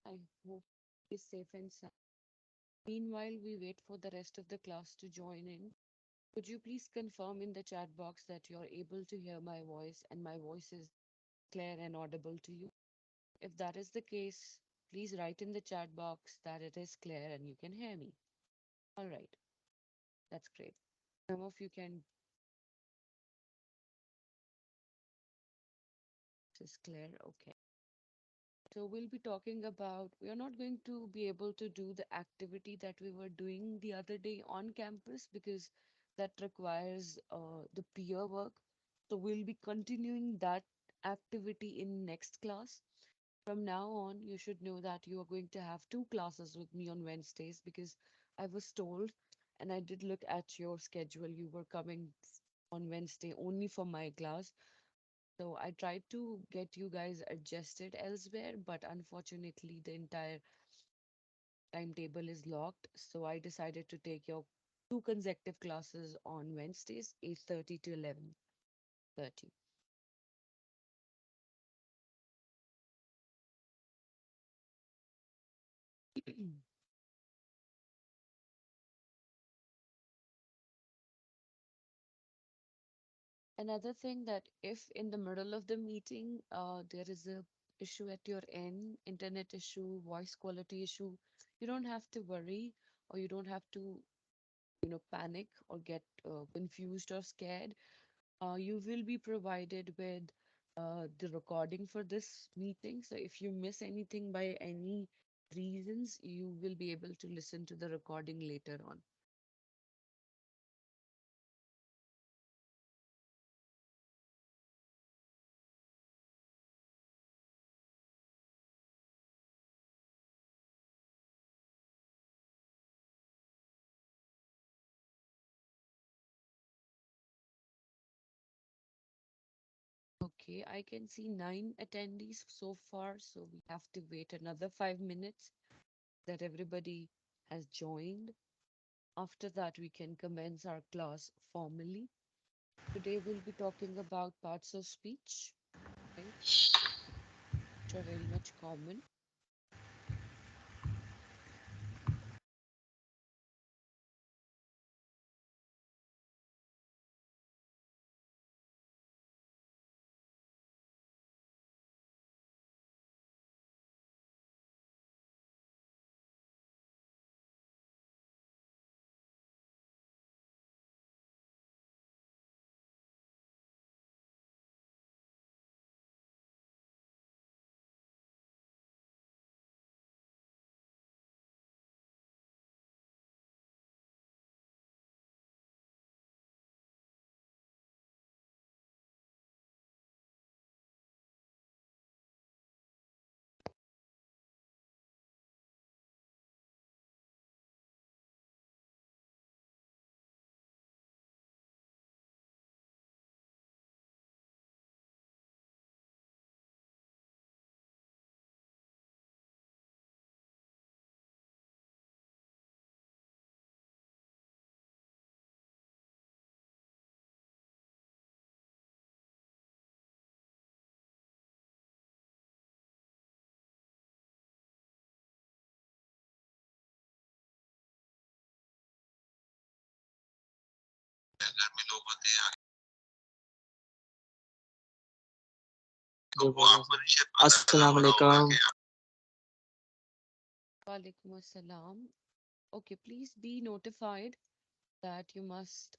I hope is safe and sound. Meanwhile, we wait for the rest of the class to join in. Could you please confirm in the chat box that you're able to hear my voice and my voice is clear and audible to you? If that is the case, please write in the chat box that it is clear and you can hear me. All right, that's great. Some of you can, this is clear, okay. So we'll be talking about, we are not going to be able to do the activity that we were doing the other day on campus because that requires the peer work. So we'll be continuing that activity in next class. From now on, you should know that you are going to have two classes with me on Wednesdays because I was told and I did look at your schedule. You were coming on Wednesday only for my class. So I tried to get you guys adjusted elsewhere, but unfortunately, the entire timetable is locked. So I decided to take your two consecutive classes on Wednesdays, 8:30 to 11:30. Another thing that if in the middle of the meeting there is a issue at your end, internet issue, voice quality issue, you don't have to worry or you don't have to, panic or get confused or scared. You will be provided with the recording for this meeting. So if you miss anything by any reasons, you will be able to listen to the recording later on. Okay, I can see 9 attendees so far, so we have to wait another 5 minutes that everybody has joined. After that, we can commence our class formally. Today, we'll be talking about parts of speech, right, which are very much common. Assalamu alaikum. Walaikum assalam. Okay, please be notified that you must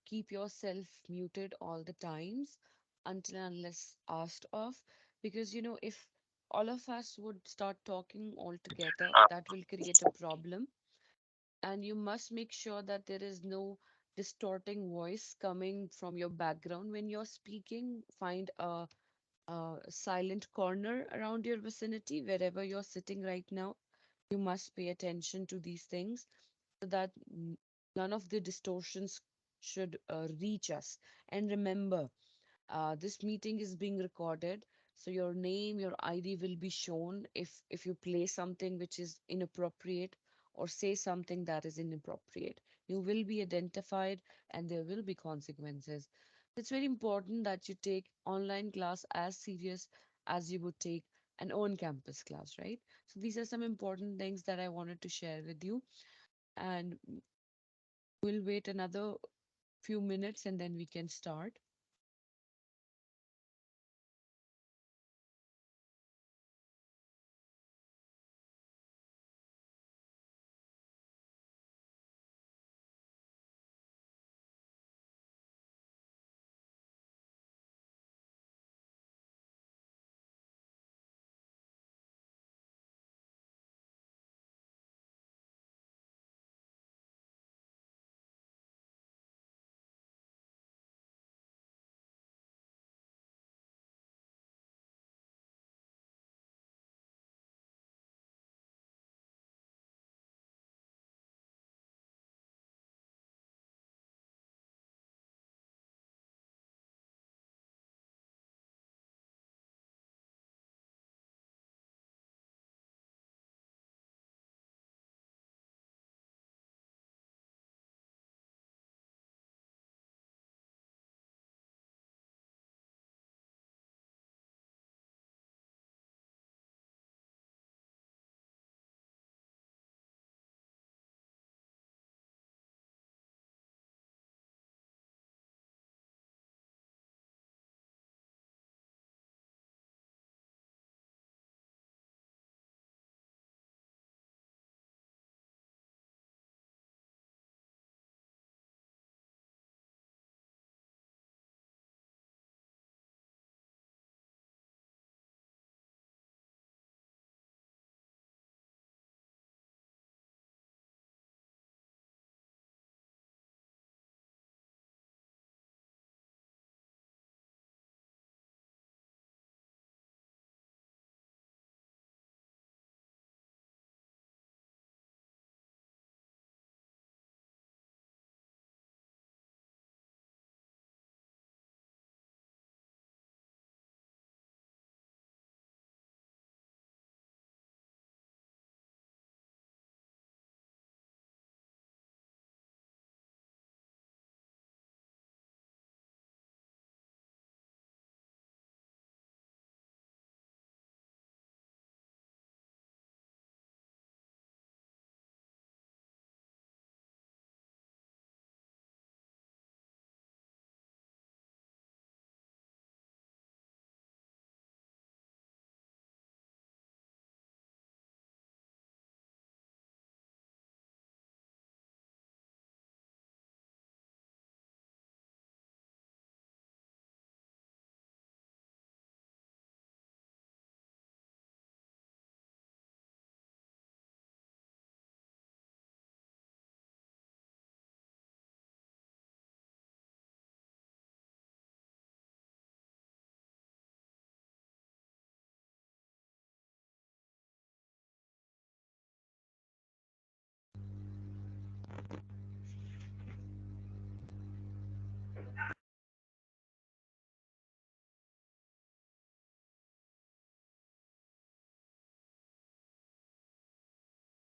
keep yourself muted all the times until and unless asked of, because if all of us would start talking all together, that will create a problem. And you must make sure that there is no distorting voice coming from your background when you're speaking. Find a silent corner around your vicinity, wherever you're sitting right now. You must pay attention to these things so that none of the distortions should reach us. And remember, this meeting is being recorded, so your name, your ID will be shown if you play something which is inappropriate or say something that is inappropriate. You will be identified and there will be consequences. It's very important that you take online class as serious as you would take an on-campus class, right? So these are some important things that I wanted to share with you. And we'll wait another few minutes and then we can start.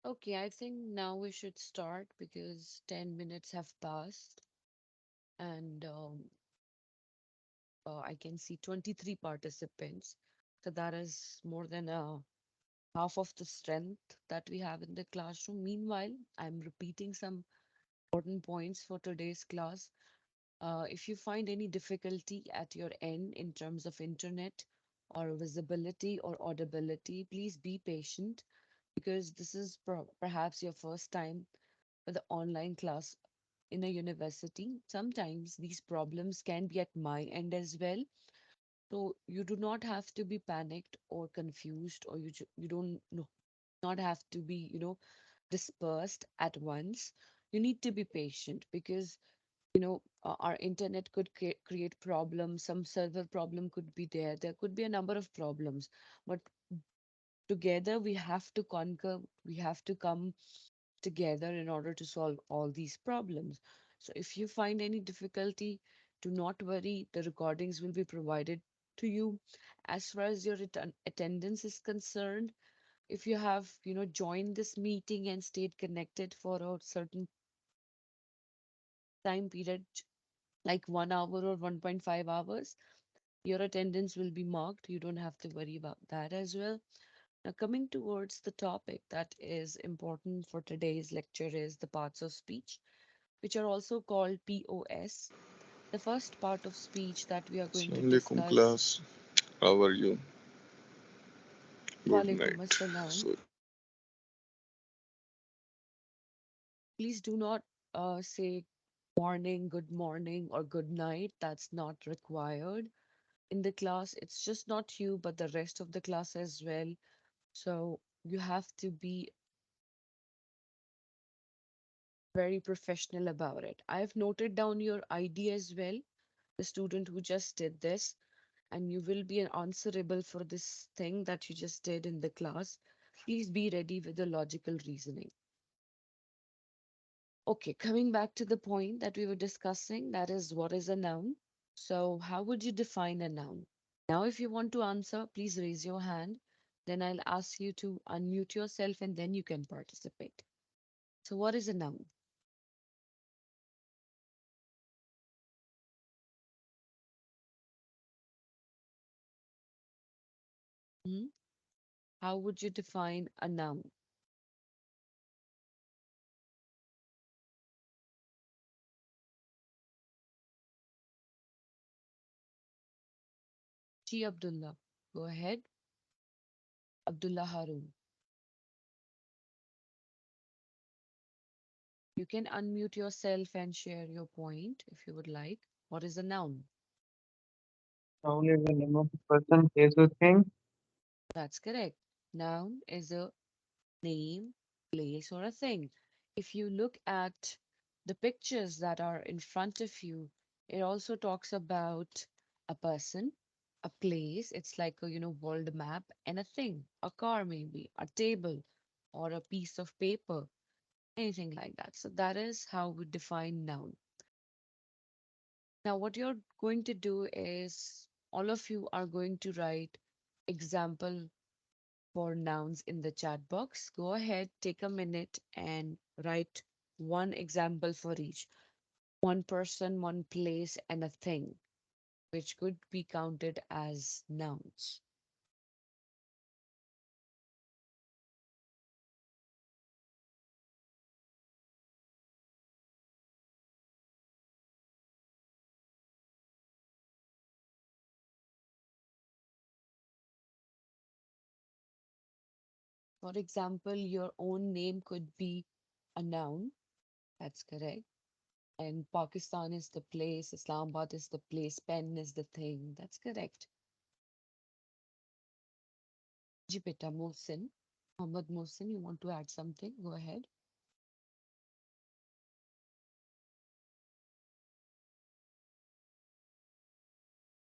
Okay, I think now we should start because 10 minutes have passed and I can see 23 participants. So that is more than half of the strength that we have in the classroom. Meanwhile, I'm repeating some important points for today's class. If you find any difficulty at your end in terms of internet or visibility or audibility, please be patient because this is perhaps your first time with the online class in a university. Sometimes these problems can be at my end as well. So you do not have to be panicked or confused, or you don't no, not have to be, dispersed at once. You need to be patient because our internet could create problems. Some server problem could be there. There could be a number of problems, but together we have to conquer. We have to come together in order to solve all these problems. So if you find any difficulty, do not worry. The recordings will be provided to you. As far as your attendance is concerned, if you have, joined this meeting and stayed connected for a certain time period, like 1 hour or 1.5 hours, Your attendance will be marked. You don't have to worry about that as well. Now, coming towards the topic that is important for today's lecture is the parts of speech, which are also called POS. The first part of speech that we are going to Assalamualaikum discuss. class. How are you? Good Walaikum night. assalam. So Please do not say morning, good morning, or good night. That's not required in the class. It's just not you, but the rest of the class as well. So you have to be very professional about it. I've noted down your ID as well, the student who just did this, and you will be answerable for this thing that you just did in the class. Please be ready with the logical reasoning. Okay, coming back to the point that we were discussing, that is what is a noun. So, how would you define a noun? Now, if you want to answer, please raise your hand. Then I'll ask you to unmute yourself and then you can participate. So, what is a noun? Hmm? How would you define a noun? G. Abdullah. Go ahead. Abdullah Harun. You can unmute yourself and share your point if you would like. What is a noun? Noun is the name of a person, place, or thing. That's correct. Noun is a name, place, or a thing. If you look at the pictures that are in front of you, it also talks about a person, a place. It's like a, world map and a thing, a car maybe, a table, or a piece of paper, anything like that. So that is how we define noun. Now, what you're going to do is all of you are going to write example for nouns in the chat box. Go ahead, take a minute and write one example for each. One person, one place, and a thing, which could be counted as nouns. For example, your own name could be a noun. That's correct. And Pakistan is the place, Islamabad is the place, pen is the thing. That's correct. Jipeta Mohsin. Muhammad Mohsin, you want to add something? Go ahead.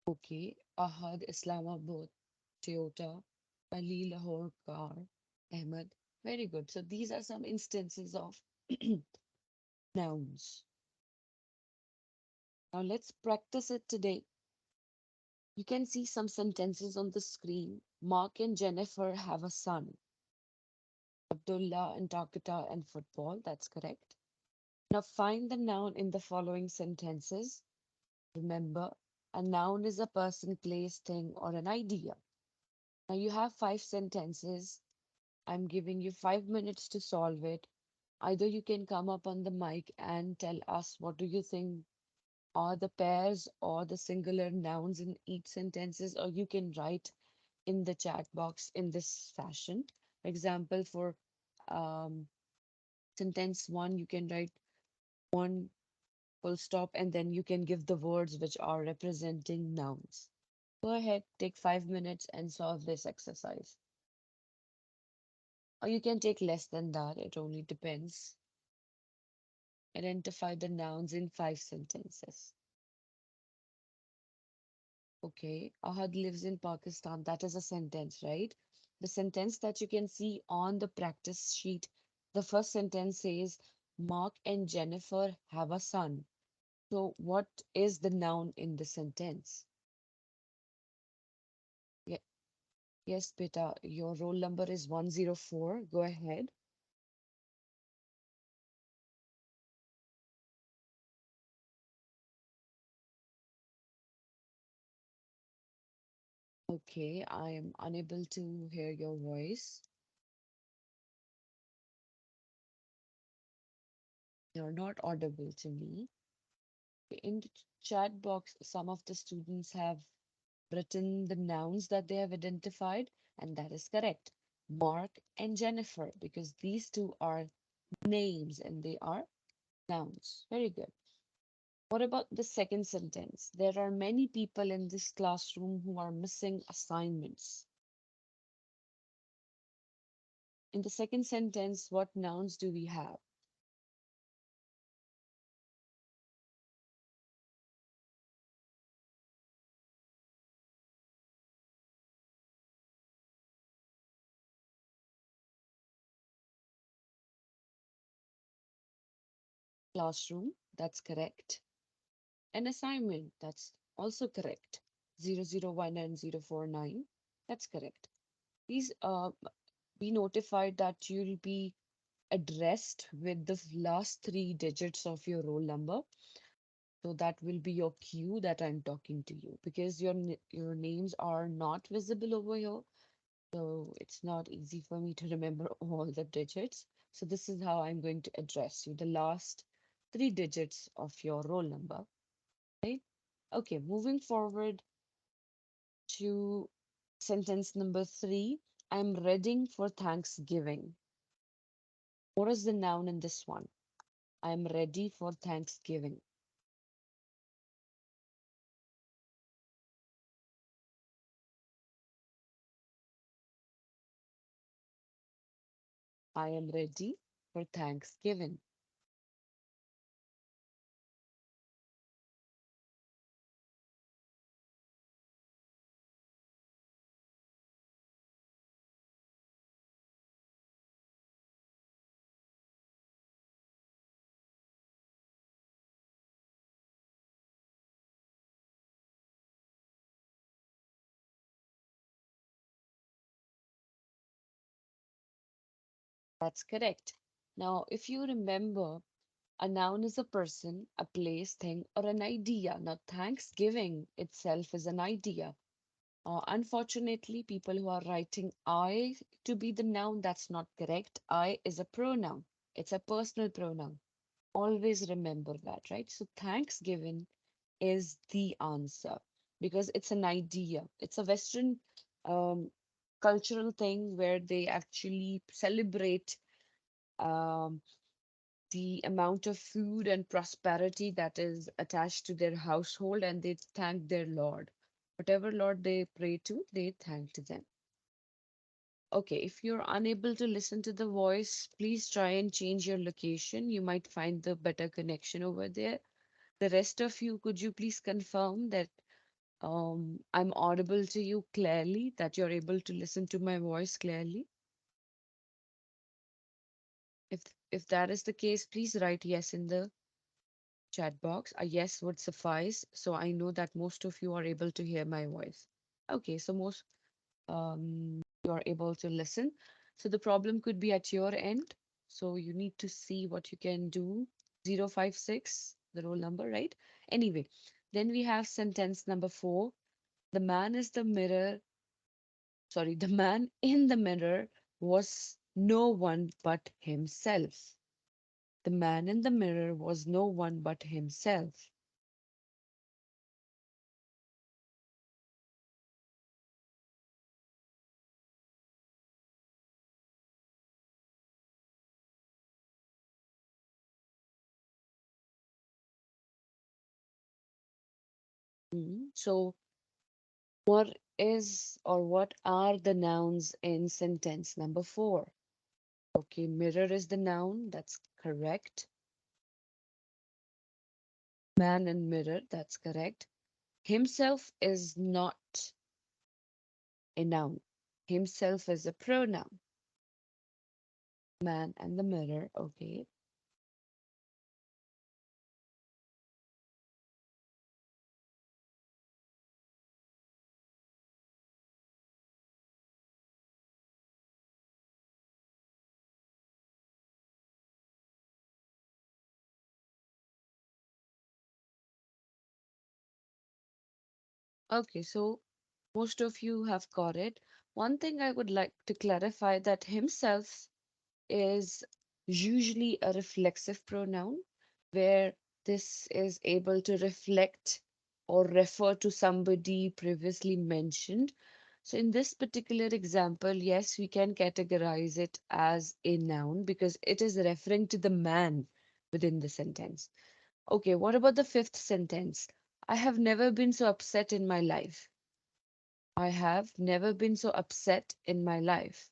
Okay. Ahad, Islamabad, Toyota, Ali, Lahore, car, Ahmed. Very good. So these are some instances of nouns. Now let's practice it today. You can see some sentences on the screen. Mark and Jennifer have a son. Abdullah and Takata and football. That's correct. Now find the noun in the following sentences. Remember, a noun is a person, place, thing, or an idea. Now you have five sentences. I'm giving you 5 minutes to solve it. Either you can come up on the mic and tell us what do you think are the pairs or the singular nouns in each sentences, or you can write in the chat box in this fashion. For example, for um, sentence one, you can write one full stop and then you can give the words which are representing nouns. Go ahead, take 5 minutes and solve this exercise. Or you can take less than that, it only depends. Identify the nouns in five sentences. Okay, Ahad lives in Pakistan. That is a sentence, right? The sentence that you can see on the practice sheet, the first sentence says, Mark and Jennifer have a son. So, what is the noun in the sentence? Ye- yes, beta, your roll number is 104. Go ahead. Okay, I am unable to hear your voice. You're not audible to me. In the chat box, some of the students have written the nouns that they have identified, and that is correct. Mark and Jennifer, because these two are names and they are nouns. Very good. What about the second sentence? There are many people in this classroom who are missing assignments. In the second sentence, what nouns do we have? Classroom, that's correct. An assignment, that's also correct. 001 and 049, that's correct. Please be notified that you'll be addressed with the last three digits of your roll number. So that will be your cue that I'm talking to you because your names are not visible over here. So it's not easy for me to remember all the digits. So this is how I'm going to address you, the last three digits of your roll number, right? Okay, moving forward to sentence number three. I'm ready for Thanksgiving. What is the noun in this one? I'm ready for Thanksgiving. I am ready for Thanksgiving. That's correct. Now, if you remember, a noun is a person, a place, thing, or an idea. Now, Thanksgiving itself is an idea. Unfortunately, people who are writing I to be the noun, that's not correct. I is a pronoun, it's a personal pronoun. Always remember that, right? So, Thanksgiving is the answer because it's an idea. It's a Western um, cultural thing where they actually celebrate um, the amount of food and prosperity that is attached to their household and they thank their Lord. Whatever Lord they pray to, they thank to them. Okay, if you're unable to listen to the voice, please try and change your location. You might find the better connection over there. The rest of you, could you please confirm that I'm audible to you clearly, that you're able to listen to my voice clearly? If that is the case, please write yes in the chat box. A yes would suffice, so I know that most of you are able to hear my voice. Okay, so most you are able to listen. So the problem could be at your end. So you need to see what you can do. 056, the roll number, right? Anyway, then we have sentence number four. The man is the mirror. Sorry, the man in the mirror was no one but himself. The man in the mirror was no one but himself. So, what is or what are the nouns in sentence number four? Okay, mirror is the noun, that's correct. Man and mirror, that's correct. Himself is not a noun. Himself is a pronoun. Man and the mirror, okay. Okay, so Most of you have got it. One thing I would like to clarify that himself is usually a reflexive pronoun where this is able to reflect or refer to somebody previously mentioned. So, in this particular example, yes, we can categorize it as a noun because it is referring to the man within the sentence. Okay, what about the fifth sentence? I have never been so upset in my life. I have never been so upset in my life.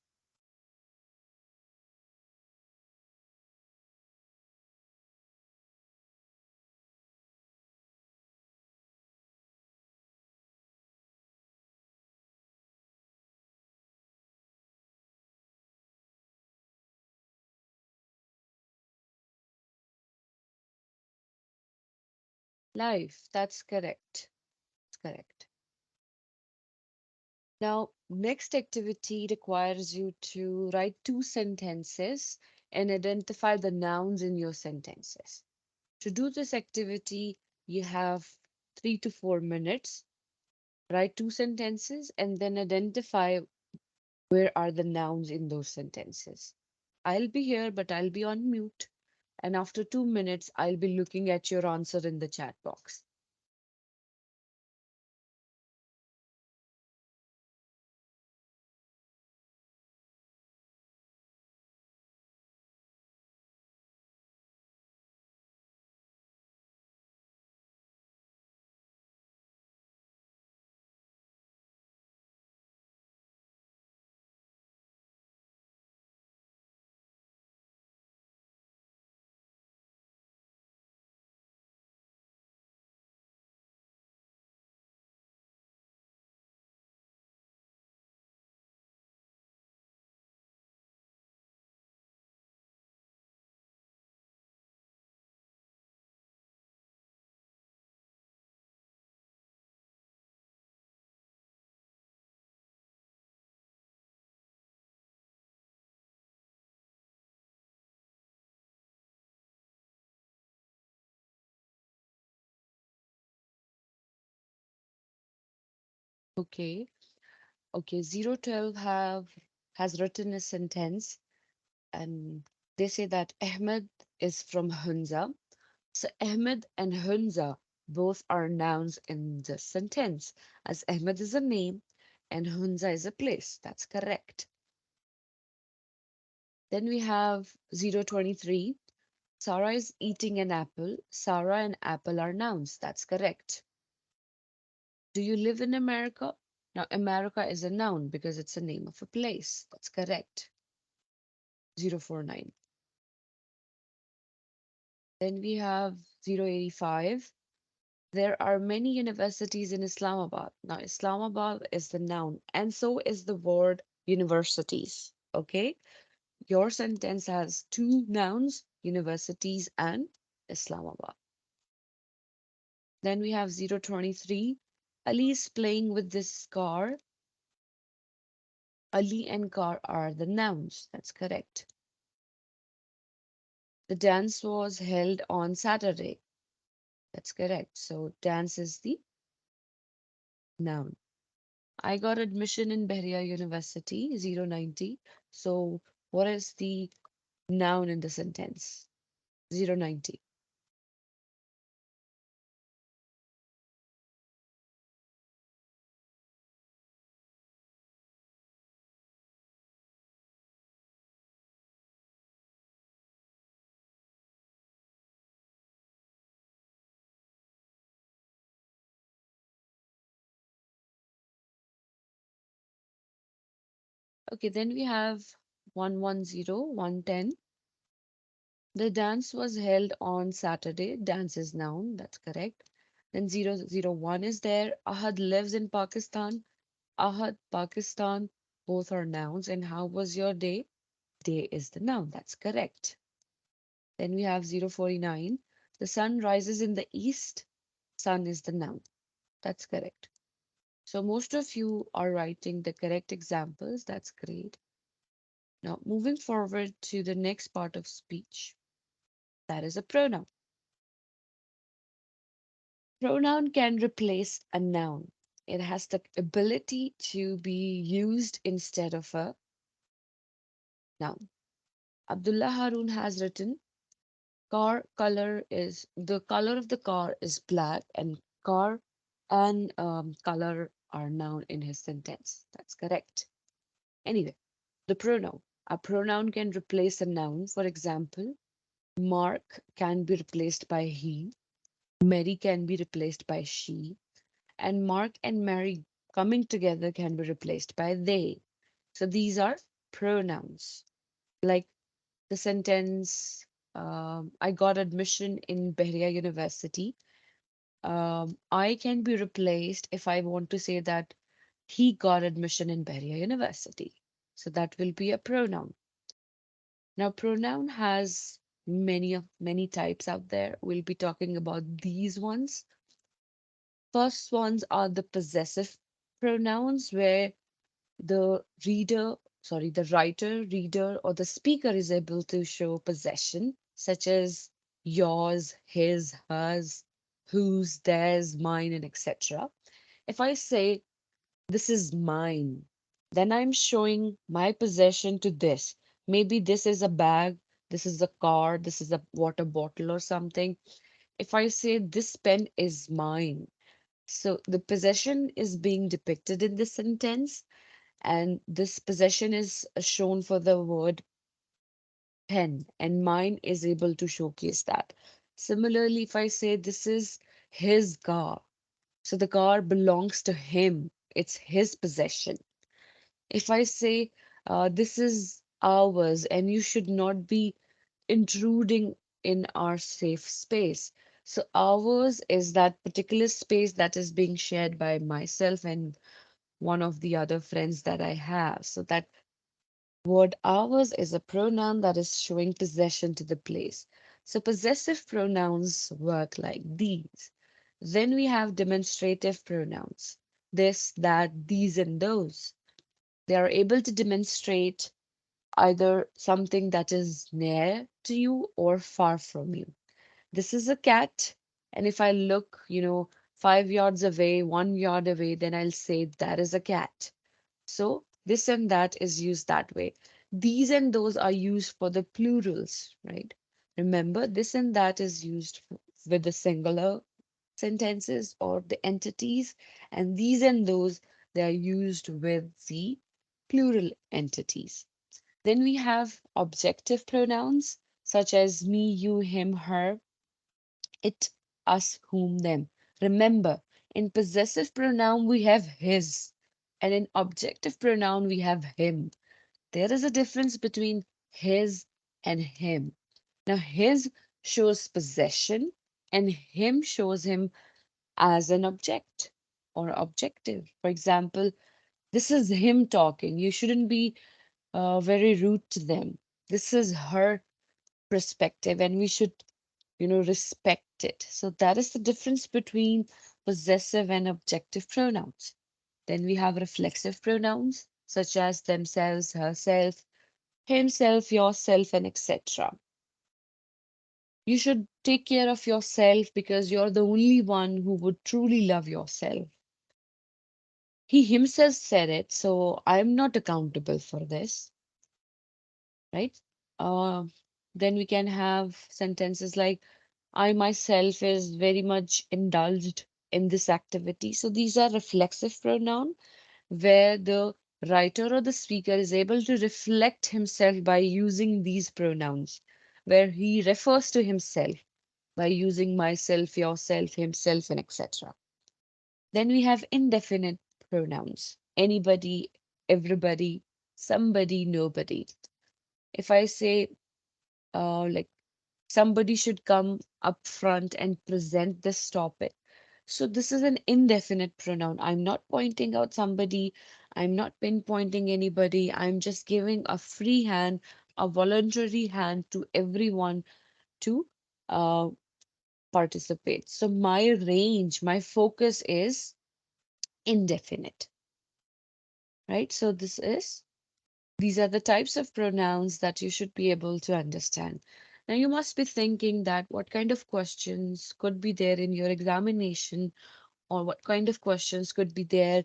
Life, that's correct. That's correct. Now, next activity requires you to write two sentences and identify the nouns in your sentences. To do this activity, you have 3 to 4 minutes. Write two sentences and then identify where are the nouns in those sentences. I'll be here, but I'll be on mute. And after 2 minutes, I'll be looking at your answer in the chat box. Okay. Okay. 012 has written a sentence and they say that Ahmed is from Hunza. So Ahmed and Hunza both are nouns in the sentence, as Ahmed is a name and Hunza is a place. That's correct. Then we have 023. Sarah is eating an apple. Sarah and apple are nouns. That's correct. Do you live in America? Now, America is a noun because it's a name of a place. That's correct. 049. Then we have 085. There are many universities in Islamabad. Now, Islamabad is the noun, and so is the word universities. Okay? Your sentence has two nouns, universities and Islamabad. Then we have 023. Ali is playing with this car. Ali and car are the nouns. That's correct. The dance was held on Saturday. That's correct. So dance is the noun. I got admission in Bahria University, 090. So what is the noun in the sentence? 090. Okay, then we have 110, 110. The dance was held on Saturday. Dance is noun. That's correct. Then 001 is there. Ahad lives in Pakistan. Ahad, Pakistan, both are nouns. And how was your day? Day is the noun. That's correct. Then we have 049. The sun rises in the east. Sun is the noun. That's correct. So most of you are writing the correct examples. That's great. Now moving forward to the next part of speech. That is a pronoun. Pronoun can replace a noun. It has the ability to be used instead of a noun. Abdullah Harun has written, car color is the color of the car is black, and car and color are noun in his sentence. That's correct. Anyway, the pronoun. A pronoun can replace a noun. For example, Mark can be replaced by he, Mary can be replaced by she, and Mark and Mary coming together can be replaced by they. So these are pronouns. Like the sentence, I got admission in Bahria University. I can be replaced if I want to say that he got admission in Bahria University. So that will be a pronoun. Now, pronoun has many types out there. We'll be talking about these ones. First ones are the possessive pronouns, where the the writer, reader, or the speaker is able to show possession, such as yours, his, hers, whose, theirs, mine, and etc. If I say, this is mine, then I'm showing my possession to this. Maybe this is a bag, this is a car, this is a water bottle or something. If I say, this pen is mine, so the possession is being depicted in this sentence, and this possession is shown for the word pen, and mine is able to showcase that. Similarly, if I say this is his car, so the car belongs to him, it's his possession. If I say this is ours and you should not be intruding in our safe space. So ours is that particular space that is being shared by myself and one of the other friends that I have. So that word ours is a pronoun that is showing possession to the place. So possessive pronouns work like these. Then we have demonstrative pronouns. This, that, these, and those. They are able to demonstrate either something that is near to you or far from you. This is a cat, and if I look, 5 yards away, 1 yard away, then I'll say that is a cat. So this and that is used that way. These and those are used for the plurals, right? Remember, this and that is used with the singular sentences or the entities, and these and those, they are used with the plural entities. Then we have objective pronouns such as me, you, him, her, it, us, whom, them. Remember, in possessive pronoun we have his, and in objective pronoun we have him. There is a difference between his and him. Now, his shows possession, and him shows him as an object or objective. For example, this is him talking. You shouldn't be very rude to them. This is her perspective, and we should, respect it. So that is the difference between possessive and objective pronouns. Then we have reflexive pronouns such as themselves, herself, himself, yourself, and etc. You should take care of yourself because you're the only one who would truly love yourself. He himself said it, so I'm not accountable for this, right? Uh, then we can have sentences like, I myself is very much indulged in this activity. So these are reflexive pronoun where the writer or the speaker is able to reflect himself by using these pronouns, where he refers to himself by using myself, yourself, himself, and etc. Then we have indefinite pronouns anybody, everybody, somebody, nobody. If I say, like, somebody should come up front and present this topic. So this is an indefinite pronoun. I'm not pointing out somebody, I'm not pinpointing anybody, I'm just giving a free hand, a voluntary hand to everyone to uh, participate. So my range, my focus is indefinite, right? So these are the types of pronouns that you should be able to understand. Now, you must be thinking that what kind of questions could be there in your examination or what kind of questions could be there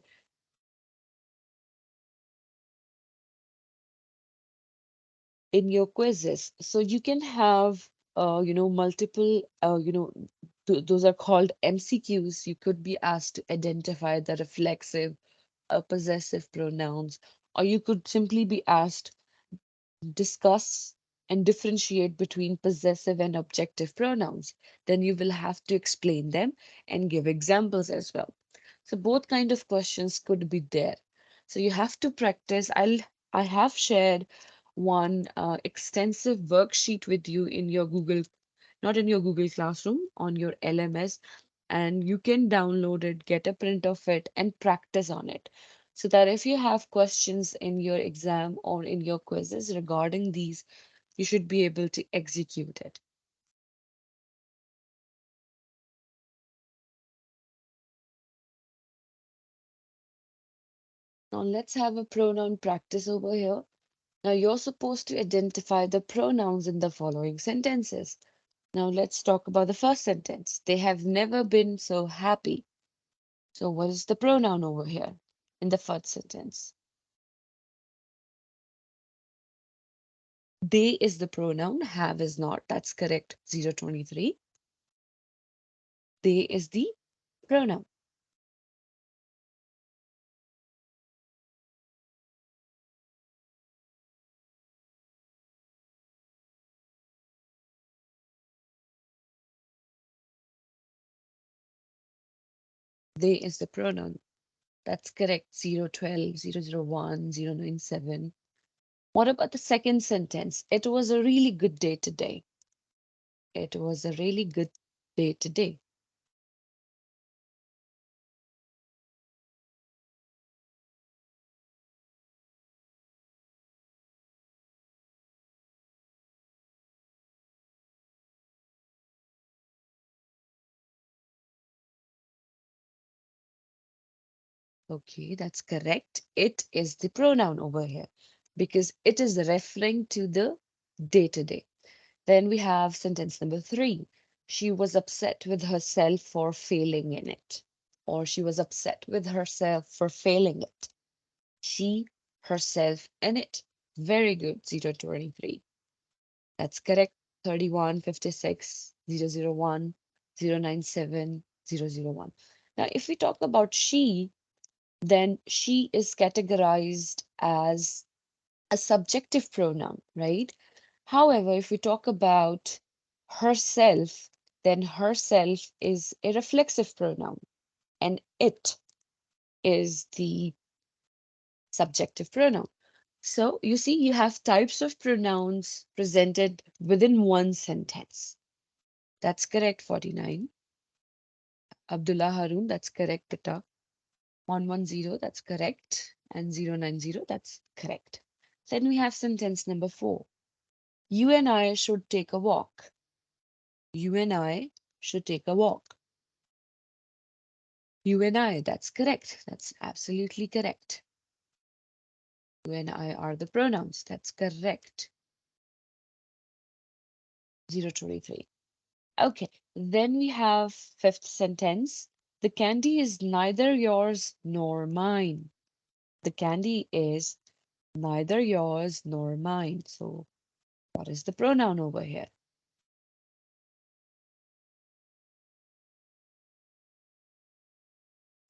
in your quizzes. So you can have, multiple, those are called MCQs. You could be asked to identify the reflexive, possessive pronouns, or you could simply be asked discuss and differentiate between possessive and objective pronouns. Then you will have to explain them and give examples as well. So both kind of questions could be there. So you have to practice. I have shared one extensive worksheet with you in your Google, not in your Google Classroom, on your LMS, and you can download it, get a print of it, and practice on it. So that if you have questions in your exam or in your quizzes regarding these, you should be able to execute it. Now let's have a pronoun practice over here. Now you're supposed to identify the pronouns in the following sentences. Now let's talk about the first sentence. They have never been so happy. So what is the pronoun over here in the first sentence? They is the pronoun, have is not. That's correct. 023. They is the pronoun. They is the pronoun. That's correct. 012, 001, 097. What about the second sentence? It was a really good day today. It was a really good day today. Okay, that's correct. It is the pronoun over here because it is referring to the day to day. Then we have sentence number three. She was upset with herself for failing in it, or she was upset with herself for failing it. She, herself in it. Very good, 023. That's correct. 31, 56, 001, 097, 001. Now, if we talk about she, then she is categorized as a subjective pronoun, right? However, if we talk about herself, then herself is a reflexive pronoun and it is the subjective pronoun. So you see, you have types of pronouns presented within one sentence. That's correct, 49. Abdullah Harun, that's correct, Tata. 110, that's correct. And 090, that's correct. Then we have sentence number four. You and I should take a walk. You and I should take a walk. You and I, that's correct. That's absolutely correct. You and I are the pronouns. That's correct. 023. Okay, then we have fifth sentence. The candy is neither yours nor mine. The candy is neither yours nor mine. So what is the pronoun over here?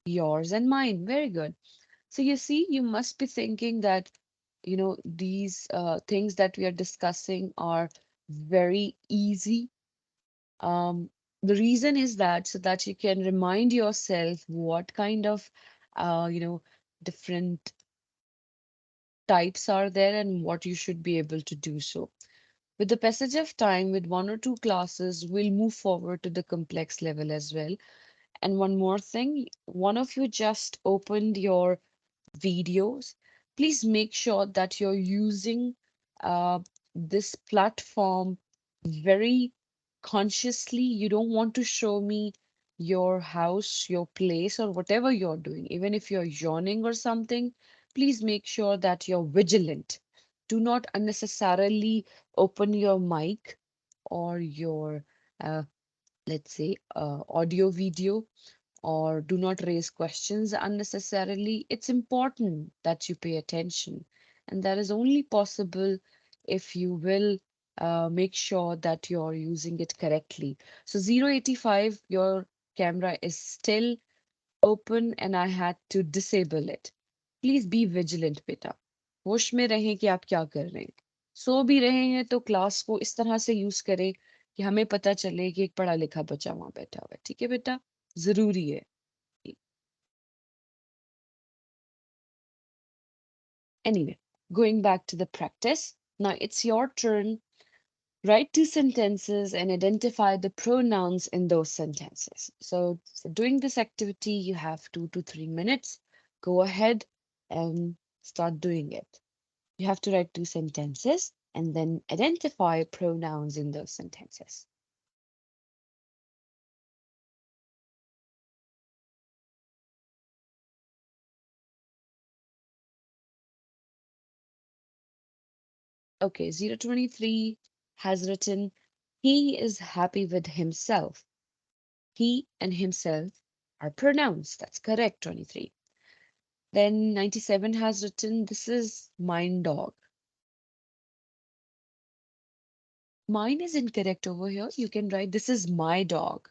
Yours and mine. Very good. So you see, you must be thinking that, these things that we are discussing are very easy. The reason is that so that you can remind yourself what kind of, different types are there and what you should be able to do so. With the passage of time, with one or two classes, we'll move forward to the complex level as well. And one more thing, one of you just opened your videos. Please make sure that you're using uh, this platform very consciously. You don't want to show me your house, your place, or whatever you're doing. Even if you're yawning or something, please make sure that you're vigilant. Do not unnecessarily open your mic or your, let's say, audio video or do not raise questions unnecessarily. It's important that you pay attention, and that is only possible if you will make sure that you're using it correctly. So 085, your camera is still open and I had to disable it. Please be vigilant, बेटा. होश में रहें कि आप क्या कर रहे हैं. सो भी रहे हैं तो क्लास को इस तरह से यूज करें कि हमें पता चले कि एक पढ़ा लिखा बच्चा वहां बैठा हुआ है. ठीक है बेटा? जरूरी है. Anyway, going back to the practice. Now it's your turn. Write two sentences and identify the pronouns in those sentences. So, for doing this activity, you have 2 to 3 minutes. Go ahead and start doing it. You have to write two sentences and then identify pronouns in those sentences. Okay, 023 has written, he is happy with himself. He and himself are pronouns. That's correct, 23. Then 97 has written, this is mine dog. Mine is incorrect over here. You can write, this is my dog,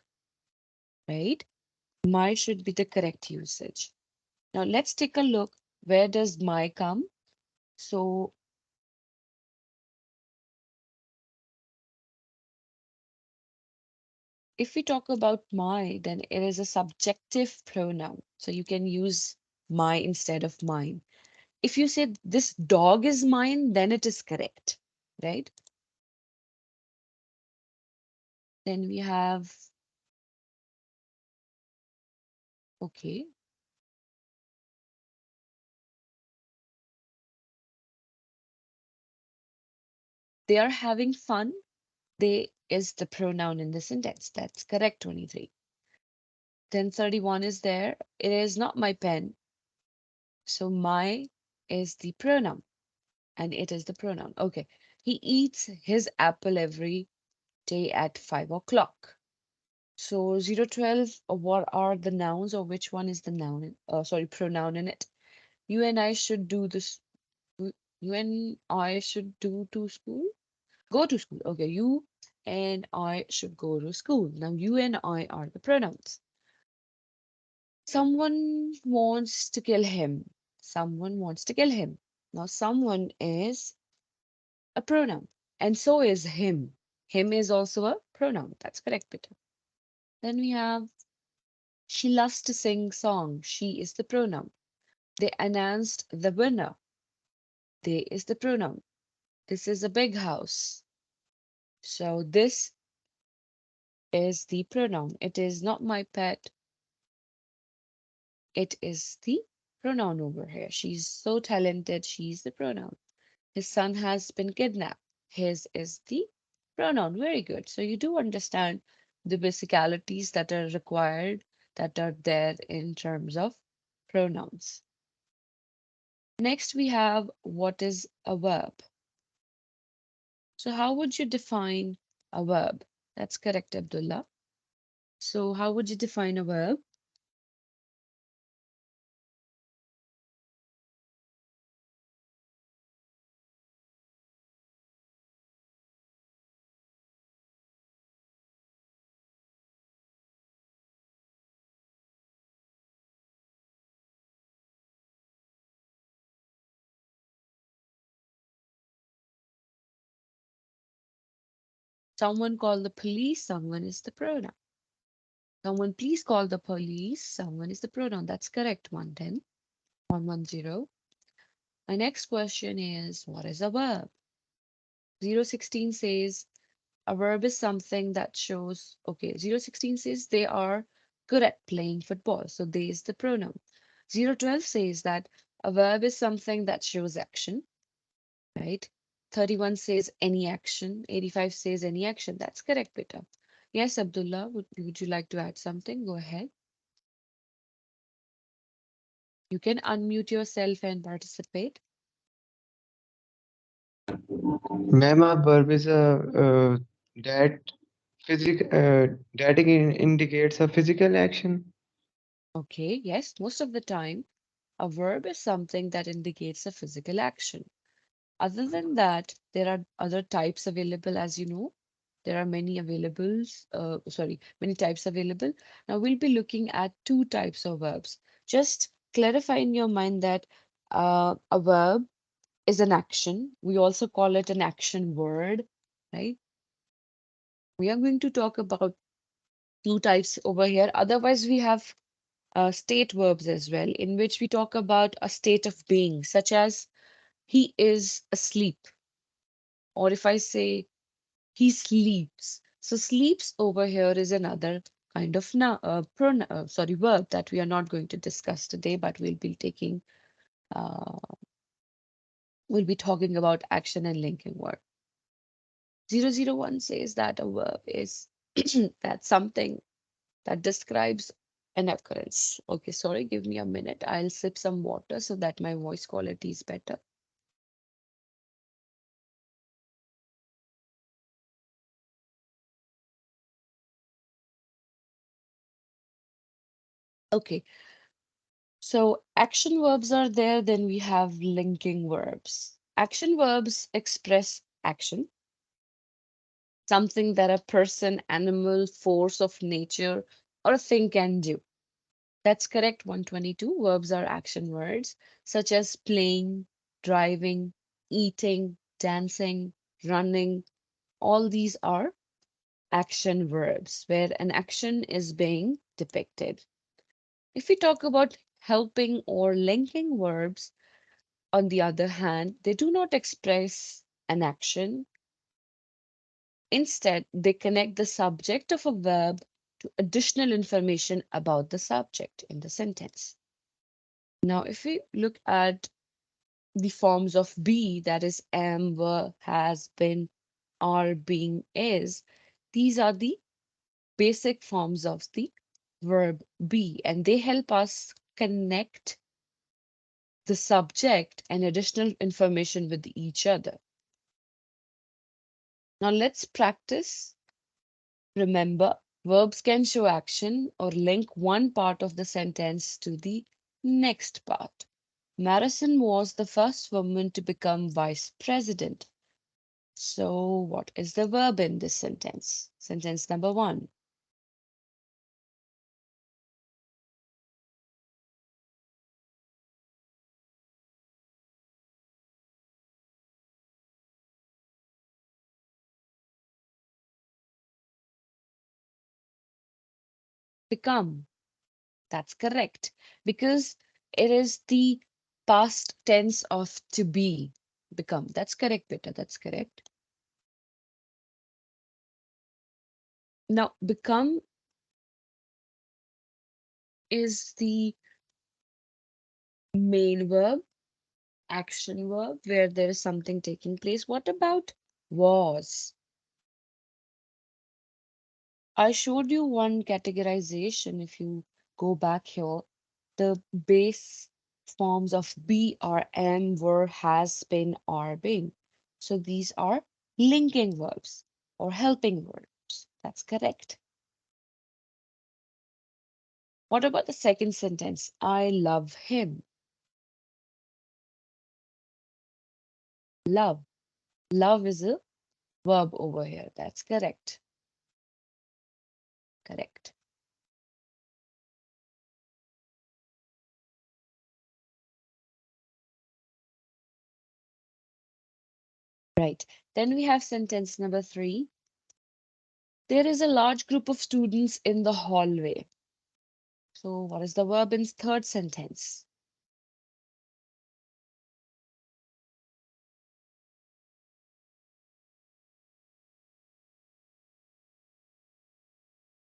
right? My should be the correct usage. Now let's take a look. Where does my come? So if we talk about my, then it is a subjective pronoun. So you can use my instead of mine. If you say this dog is mine, then it is correct, right? Then we have, okay, they are having fun. They is the pronoun in the sentence. That's correct, 23. Then 31 is there. It is not my pen. So my is the pronoun and it is the pronoun. Okay. He eats his apple every day at 5 o'clock. So 012, what are the nouns or which one is the noun? Sorry, pronoun in it. You and I should do this. You and I should do to school. Go to school. Okay. You and I should go to school. Now you and I are the pronouns. Someone wants to kill him. Someone wants to kill him. Now, someone is a pronoun, and so is him. Him is also a pronoun. That's correct, Peter. Then we have she loves to sing song. She is the pronoun. They announced the winner. They is the pronoun. This is a big house. So this is the pronoun. It is not my pet. It is the pronoun over here. She's so talented. She's the pronoun. His son has been kidnapped. His is the pronoun. Very good. So you do understand the basicalities that are required, that are there in terms of pronouns. Next, we have what is a verb. So how would you define a verb? That's correct, Abdullah. So how would you define a verb? Someone call the police, someone is the pronoun. Someone please call the police, someone is the pronoun. That's correct, 110, 110. My next question is, what is a verb? 016 says a verb is something that shows, okay, 016 says they are good at playing football. So they is the pronoun. 012 says that a verb is something that shows action, right? 31 says any action. 85 says any action. That's correct, beta. Yes, Abdullah, would you like to add something? Go ahead. You can unmute yourself and participate. Ma'am, a verb is that indicates a physical action. Okay, yes, most of the time, a verb is something that indicates a physical action. Other than that, there are other types available, as you know. There are many availables, many types available. Now we'll be looking at two types of verbs. Just clarify in your mind that a verb is an action. We also call it an action word, right? We are going to talk about two types over here. Otherwise, we have state verbs as well, in which we talk about a state of being, such as he is asleep, or if I say he sleeps. So sleeps over here is another kind of verb that we are not going to discuss today, but uh, we'll be talking about action and linking word. 001 says that a verb is that something that describes an occurrence. Okay, sorry, give me a minute. I'll sip some water so that my voice quality is better. Okay, so action verbs are there, then we have linking verbs. Action verbs express action, something that a person, animal, force of nature, or a thing can do. That's correct. 122 verbs are action words, such as playing, driving, eating, dancing, running. All these are action verbs where an action is being depicted. If we talk about helping or linking verbs, on the other hand, they do not express an action. Instead, they connect the subject of a verb to additional information about the subject in the sentence. Now, if we look at the forms of be, that is am, were, has, been, are, being, is, these are the basic forms of the verb be, and they help us connect the subject and additional information with each other. Now let's practice. Remember, verbs can show action or link one part of the sentence to the next part. Madison was the first woman to become vice president. So, what is the verb in this sentence? Sentence number one. Become. That's correct. Because it is the past tense of to be. Become. That's correct, Beta. That's correct. Now, become is the main verb, action verb, where there is something taking place. What about was? I showed you one categorization. If you go back here, the base forms of be are am, were, has been, are being. So these are linking verbs or helping verbs. That's correct. What about the second sentence? I love him. Love. Love is a verb over here. That's correct. Correct. Right. Then we have sentence number three. There is a large group of students in the hallway. So what is the verb in third sentence?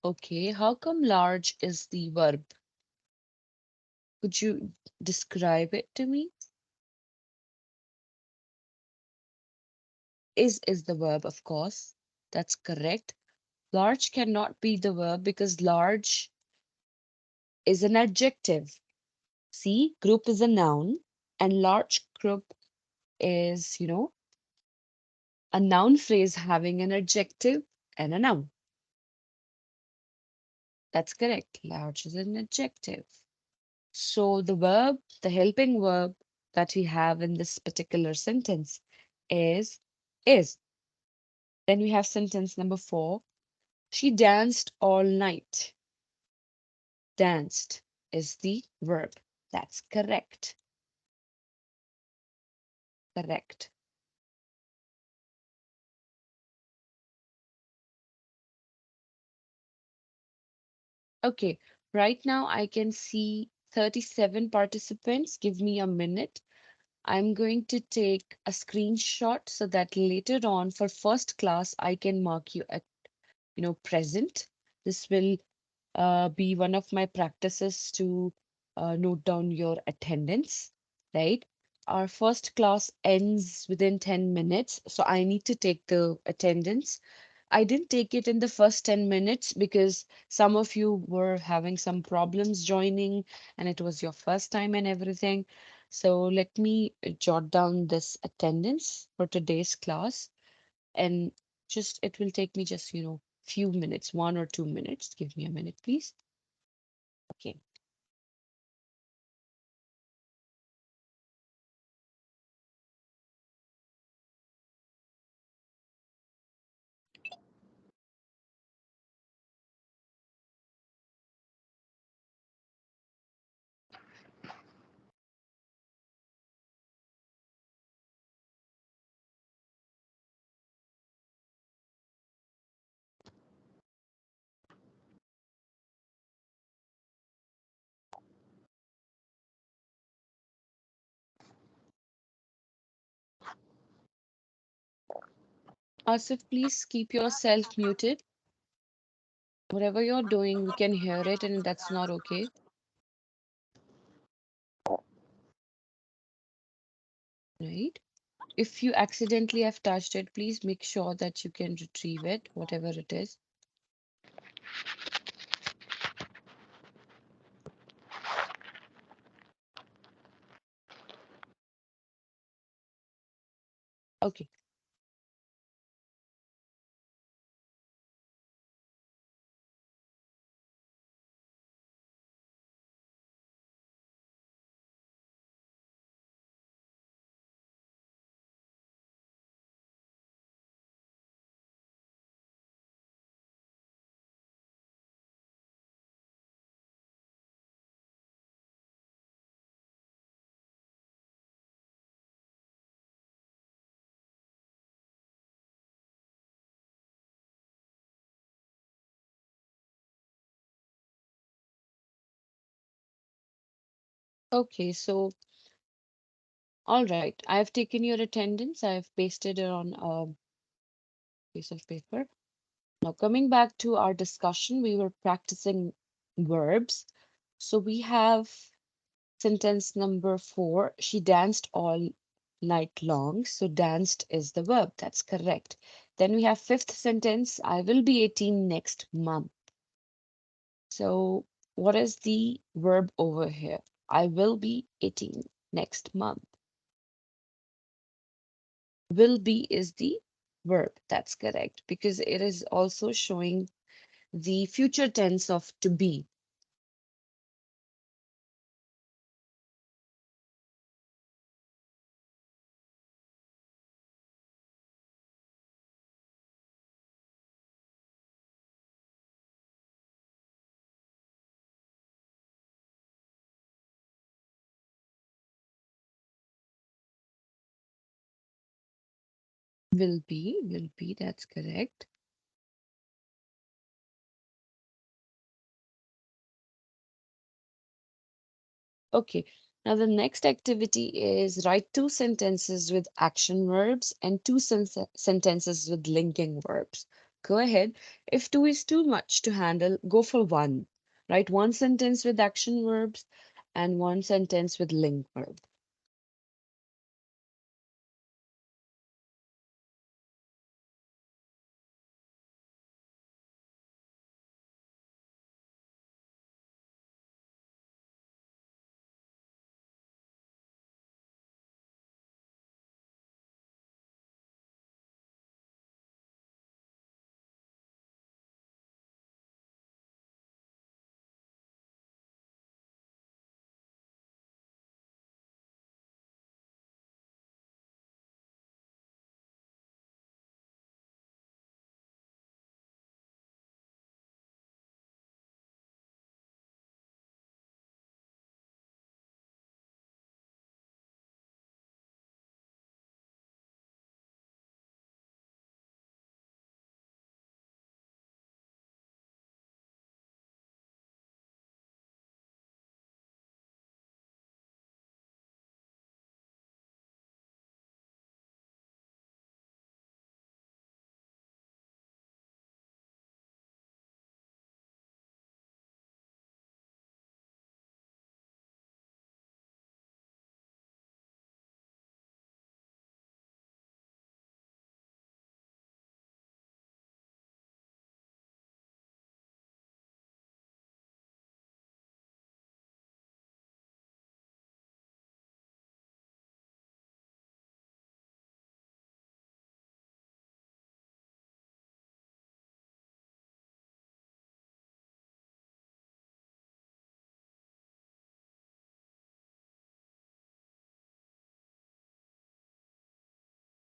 Okay, how come large is the verb? Could you describe it to me? Is the verb, of course. That's correct. Large cannot be the verb because large is an adjective. See, group is a noun and large group is, a noun phrase having an adjective and a noun. That's correct. Large is an adjective. So the helping verb that we have in this particular sentence is is. Then we have sentence number 4. She danced all night. Danced is the verb. That's correct. Correct. Okay, right now I can see 37 participants. Give me a minute. I'm going to take a screenshot so that later on for first class I can mark you at present. This will be one of my practices to note down your attendance, right? Our first class ends within 10 minutes, so I need to take the attendance. I didn't take it in the first 10 minutes because some of you were having some problems joining and it was your first time and everything. So let me jot down this attendance for today's class, and just it will take me just few minutes, 1 or 2 minutes. Give me a minute, please. Okay. Asif, please keep yourself muted. Whatever you're doing, we can hear it, and that's not okay, right? If you accidentally have touched it, please make sure that you can retrieve it, whatever it is. Okay. Okay, so all right. I've taken your attendance. I've pasted it on a piece of paper. Now, coming back to our discussion, we were practicing verbs. So we have sentence number 4. She danced all night long. So danced is the verb. That's correct. Then we have fifth sentence. I will be 18 next month. So what is the verb over here? I will be 18 next month. Will be is the verb. That's correct because it is also showing the future tense of to be. Will be, that's correct. Okay, now the next activity is write two sentences with action verbs and two sentences with linking verbs. Go ahead. If two is too much to handle, go for one. Write one sentence with action verbs and one sentence with link verb.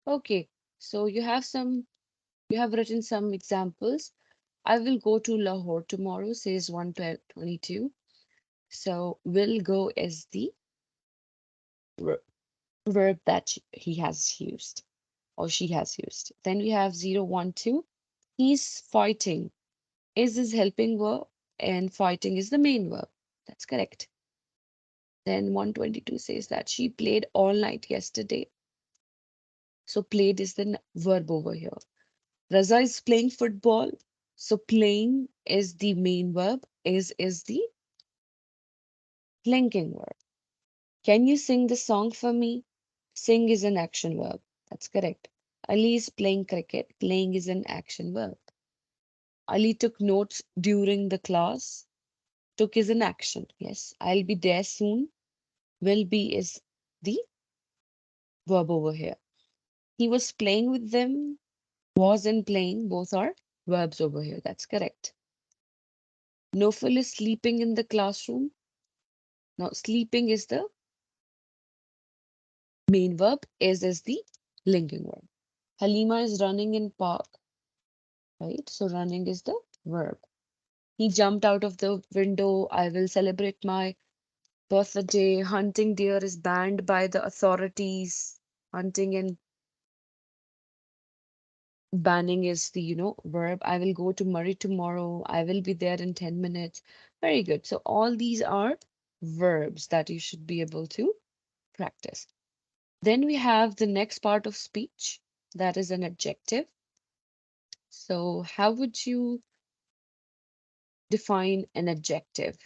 Okay, so you have written some examples. I will go to Lahore tomorrow, says 122. So will go is the ver- verb that he has used or she has used. Then we have 012. He's fighting. Is his helping verb and fighting is the main verb. That's correct. Then 122 says that she played all night yesterday. So played is the verb over here. Raza is playing football. So playing is the main verb. Is the linking verb. Can you sing the song for me? Sing is an action verb. That's correct. Ali is playing cricket. Playing is an action verb. Ali took notes during the class. Took is an action. Yes. I'll be there soon. Will be is the verb over here. He was playing with them. Was and playing both are verbs over here. That's correct. Nofal is sleeping in the classroom. Now, sleeping is the main verb. Is the linking verb. Halima is running in park. Right? So running is the verb. He jumped out of the window. I will celebrate my birthday. Hunting deer is banned by the authorities. Hunting and banning is the, verb. I will go to Murray tomorrow. I will be there in 10 minutes. Very good. So all these are verbs that you should be able to practice. Then we have the next part of speech, that is an adjective. So how would you define an adjective?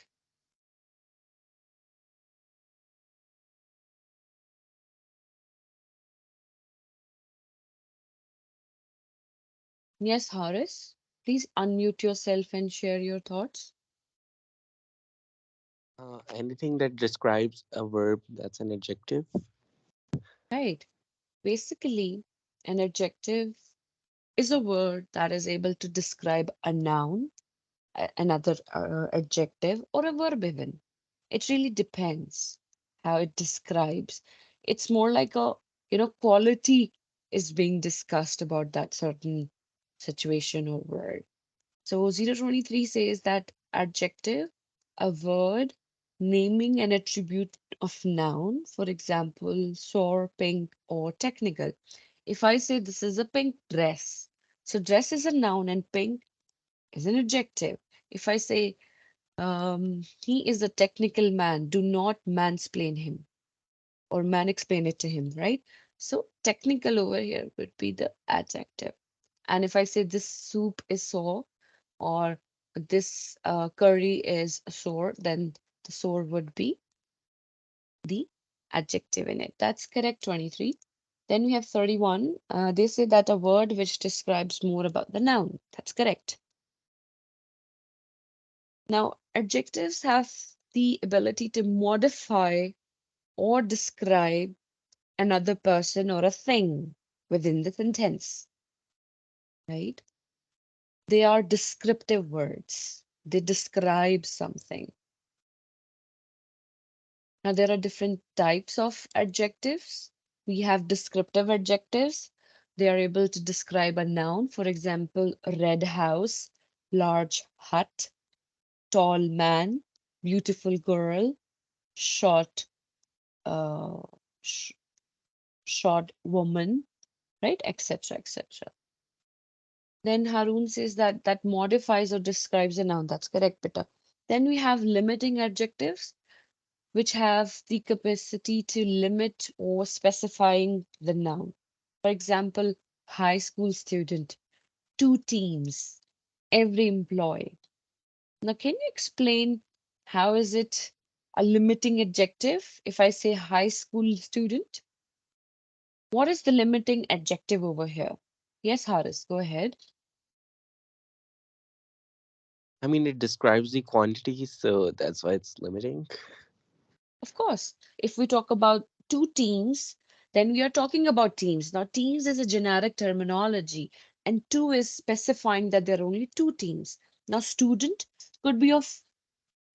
Yes, Horace, please unmute yourself and share your thoughts. Anything that describes a verb that's an adjective. Right. Basically, an adjective is a word that is able to describe a noun, another adjective, or a verb even. It really depends how it describes. It's more like a, quality is being discussed about that certain situation or word. So 023 says that adjective, a word naming an attribute of noun, for example, sour, pink, or technical. If I say this is a pink dress, so dress is a noun and pink is an adjective. If I say he is a technical man, do not mansplain him or man explain it to him, right? So technical over here would be the adjective. And if I say this soup is sour or this curry is sour, then the sour would be the adjective in it. That's correct, 23. Then we have 31. They say that a word which describes more about the noun. That's correct. Now, adjectives have the ability to modify or describe another person or a thing within the sentence, right? They are descriptive words. They describe something. Now, there are different types of adjectives. We have descriptive adjectives. They are able to describe a noun. For example, red house, large hut, tall man, beautiful girl, short, uh, sh short woman, right? Etc. etc. Then Harun says that that modifies or describes a noun. That's correct, Peter. Then we have limiting adjectives, which have the capacity to limit or specifying the noun. For example, high school student, two teams, every employee. Now, can you explain how is it a limiting adjective if I say high school student? What is the limiting adjective over here? Yes, Haris, go ahead. I mean, it describes the quantity, so that's why it's limiting. Of course, if we talk about two teams, then we are talking about teams. Now, teams is a generic terminology, and two is specifying that there are only two teams. Now, student could be of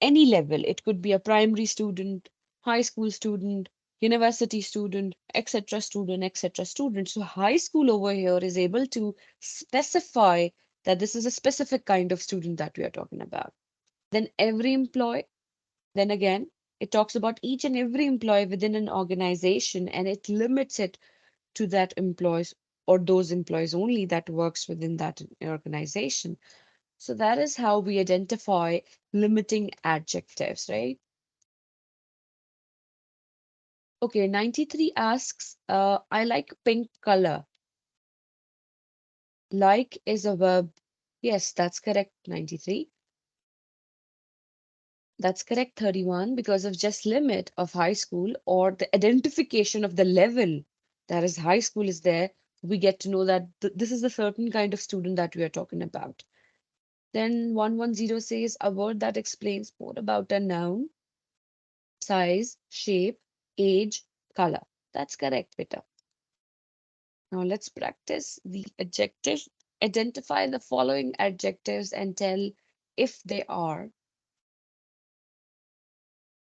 any level. It could be a primary student, high school student. university student, etc., student, etc., student. So high school over here is able to specify that this is a specific kind of student that we are talking about. Then every employee, then again, it talks about each and every employee within an organization and it limits it to that employees or those employees only that works within that organization. So that is how we identify limiting adjectives, right? Okay, 93 asks, I like pink color. Like is a verb. Yes, that's correct, 93. That's correct, 31, because of just limit of high school or the identification of the level that is high school is there, we get to know that this is a certain kind of student that we are talking about. Then 110 says a word that explains more about a noun, size, shape, age, color. That's correct, beta. Now let's practice the adjectives. Identify the following adjectives and tell if they are.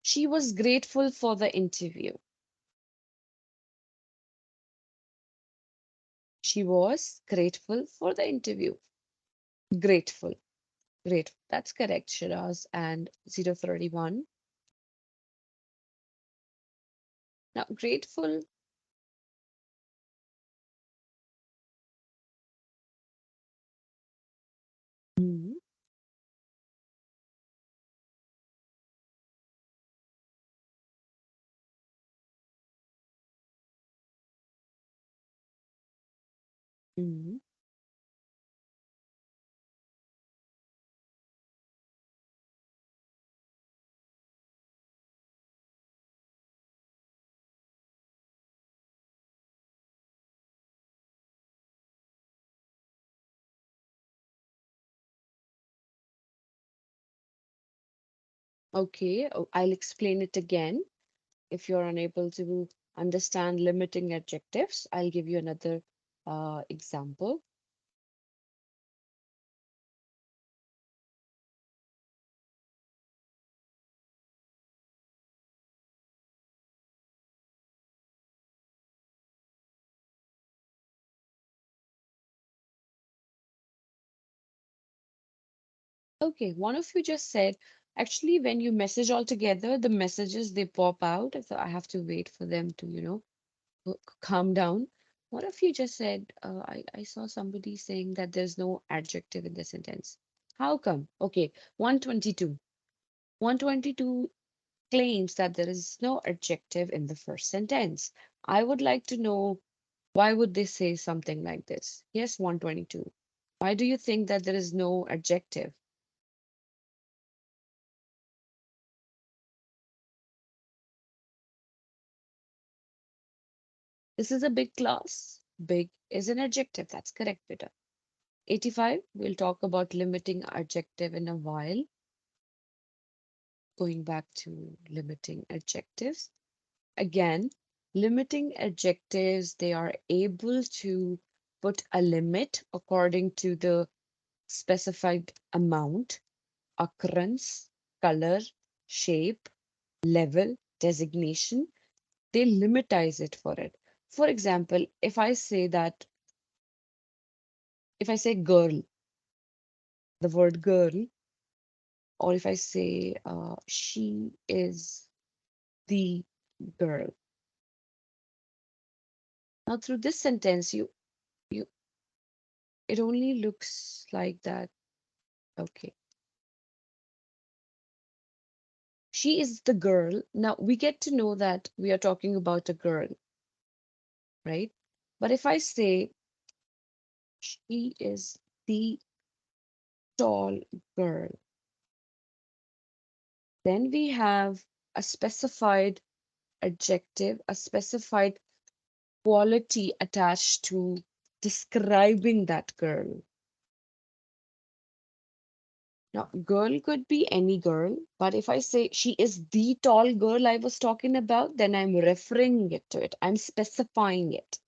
She was grateful for the interview. She was grateful for the interview. Grateful. Grateful. That's correct, Shiraz and 031. Now, grateful. Mhm, mhm. Okay, I'll explain it again. If you're unable to understand limiting adjectives, I'll give you another example. Okay, one of you just said, actually, when you message all together, the messages they pop out. So I have to wait for them to, calm down. One of you just said, I saw somebody saying that there's no adjective in the sentence. How come? Okay, 122. 122 claims that there is no adjective in the first sentence. I would like to know why would they say something like this? Yes, 122. Why do you think that there is no adjective? This is a big class. Big is an adjective. That's correct, Peter. 85, we'll talk about limiting adjective in a while. Going back to limiting adjectives. Again, limiting adjectives, they are able to put a limit according to the specified amount, occurrence, color, shape, level, designation. They limitize it for it. For example, if I say girl, the word girl, or if I say she is the girl. Now through this sentence, you it only looks like that. Okay. She is the girl. Now we get to know that we are talking about a girl, right? But if I say she is the tall girl, then we have a specified adjective, a specified quality attached to describing that girl. Now, girl could be any girl, but if I say she is the tall girl I was talking about, then I'm referring it to it. I'm specifying it.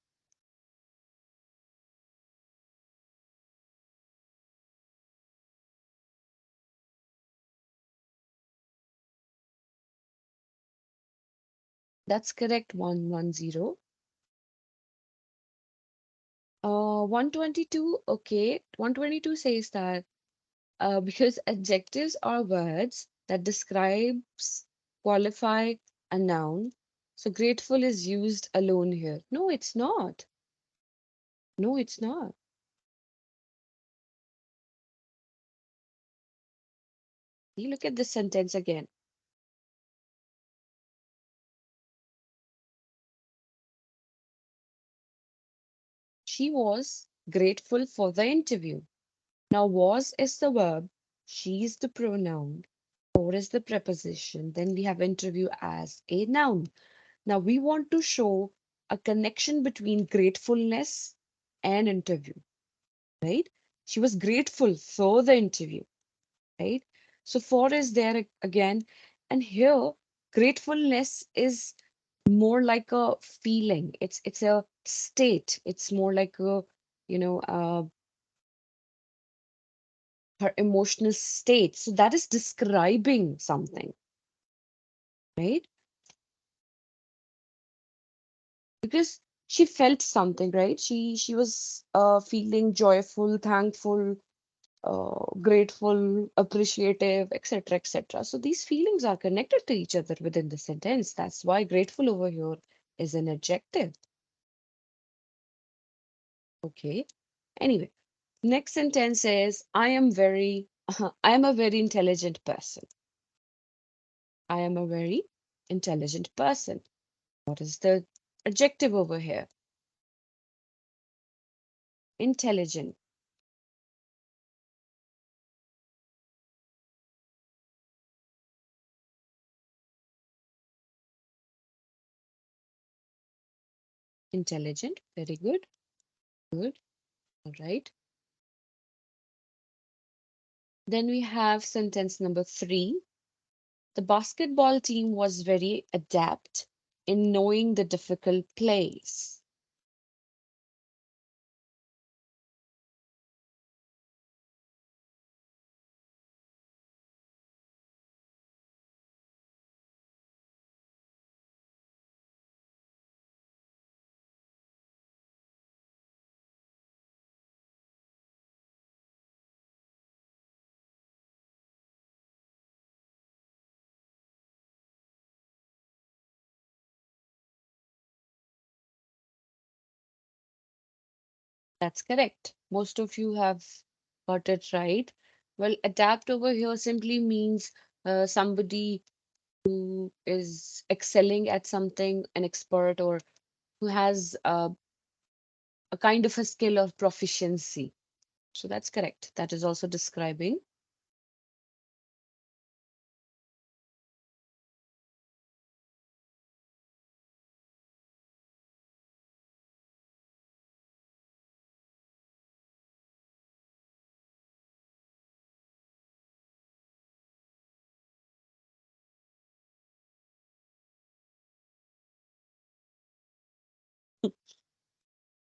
That's correct, 110. 122, okay. 122 says that because adjectives are words that describes, qualify a noun. So grateful is used alone here. No, it's not. No, it's not. See, look at this sentence again. She was grateful for the interview. Now, was is the verb, she is the pronoun, for is the preposition. Then we have interview as a noun. Now, we want to show a connection between gratefulness and interview, right? She was grateful for the interview, right? So, for is there again. And here, gratefulness is more like a feeling. It's a state. It's more like a, you know, her emotional state. So that is describing something, right? Because she felt something, right? She was feeling joyful, thankful, grateful, appreciative, etc., etc. So these feelings are connected to each other within the sentence. That's why grateful over here is an adjective. Okay. Anyway, next sentence is I am very, I am a very intelligent person. I am a very intelligent person. What is the adjective over here? Intelligent. Intelligent. Very good. Good. All right. Then we have sentence number 3. The basketball team was very adept in knowing the difficult plays. That's correct. Most of you have got it right. Well, adapt over here simply means somebody who is excelling at something, an expert, or who has a kind of a skill of proficiency. So that's correct. That is also describing.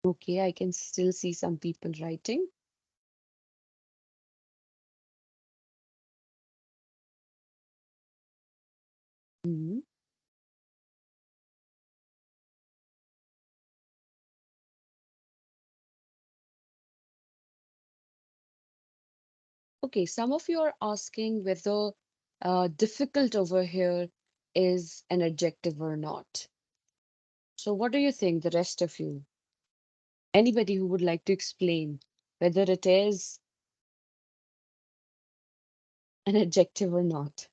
Okay, I can still see some people writing. Mhm. Okay, some of you are asking whether difficult over here is an adjective or not. So what do you think, the rest of you? Anybody who would like to explain whether it is an adjective or not?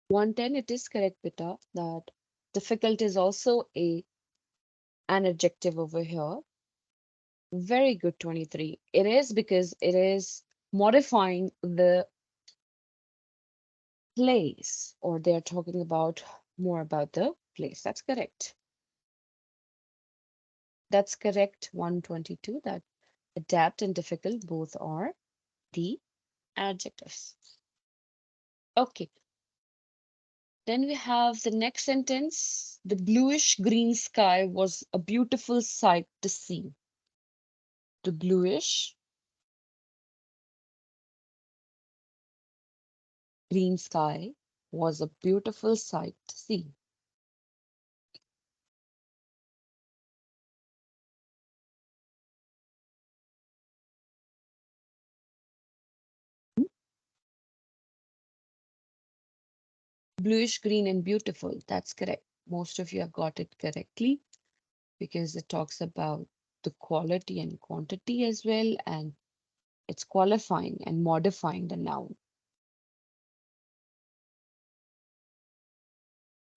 110, it is correct, Pita, that difficult is also an adjective over here. Very good, 23. It is because it is modifying the place, or they're talking about more about the place. That's correct. that's correct. 122, that adapt and difficult both are the adjectives. Okay, then we have the next sentence. The bluish green sky was a beautiful sight to see. The bluish green sky was a beautiful sight to see. Bluish green and beautiful. That's correct. Most of you have got it correctly because it talks about the quality and quantity as well, and it's qualifying and modifying the noun.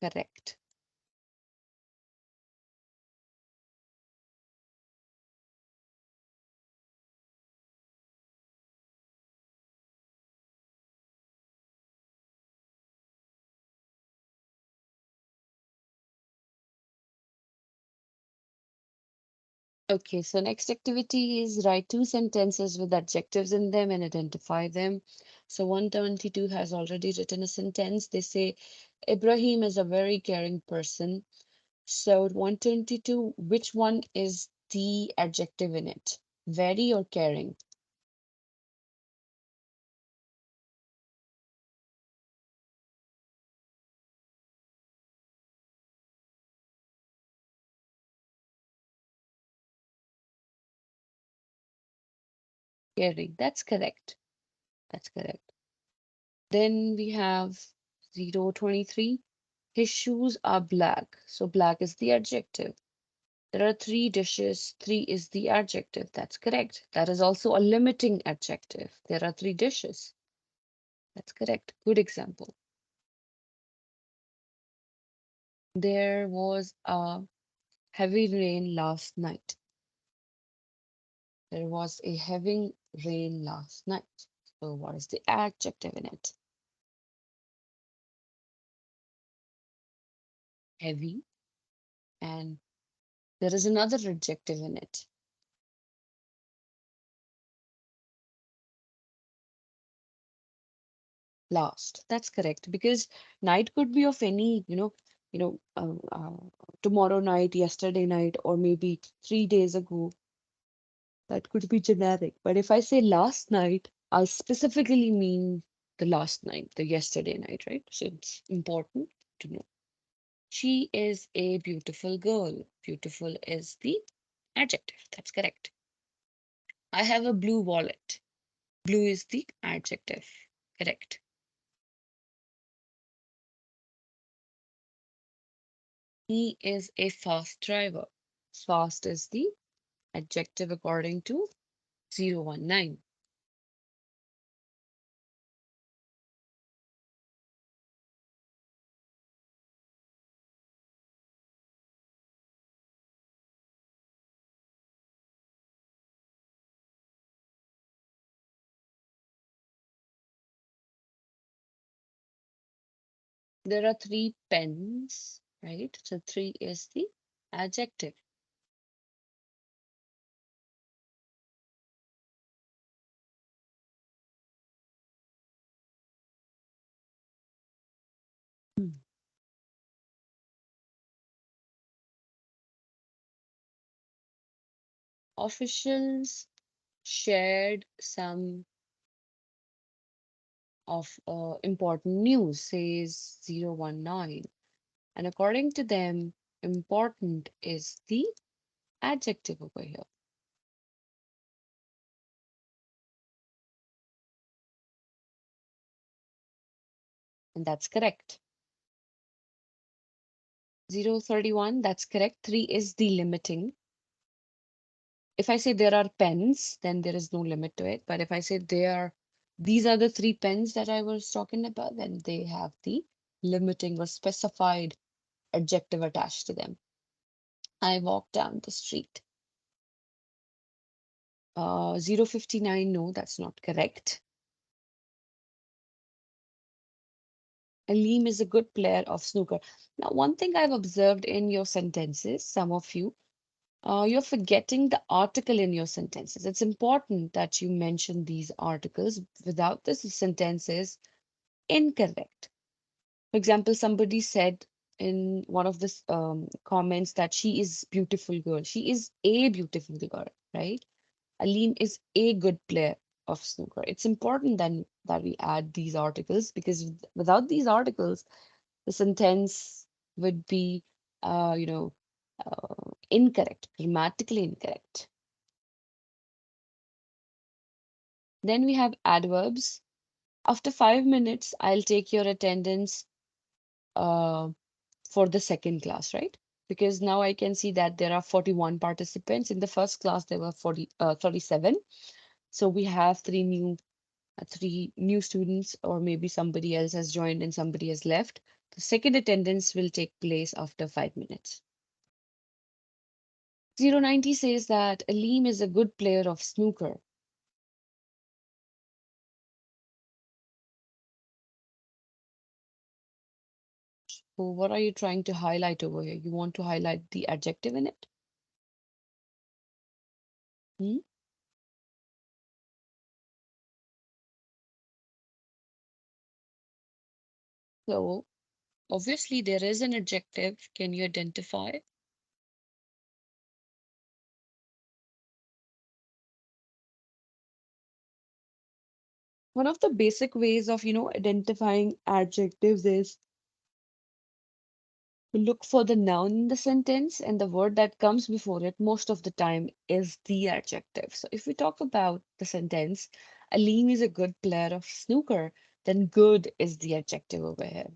Correct. Okay, so next activity is write two sentences with adjectives in them and identify them. So 122 has already written a sentence. They say Ibrahim is a very caring person. So 122, which one is the adjective in it? Very or caring? Caring. That's correct. That's correct. Then we have 023. His shoes are black. So black is the adjective. There are three dishes. Three is the adjective. That's correct. That is also a limiting adjective. There are three dishes. That's correct. Good example. There was a heavy rain last night. There was a heavy rain last night. So what is the adjective in it? Heavy. And there is another adjective in it. Last. That's correct, because night could be of any, tomorrow night, yesterday night, or maybe 3 days ago. That could be generic. But if I say last night, I'll specifically mean the last night, the yesterday night, right? So it's important to know. She is a beautiful girl. Beautiful is the adjective. That's correct. I have a blue wallet. Blue is the adjective. Correct. He is a fast driver. Fast is the adjective according to 019. There are three pens, right? So three is the adjective. Hmm. Officials shared some of important news, says 019. And according to them, important is the adjective over here. And that's correct. 031, that's correct. 3 is the limiting. If I say there are pens, then there is no limit to it. But if I say these are the three pens that I was talking about, then they have the limiting or specified adjective attached to them. I walk down the street. 059, no, that's not correct. Aleem is a good player of snooker. Now, one thing I've observed in your sentences, some of you, You're forgetting the article in your sentences. It's important that you mention these articles. Without this, the sentence is incorrect. For example, somebody said in one of the comments that she is beautiful girl. She is a beautiful girl, right? Aline is a good player of snooker. It's important then that we add these articles because without these articles, the sentence would be, incorrect, grammatically incorrect. Then we have adverbs. After 5 minutes, I'll take your attendance uh, for the second class, right? Because now I can see that there are 41 participants. In the first class, there were 37. So we have three new students, or maybe somebody else has joined and somebody has left. The second attendance will take place after 5 minutes. 090 says that Aleem is a good player of snooker. So what are you trying to highlight over here? You want to highlight the adjective in it? Hmm? So obviously there is an adjective. Can you identify? One of the basic ways of, identifying adjectives is to look for the noun in the sentence, and the word that comes before it most of the time is the adjective. So if we talk about the sentence, Aleem is a good player of snooker, then good is the adjective over here.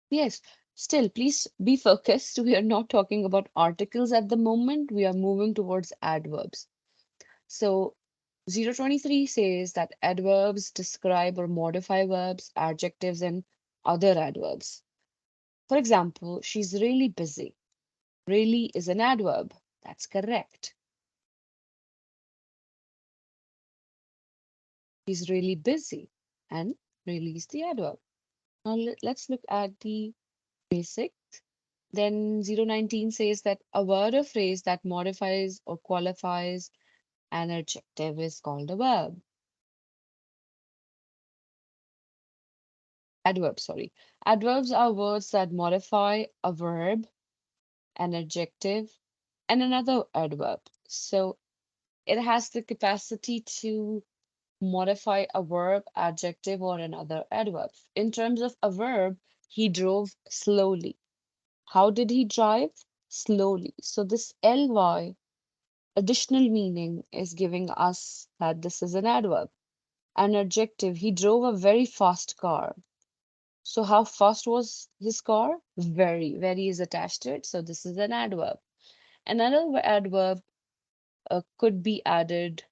Yes, still, please be focused. We are not talking about articles at the moment. We are moving towards adverbs. So 023 says that adverbs describe or modify verbs, adjectives, and other adverbs. For example, she's really busy. Really is an adverb. That's correct. She's really busy. And really is the adverb. Now let's look at the basics. Then 019 says that a word or phrase that modifies or qualifies an adjective is called a verb. Adverb, sorry. Adverbs are words that modify a verb, an adjective, and another adverb. So it has the capacity to modify a verb, adjective, or another adverb. In terms of a verb, he drove slowly. How did he drive? Slowly. So this ly, additional meaning, is giving us that this is an adverb. An adjective, he drove a very fast car. So how fast was his car? Very. Very is attached to it. So this is an adverb. Another adverb could be added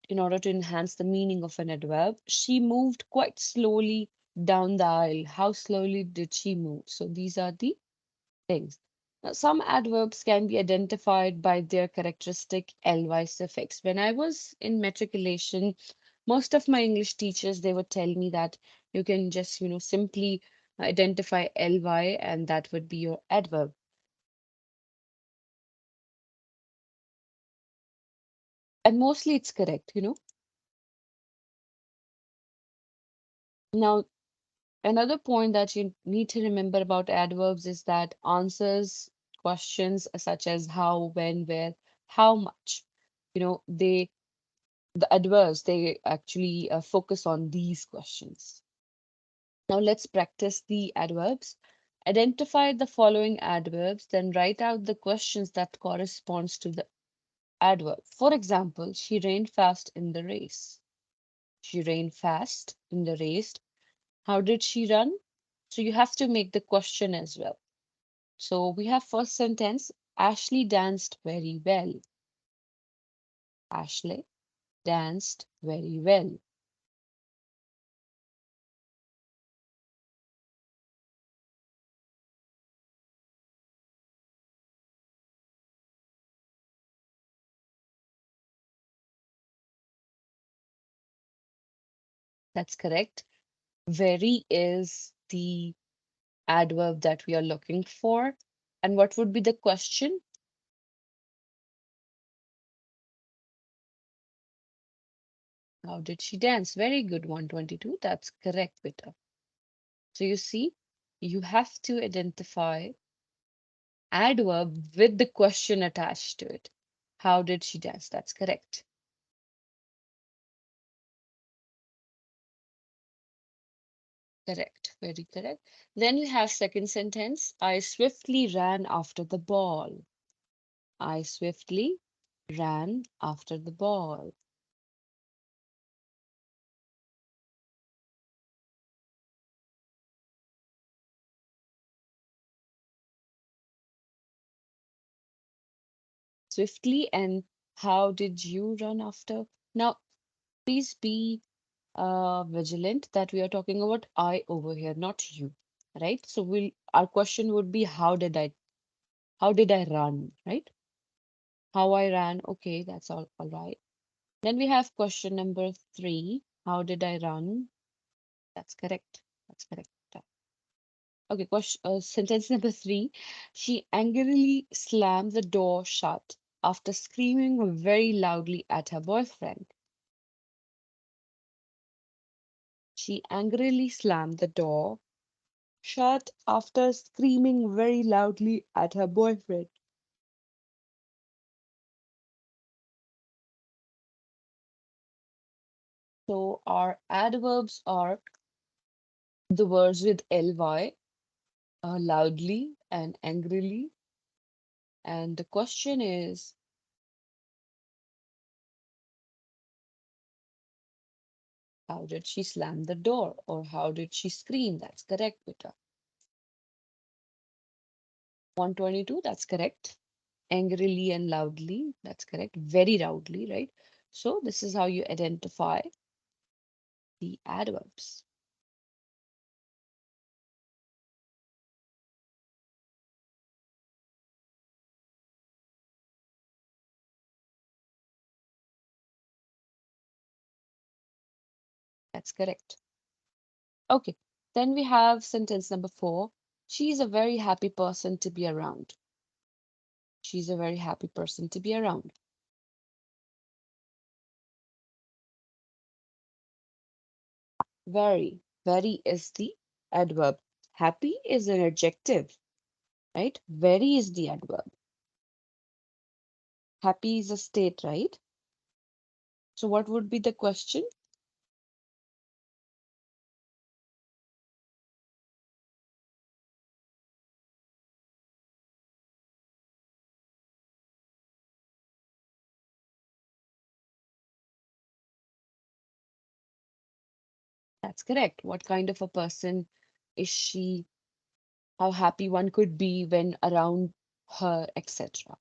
in order to enhance the meaning of an adverb. She moved quite slowly down the aisle. How slowly did she move? So these are the things. Now, some adverbs can be identified by their characteristic ly suffix. When I was in matriculation, most of my English teachers, they would tell me that you can just, simply identify ly and that would be your adverb. And mostly it's correct. Now, another point that you need to remember about adverbs is that answers questions such as how, when, where, how much, they the adverbs they actually focus on these questions. Now let's practice the adverbs. Identify the following adverbs, then write out the questions that corresponds to the adverb. For example, she ran fast in the race. She ran fast in the race. How did she run? So you have to make the question as well. So we have first sentence, Ashley danced very well. Ashley danced very well. That's correct. Very is the adverb that we are looking for. And what would be the question? How did she dance? Very good, 122. That's correct, beta. So you see, you have to identify adverb with the question attached to it. How did she dance? That's correct. Correct, very correct. Then we have second sentence. I swiftly ran after the ball. I swiftly ran after the ball. Swiftly, and how did you run after? Now, please be vigilant that we are talking about I over here, not you, right? So our question would be how did I run, right? How I ran, okay, that's all right. Then we have question number 3. How did I run? That's correct. That's correct. Okay, sentence number 3. She angrily slammed the door shut after screaming very loudly at her boyfriend. She angrily slammed the door shut after screaming very loudly at her boyfriend. So our adverbs are the words with ly, loudly and angrily. And the question is, how did she slam the door or how did she scream? That's correct, beta. 122, that's correct. Angrily and loudly, that's correct. Very loudly, right? So this is how you identify the adverbs. That's correct. Okay, then we have sentence number 4. She's a very happy person to be around. She's a very happy person to be around. Very, very is the adverb. Happy is an adjective, right? Very is the adverb. Happy is a state, right? So what would be the question? That's correct. What kind of a person is she? How happy one could be when around her, etc.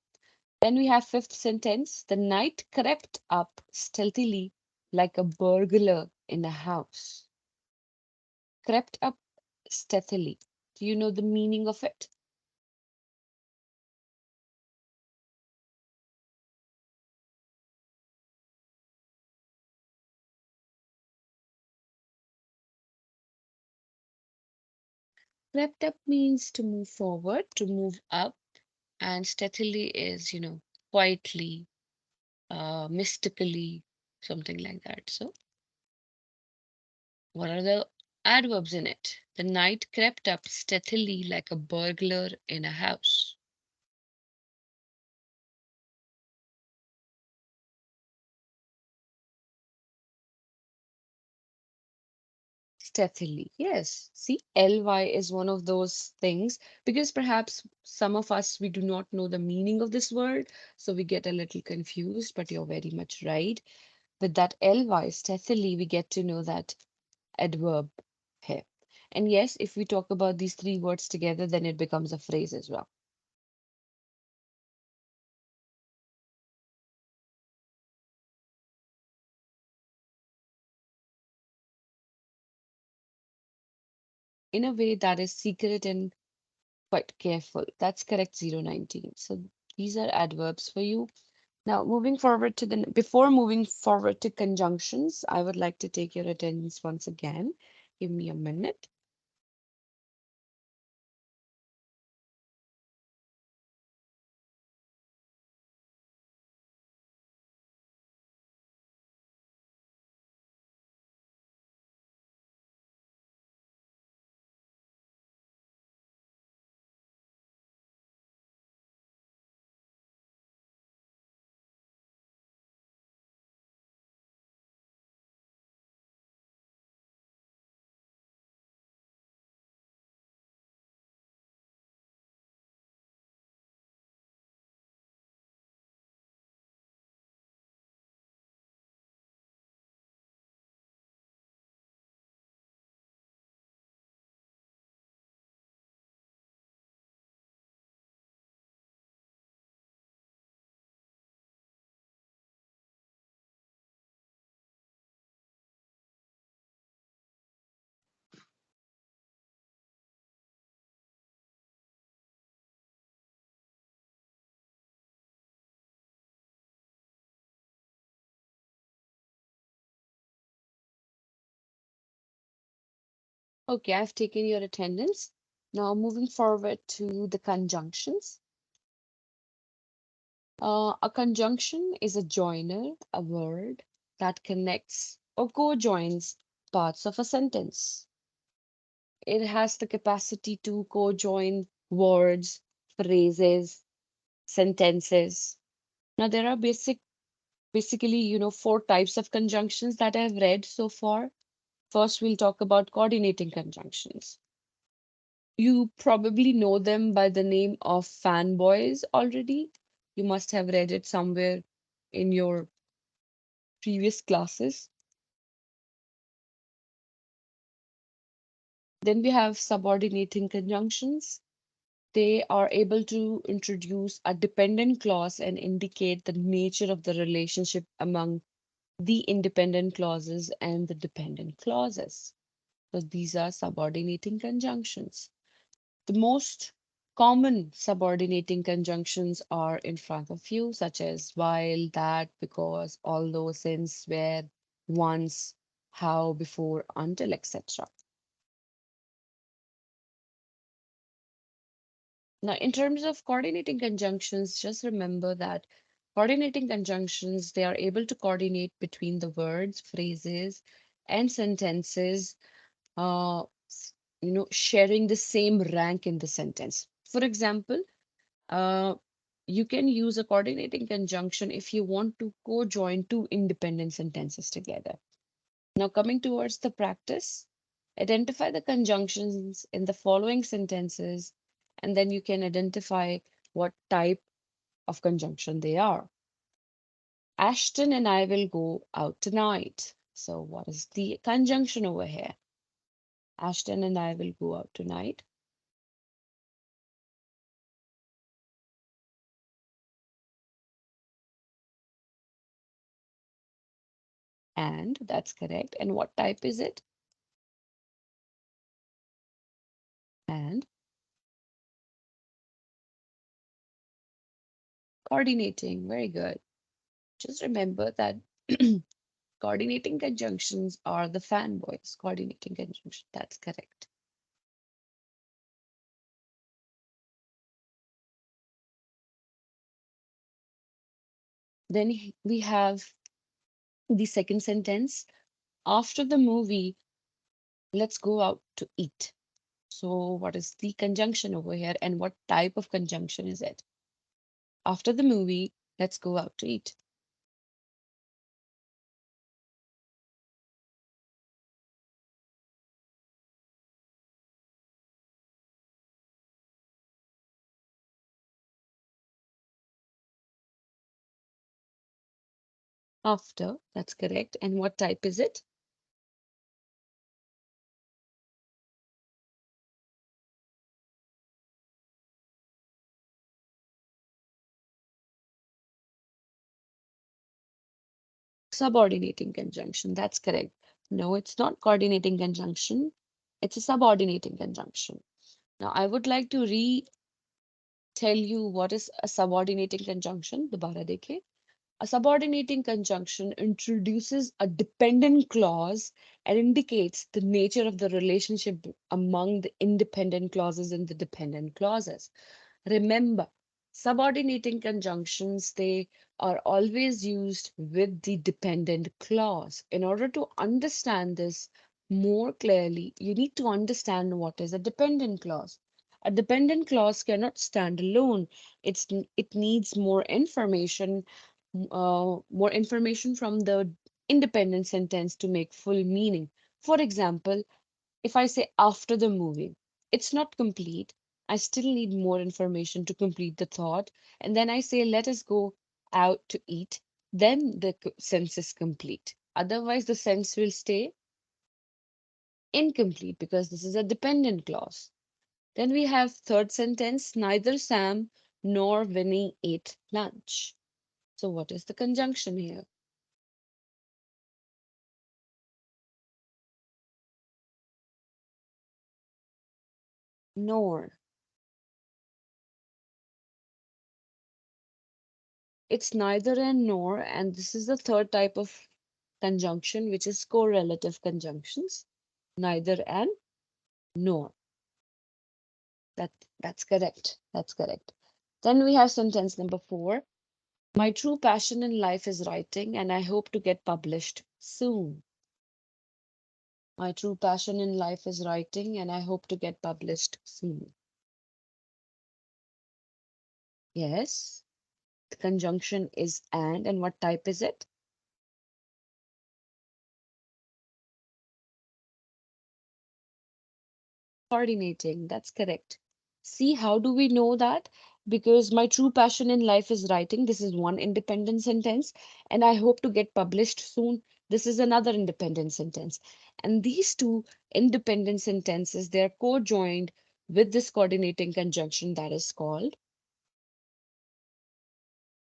Then we have fifth sentence. The night crept up stealthily like a burglar in a house. Crept up stealthily. Do you know the meaning of it? Crept up means to move forward, to move up, and stealthily is, quietly, mystically, something like that. So, what are the adverbs in it? The night crept up stealthily like a burglar in a house. Stealthily, yes. See, ly is one of those things because perhaps some of us we do not know the meaning of this word, so we get a little confused, but you're very much right. With that ly, stealthily, we get to know that adverb here. And yes, if we talk about these three words together, then it becomes a phrase as well. In a way that is secret and quite careful. That's correct, 019. So these are adverbs for you. Now, before moving forward to conjunctions, I would like to take your attendance once again. Give me a minute. Okay, I've taken your attendance. Now moving forward to the conjunctions. A conjunction is a joiner, a word that connects or co-joins parts of a sentence. It has the capacity to co-join words, phrases, sentences. Now there are basically, four types of conjunctions that I've read so far. First, we'll talk about coordinating conjunctions. You probably know them by the name of fanboys already. You must have read it somewhere in your previous classes. Then we have subordinating conjunctions. They are able to introduce a dependent clause and indicate the nature of the relationship among the independent clauses and the dependent clauses. So these are subordinating conjunctions. The most common subordinating conjunctions are in front of you, such as while, that, because, although, since, where, once, how, before, until, etc. Now, in terms of coordinating conjunctions, just remember that coordinating conjunctions, they are able to coordinate between the words, phrases, and sentences, uh, sharing the same rank in the sentence. For example, uh, you can use a coordinating conjunction if you want to co-join two independent sentences together. Now, coming towards the practice, identify the conjunctions in the following sentences, and then you can identify what type of conjunction they are. Ashton and I will go out tonight. So, what is the conjunction over here? Ashton and I will go out tonight. And that's correct. And what type is it? And coordinating. Very good. Just remember that coordinating conjunctions are the fanboys. Coordinating conjunction. That's correct. Then we have the second sentence. After the movie, let's go out to eat. So, what is the conjunction over here and what type of conjunction is it? After the movie, let's go out to eat. After, that's correct. And what type is it? Subordinating conjunction. That's correct. No, it's not coordinating conjunction. It's a subordinating conjunction. Now, I would like to tell you what is a subordinating conjunction. Dobara dekhe. A subordinating conjunction introduces a dependent clause and indicates the nature of the relationship among the independent clauses and the dependent clauses. Remember, subordinating conjunctions, they are always used with the dependent clause. In order to understand this more clearly, you need to understand what is a dependent clause. A dependent clause cannot stand alone. It needs more information from the independent sentence to make full meaning. For example, if I say after the movie, it's not complete. I still need more information to complete the thought. And then I say, let us go out to eat. Then the sense is complete. Otherwise, the sense will stay incomplete because this is a dependent clause. Then we have third sentence, neither Sam nor Winnie ate lunch. So what is the conjunction here? Nor. It's neither and nor, and this is the third type of conjunction, which is correlative conjunctions, neither and. No, that that's correct. That's correct. Then we have sentence number 4. My true passion in life is writing, and I hope to get published soon. My true passion in life is writing, and I hope to get published soon. Yes, the conjunction is and what type is it? Coordinating. That's correct. See, how do we know that? Because my true passion in life is writing. This is one independent sentence, and I hope to get published soon. This is another independent sentence. And these two independent sentences, they're co-joined with this coordinating conjunction that is called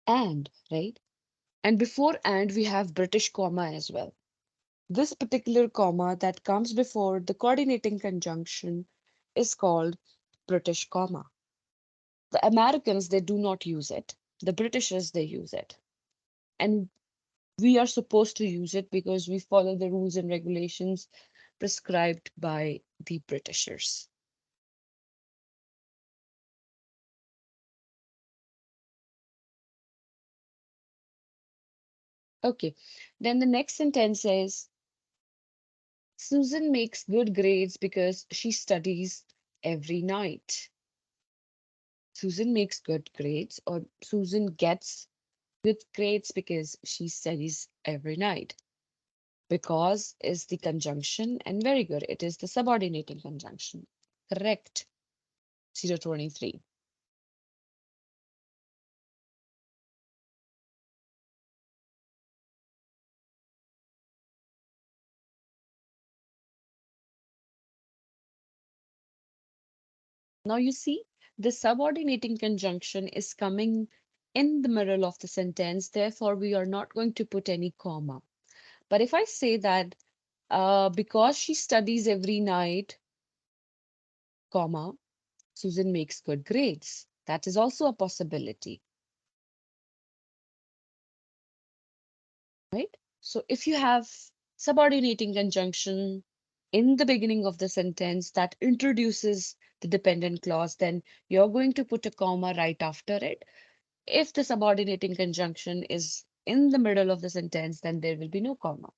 and, right? And before and, we have British comma as well. This particular comma that comes before the coordinating conjunction is called British comma. The Americans, they do not use it. The Britishers, they use it. And we are supposed to use it because we follow the rules and regulations prescribed by the Britishers. Okay, then the next sentence is Susan makes good grades because she studies every night. Susan makes good grades, or Susan gets good grades because she studies every night. Because is the conjunction, and very good, it is the subordinating conjunction. Correct. 023. Now you see, the subordinating conjunction is coming in the middle of the sentence, therefore we are not going to put any comma. But if I say that because she studies every night, comma, Susan makes good grades, that is also a possibility, right? So if you have subordinating conjunction in the beginning of the sentence that introduces the dependent clause, then you're going to put a comma right after it. If the subordinating conjunction is in the middle of the sentence, then there will be no comma.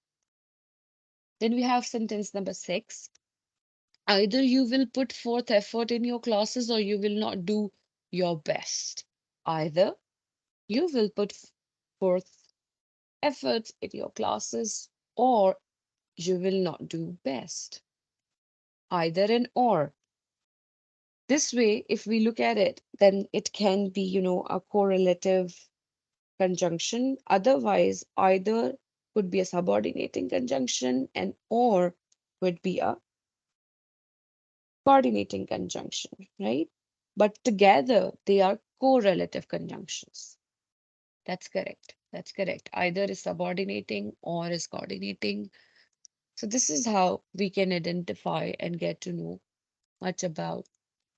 Then we have sentence number 6. Either you will put forth effort in your classes or you will not do your best. Either you will put forth efforts in your classes or you will not do best. Either and or. This way, if we look at it, then it can be, a correlative conjunction. Otherwise, either could be a subordinating conjunction and or would be a coordinating conjunction, right? But together, they are correlative conjunctions. That's correct. That's correct. Either is subordinating or is coordinating. So this is how we can identify and get to know much about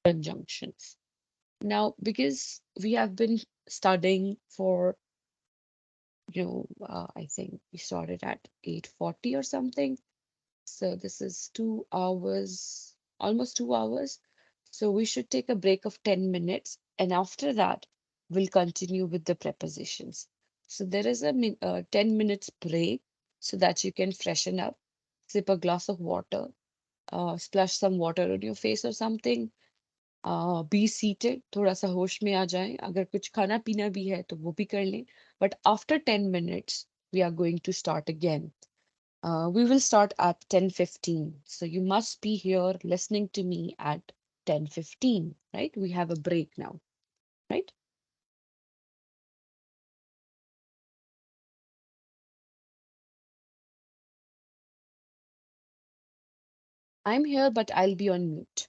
conjunctions. Now, because we have been studying for, I think we started at 8:40 or something. So this is 2 hours, almost 2 hours. So we should take a break of 10 minutes. And after that, we'll continue with the prepositions. So there is a 10 minutes break so that you can freshen up, sip a glass of water, splash some water on your face or something. Be seated, थोड़ा सा होश में आ जाएं. अगर कुछ खाना पीना भी है तो वो भी कर लें. But after 10 minutes, we are going to start again. We will start at 10:15. So you must be here listening to me at 10:15, right? We have a break now, right? I'm here, but I'll be on mute.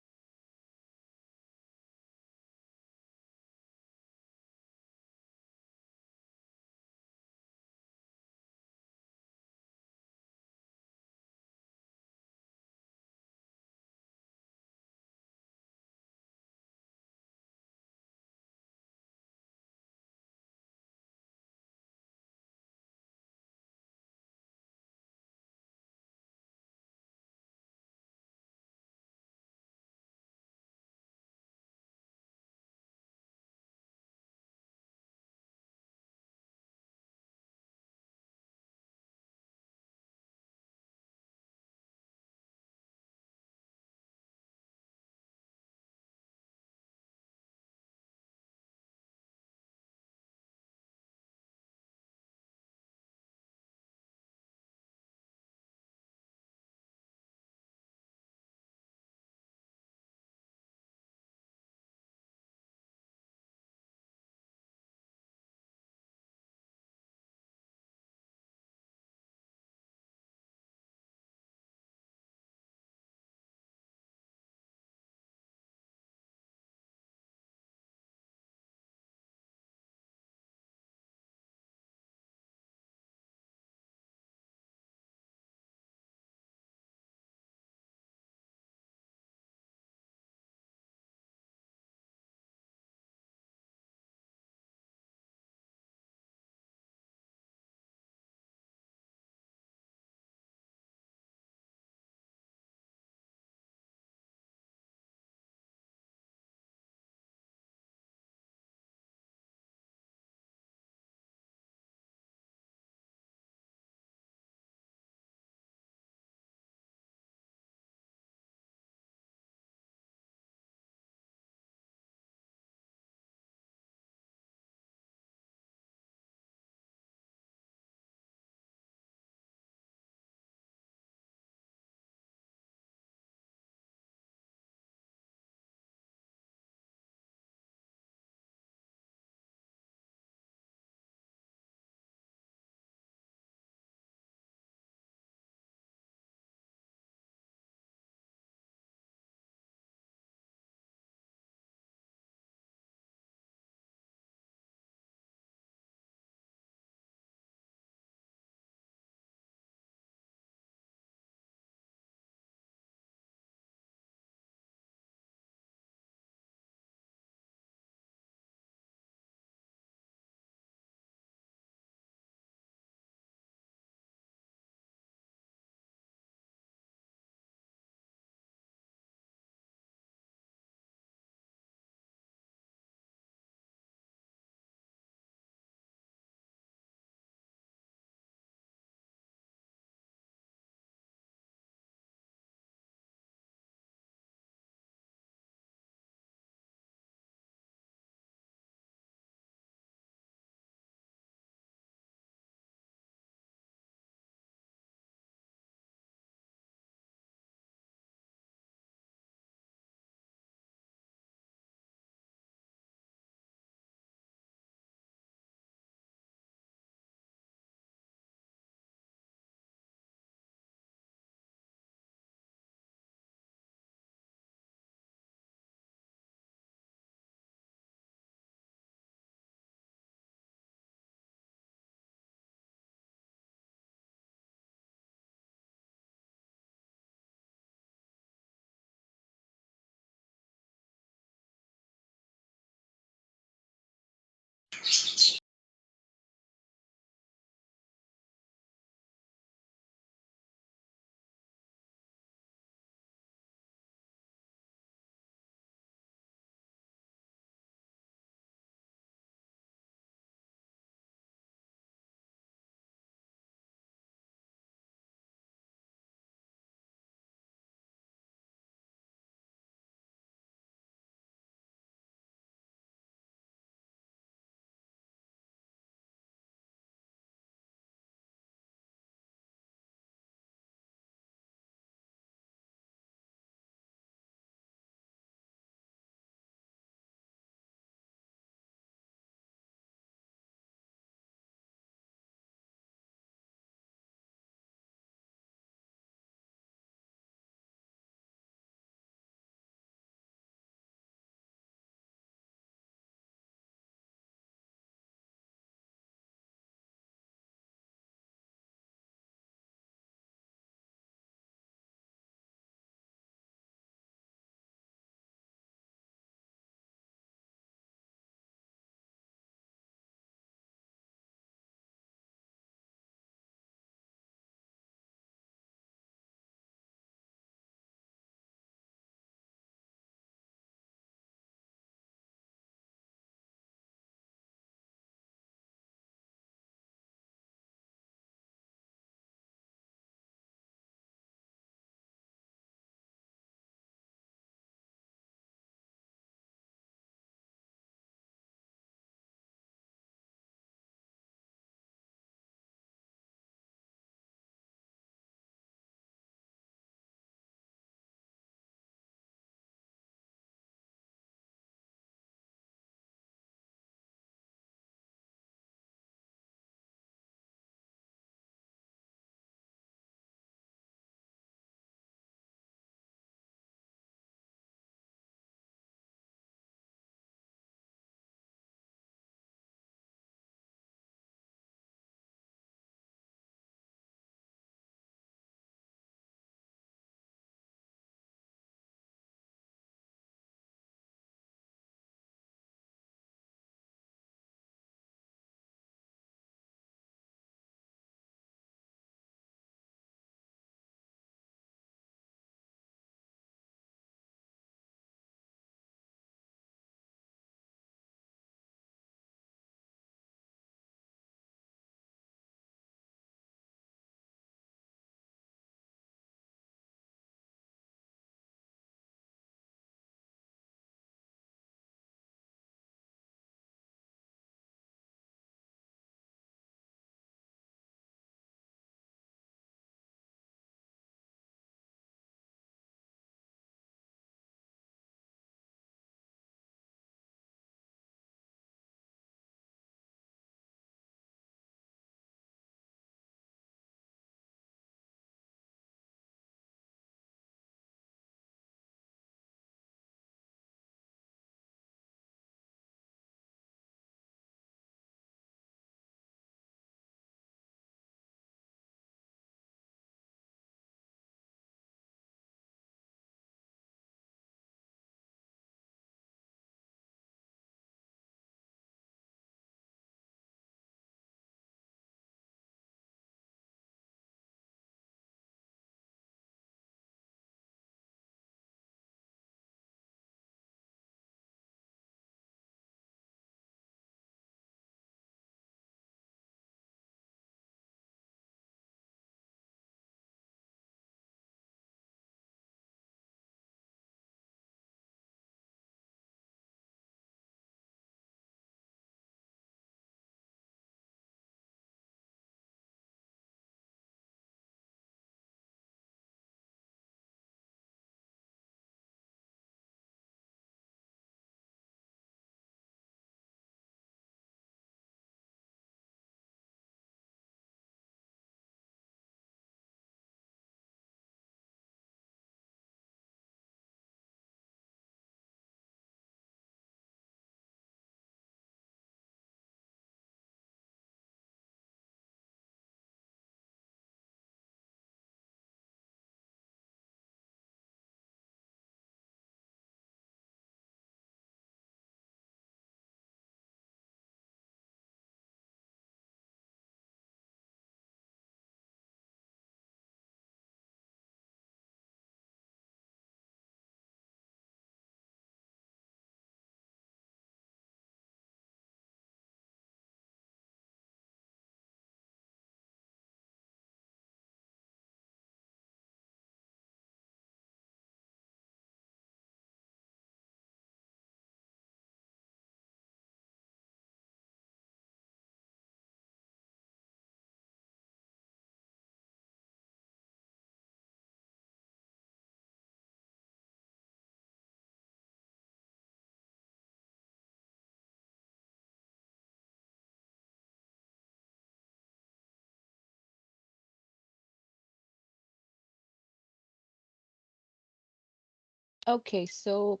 Okay, so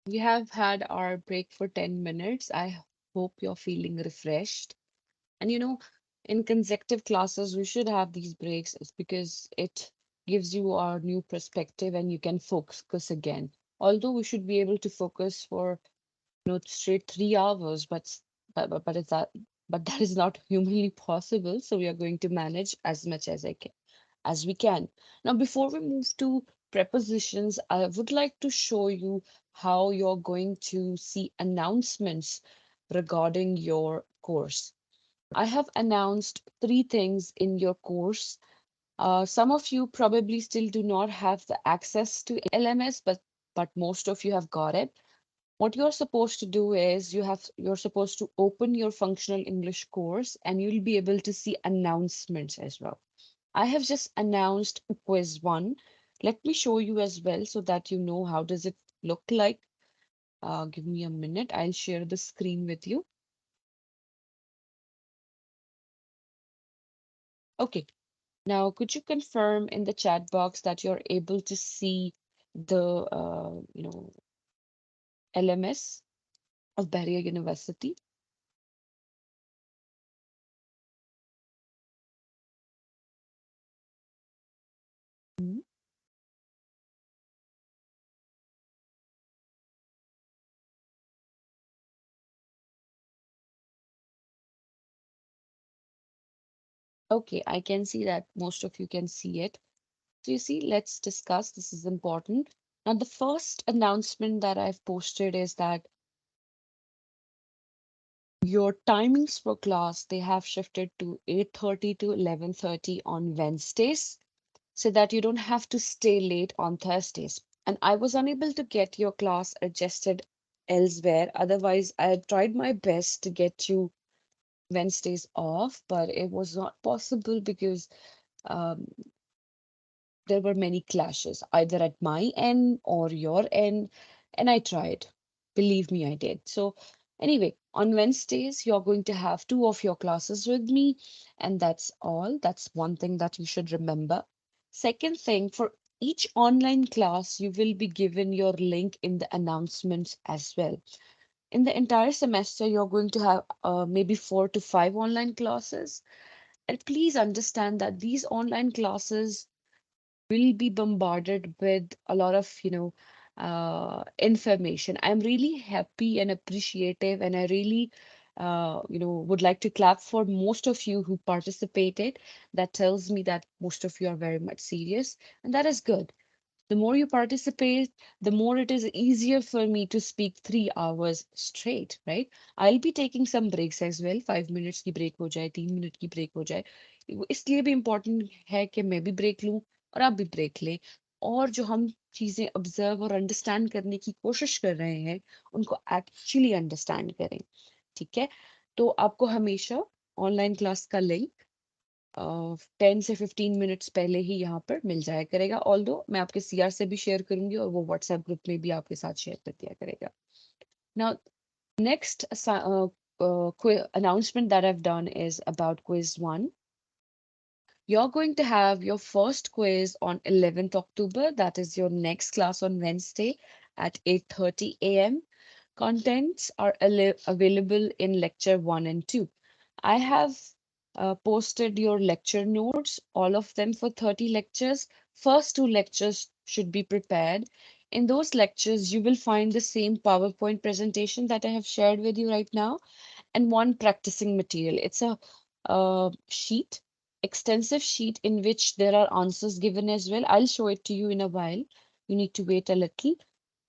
we have had our break for 10 minutes. I hope you're feeling refreshed. And in consecutive classes, we should have these breaks. It's because it gives you a new perspective and you can focus again. Although we should be able to focus for straight 3 hours, but it's that but that is not humanly possible. So we are going to manage as much as we can. Now, before we move to prepositions, I would like to show you how you're going to see announcements regarding your course. I have announced 3 things in your course. Some of you probably still do not have the access to LMS, but most of you have got it. What you're supposed to do is you're supposed to open your functional English course and you'll be able to see announcements as well. I have just announced quiz 1. Let me show you as well so that you know how does it look like. Give me a minute. I'll share the screen with you. Okay. Now, could you confirm in the chat box that you're able to see the LMS of Bahria University? Mhm. Okay, I can see that most of you can see it. So you see, let's discuss. This is important. Now, the first announcement that I've posted is that your timings for class, they have shifted to 8:30 to 11:30 on Wednesdays so that you don't have to stay late on Thursdays. And I was unable to get your class adjusted elsewhere. Otherwise, I had tried my best to get you Wednesdays off, but it was not possible because um, there were many clashes, either at my end or your end, and I tried. Believe me, I did. So, anyway, on Wednesdays, you're going to have 2 of your classes with me, and that's all. That's one thing that you should remember. Second thing, for each online class, you will be given your link in the announcements as well. In the entire semester, you're going to have maybe 4 to 5 online classes. And please understand that these online classes will be bombarded with a lot of information. I'm really happy and appreciative, and I really would like to clap for most of you who participated. That tells me that most of you are very much serious, and that is good. The more you participate, the more it is easier for me to speak 3 hours straight, right? I'll be taking some breaks as well. 5 minutes की break हो जाए, 3 minute की break हो जाए. इसलिए भी important है कि मैं भी break लूं और आप भी break लें. और जो हम चीजें observe और understand करने की कोशिश कर रहे हैं, उनको actually understand करें. ठीक है? तो आपको हमेशा ऑनलाइन क्लास का लिंक 10 से 15 मिनट्स पहले ही यहाँ पर मिल जाया करेगा. ऑल्दो मैं आपके सीआर से भी शेयर करूंगी और वो व्हाट्सएप ग्रुप में भी आपके साथ शेयर कर दिया करेगा. Now next announcement that I've done is about quiz 1. You're going to have your first quiz on 11th October. That is your next class on Wednesday at 8:30 a.m. Contents are available in lecture 1 and 2. I have posted your lecture notes, all of them for 30 lectures. First 2 lectures should be prepared. In those lectures, you will find the same PowerPoint presentation that I have shared with you right now and one practicing material. It's a sheet, extensive sheet in which there are answers given as well. I'll show it to you in a while. You need to wait a little.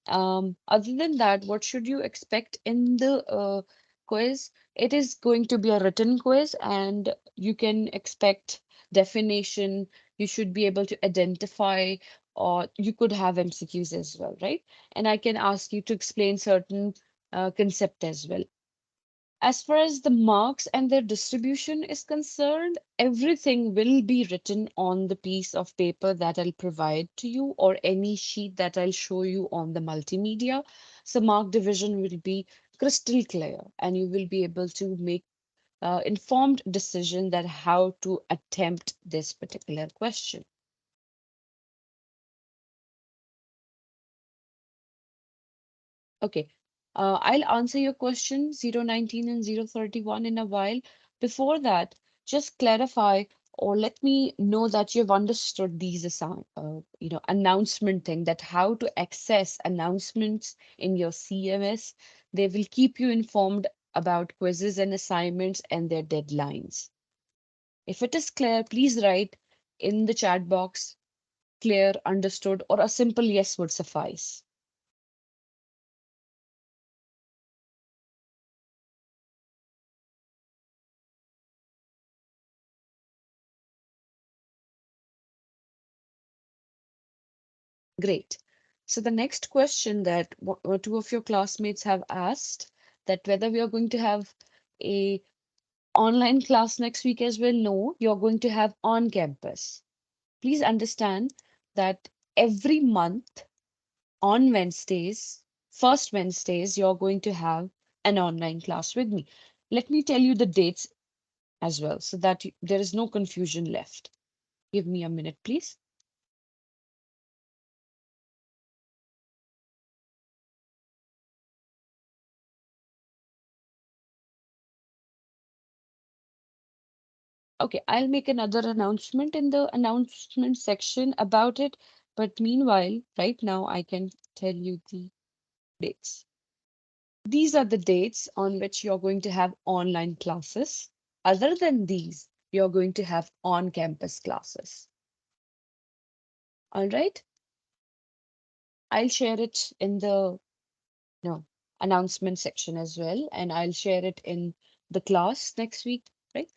Other than that, what should you expect in the quiz? It is going to be a written quiz, and you can expect definition. You should be able to identify, or you could have MCQs as well, right? And I can ask you to explain certain concept as well. As far as the marks and their distribution is concerned, everything will be written on the piece of paper that I'll provide to you or any sheet that I'll show you on the multimedia. So mark division will be crystal clear and you will be able to make informed decision that how to attempt this particular question. Okay. I'll answer your question 019 and 031 in a while. Before that, just clarify or let me know that you've understood these announcement thing, that how to access announcements in your CMS. They will keep you informed about quizzes and assignments and their deadlines. If it is clear, please write in the chat box, clear, understood, or a simple yes would suffice. Great. So the next question that two of your classmates have asked, that whether we are going to have a online class next week as well. No, you're going to have on campus. Please understand that every month on Wednesdays, first Wednesdays, you're going to have an online class with me. Let me tell you the dates as well so that there is no confusion left. Give me a minute, please. Okay, I'll make another announcement in the announcement section about it. But meanwhile, right now, I can tell you the dates. These are the dates on which you're going to have online classes. Other than these, you're going to have on-campus classes. All right? I'll share it in the no announcement section as well, and I'll share it in the class next week, right?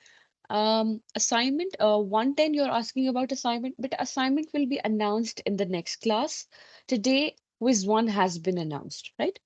Assignment 110, you're asking about assignment, but assignment will be announced in the next class. Today, quiz 1 has been announced, right?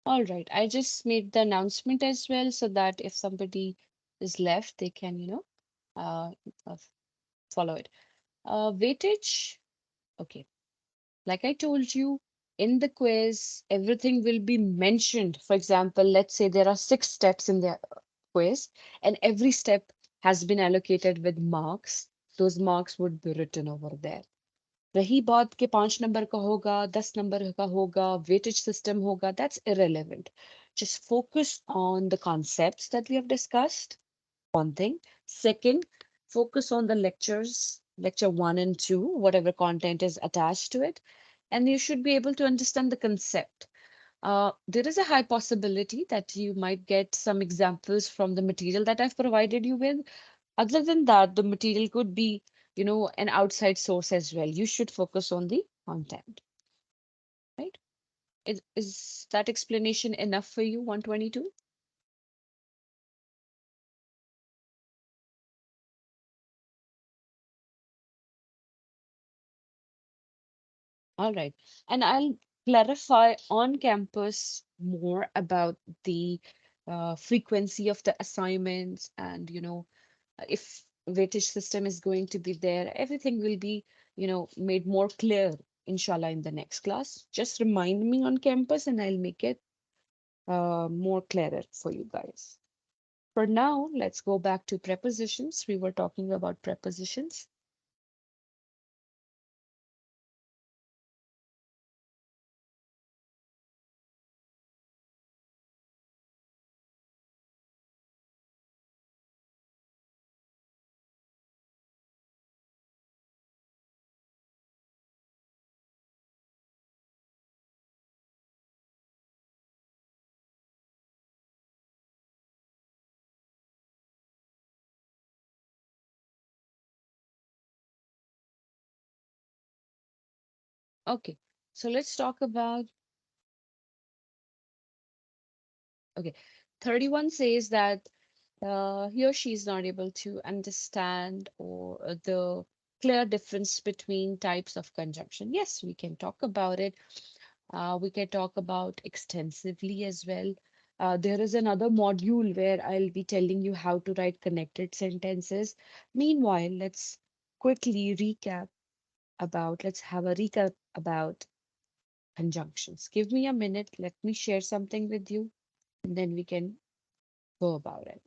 All right, I just made the announcement as well so that if somebody is left, they can, uh, uh, follow it. Weightage, okay. Like I told you, in the quiz, everything will be mentioned. For example, let's say there are 6 steps in the quiz, and every step has been allocated with marks. Those marks would be written over there. रही बात के 5 number का होगा 10 number का होगा weightage system होगा that's irrelevant. Just focus on the concepts that we have discussed. One thing. Second, focus on the lectures, lecture 1 and 2, whatever content is attached to it, and you should be able to understand the concept. There is a high possibility that you might get some examples from the material that I've provided you with. Other than that, the material could be, an outside source as well. You should focus on the content, right? Is that explanation enough for you, 122? All right. And I'll clarify on campus more about the frequency of the assignments and, if weightage system is going to be there, everything will be, made more clear, inshallah, in the next class. Just remind me on campus and I'll make it more clearer for you guys. For now, let's go back to prepositions. We were talking about prepositions. Okay, so let's talk about. Okay, 31 says that he or she is not able to understand or the clear difference between types of conjunction. Yes, we can talk about it. We can talk about extensively as well. There is another module where I'll be telling you how to write connected sentences. Meanwhile, let's have a recap about conjunctions. Give me a minute. Let me share something with you, and then we can go about it.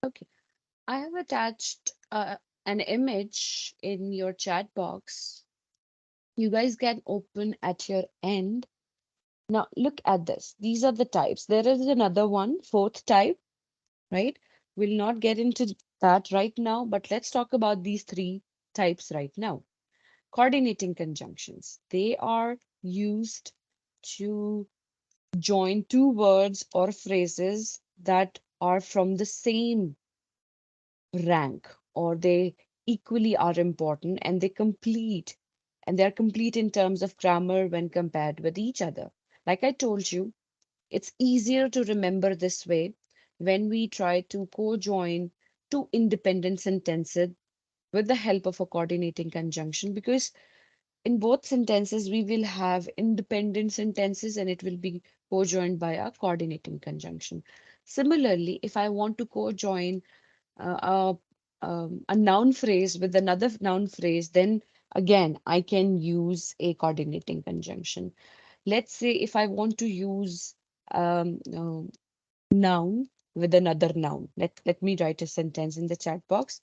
Okay, I have attached an image in your chat box. You guys can open at your end. Now, look at this. These are the types. There is another one, fourth type, right? We'll not get into that right now, but let's talk about these three types right now. Coordinating conjunctions. They are used to join two words or phrases that are from the same rank, or they equally are important, and they're complete in terms of grammar when compared with each other. Like I told you, it's easier to remember this way when we try to co-join two independent sentences with the help of a coordinating conjunction, because in both sentences we will have independent sentences and it will be co-joined by a coordinating conjunction. Similarly, if I want to co-join a noun phrase with another noun phrase, then again, I can use a coordinating conjunction. Let's say if I want to use noun with another noun. Let me write a sentence in the chat box.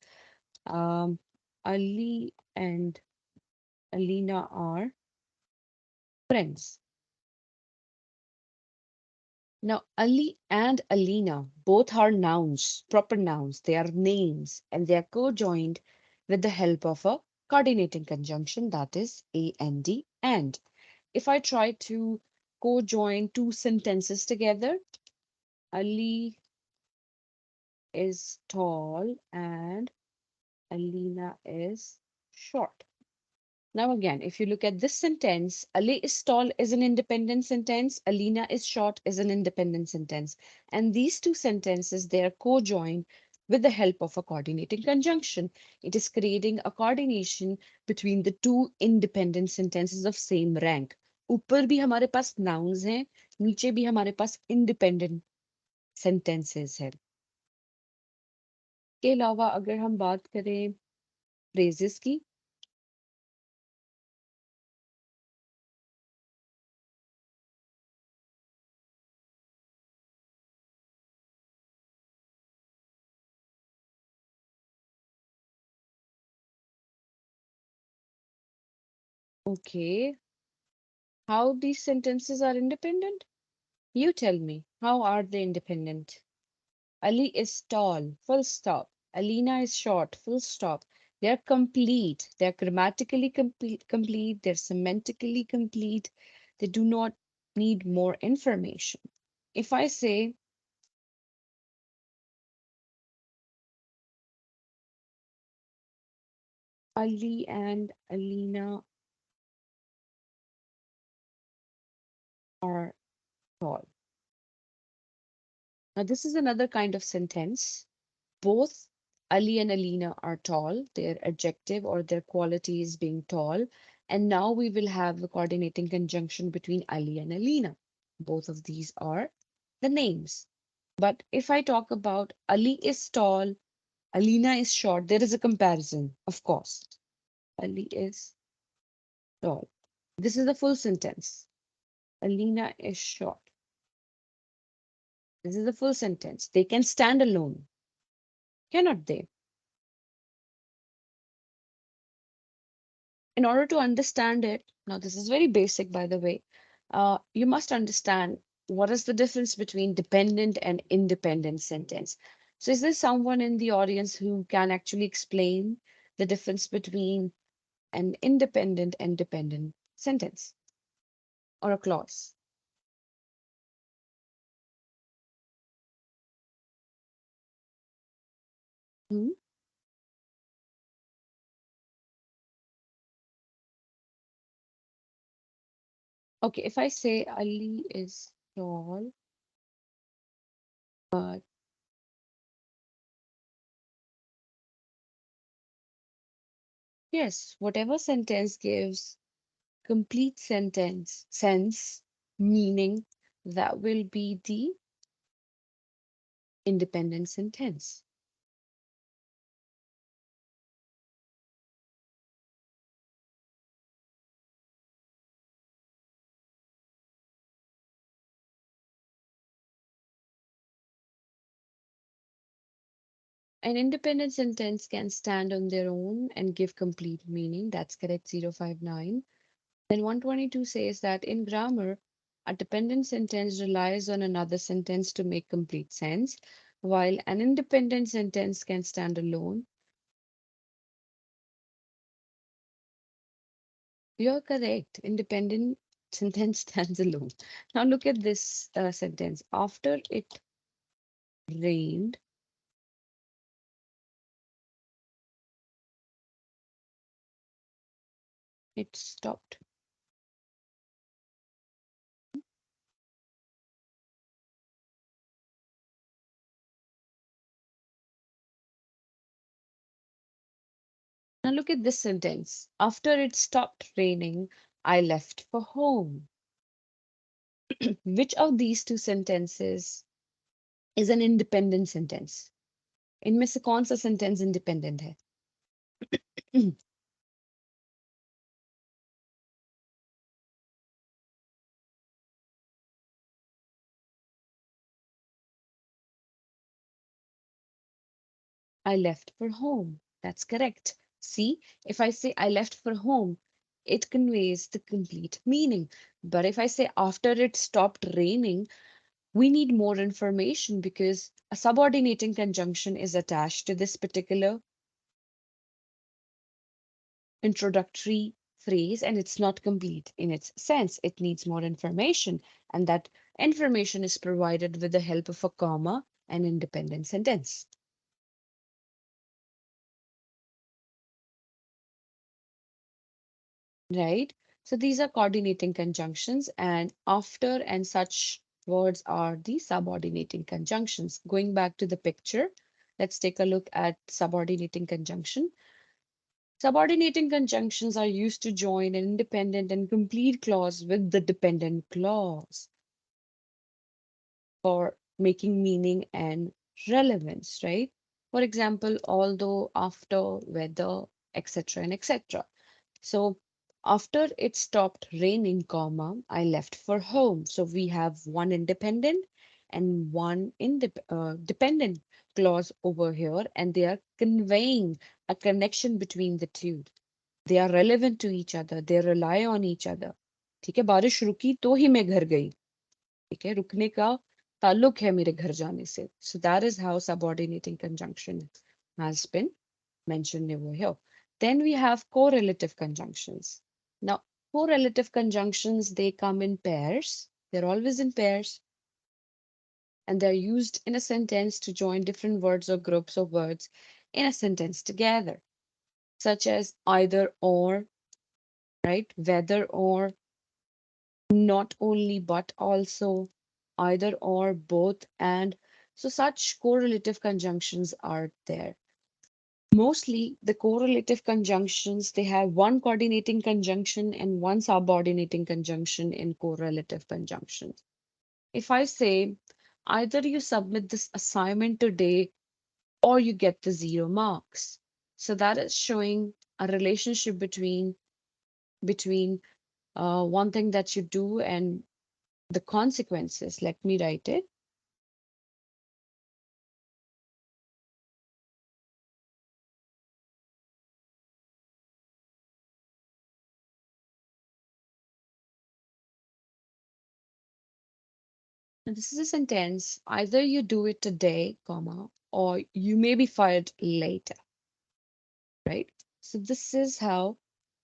Um, Ali and Alina are friends. Now, Ali and Alina both are nouns, proper nouns. They are names and they are co-joined with the help of a coordinating conjunction, that is AND. And if I try to co-join two sentences together, Ali is tall and Alina is short. Now, again, if you look at this sentence, Ali is tall is an independent sentence, Alina is short is an independent sentence. And these two sentences, they are co-joined with the help of a coordinating conjunction. It is creating a coordination between the two independent sentences of same rank. ऊपर भी हमारे पास nouns हैं, नीचे भी हमारे पास independent sentences हैं. के अलावा अगर हम बात करें phrases की, okay, how these sentences are independent? You tell me, how are they independent? Ali is tall, full stop. Alina is short, full stop. They're complete. They're grammatically complete. They're semantically complete. They do not need more information. If I say Ali and Alina are tall. Now, this is another kind of sentence. Both Ali and Alina are tall, their adjective or their quality is being tall. And now we will have the coordinating conjunction between Ali and Alina. Both of these are the names. But if I talk about Ali is tall, Alina is short, there is a comparison, of course. Ali is tall. This is the full sentence. Alina is short. This is the full sentence. They can stand alone, cannot they? In order to understand it, now this is very basic, by the way, you must understand what is the difference between dependent and independent sentence. So, is there someone in the audience who can actually explain the difference between an independent and dependent sentence or a clause? Hmm? Okay, if I say Ali is tall, but yes, whatever sentence gives complete sentence, sense, meaning, that will be the independent sentence. An independent sentence can stand on their own and give complete meaning. That's correct, 059. Then 122 says that in grammar, a dependent sentence relies on another sentence to make complete sense, while an independent sentence can stand alone. You're correct. Independent sentence stands alone. Now look at this sentence. After it rained, it stopped. Now look at this sentence. After it stopped raining, I left for home. Which of these two sentences is an independent sentence? इनमें से कौन सा sentence independent है? I left for home. That's correct. See, if I say I left for home, it conveys the complete meaning. But if I say after it stopped raining, we need more information because a subordinating conjunction is attached to this particular introductory phrase and it's not complete in its sense. It needs more information, and that information is provided with the help of a comma and independent sentence. Right? So these are coordinating conjunctions, and after and such words are the subordinating conjunctions. Going back to the picture, let's take a look at subordinating conjunction. Subordinating conjunctions are used to join an independent and complete clause with the dependent clause for making meaning and relevance, right? For example, although, after, whether, etc. and etc. So after it stopped raining, comma, I left for home. So we have one independent and one dependent clause over here, and they are conveying a connection between the two. They are relevant to each other. They rely on each other. ठीक है, बारिश रुकी तो ही मैं घर गई. ठीक है, रुकने का ताल्लुक है मेरे घर जाने से. So that is how subordinating conjunction has been mentioned over here. Then we have correlative conjunctions. Now, correlative conjunctions, they come in pairs. They're always in pairs, and they're used in a sentence to join different words or groups of words in a sentence together, such as either or, right? Whether or, not only but also, either or, both and. So such correlative conjunctions are there. mostly the correlative conjunctions, they have one coordinating conjunction and one subordinating conjunction in correlative conjunctions. If I say either you submit this assignment today or you get the 0 marks. So that is showing a relationship between one thing that you do and the consequences. Let me write it. And this is a sentence. Either you do it today, comma, or you may be fired later, right? So this is how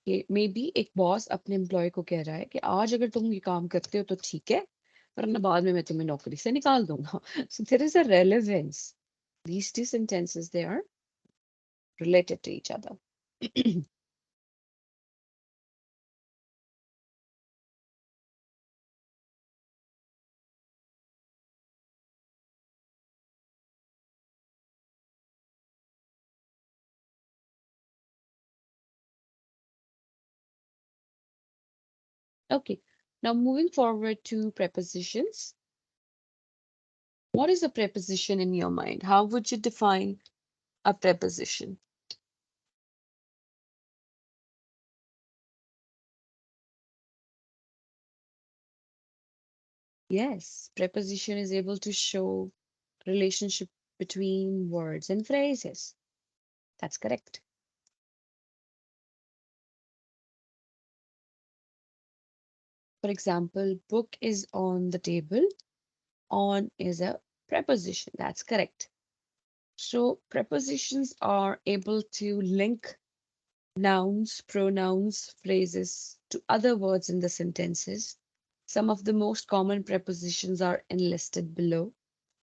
may be एक boss अपने employ को कह रहा है कि आज अगर तुम ये काम करते हो तो ठीक है, वरना बाद में मैं तुम्हें नौकरी से निकाल दूंगा. So there is a relevance. These two sentences, they are related to each other. Okay, now moving forward to prepositions. What is a preposition in your mind? How would you define a preposition? Yes, preposition is able to show relationship between words and phrases. That's correct. For example, book is on the table. On is a preposition. That's correct. So prepositions are able to link nouns, pronouns, phrases to other words in the sentences. Some of the most common prepositions are enlisted below,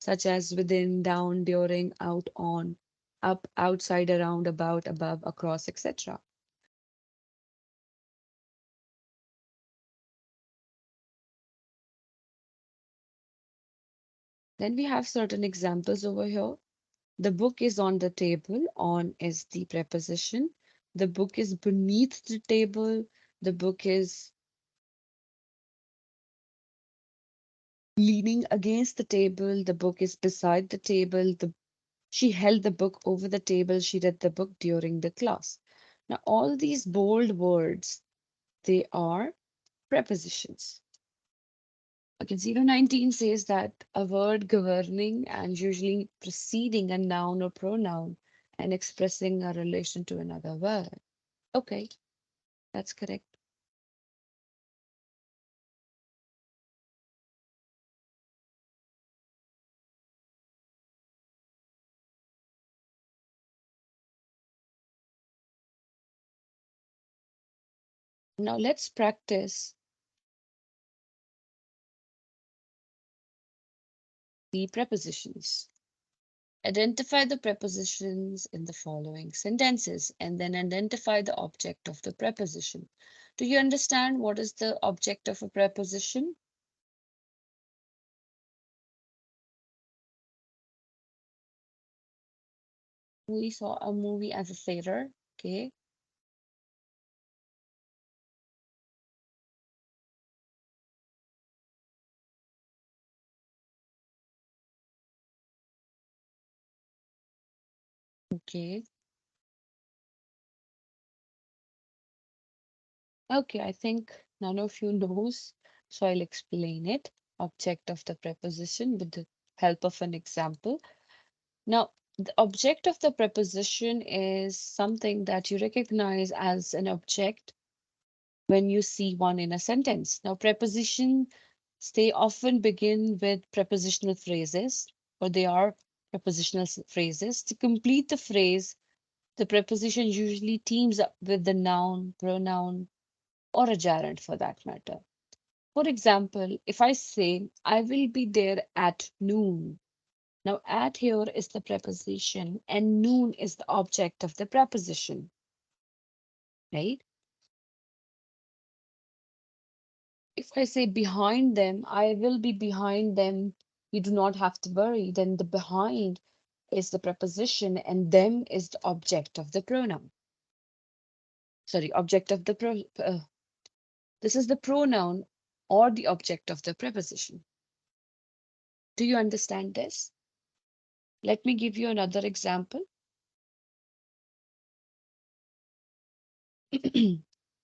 such as within, down, during, out, on, up, outside, around, about, above, across, etc. Then we have certain examples over here. The book is on the table. On is the preposition. The book is beneath the table. The book is leaning against the table. The book is beside the table. She held the book over the table. She read the book during the class. Now, all these bold words, they are prepositions. Okay, 019 says that a word governing and usually preceding a noun or pronoun and expressing a relation to another word. Okay, that's correct. Now let's practice the prepositions. Identify the prepositions in the following sentences and then identify the object of the preposition. Do you understand what is the object of a preposition? We saw a movie as a theater, okay? Okay. Okay, I think none of you knows, so I'll explain it. Object of the preposition with the help of an example. Now, the object of the preposition is something that you recognize as an object when you see one in a sentence. Now, prepositions, they often begin with prepositional phrases, or they are prepositional phrases. To complete the phrase, the preposition usually teams up with the noun, pronoun, or a gerund for that matter. For example, if I say, I will be there at noon. Now, at here is the preposition, and noon is the object of the preposition, right? If I say behind them, I will be behind them. You do not have to worry. Then the behind is the preposition and them is the object of the pronoun. Sorry, object of the this is the pronoun or the object of the preposition. Do you understand this? Let me give you another example.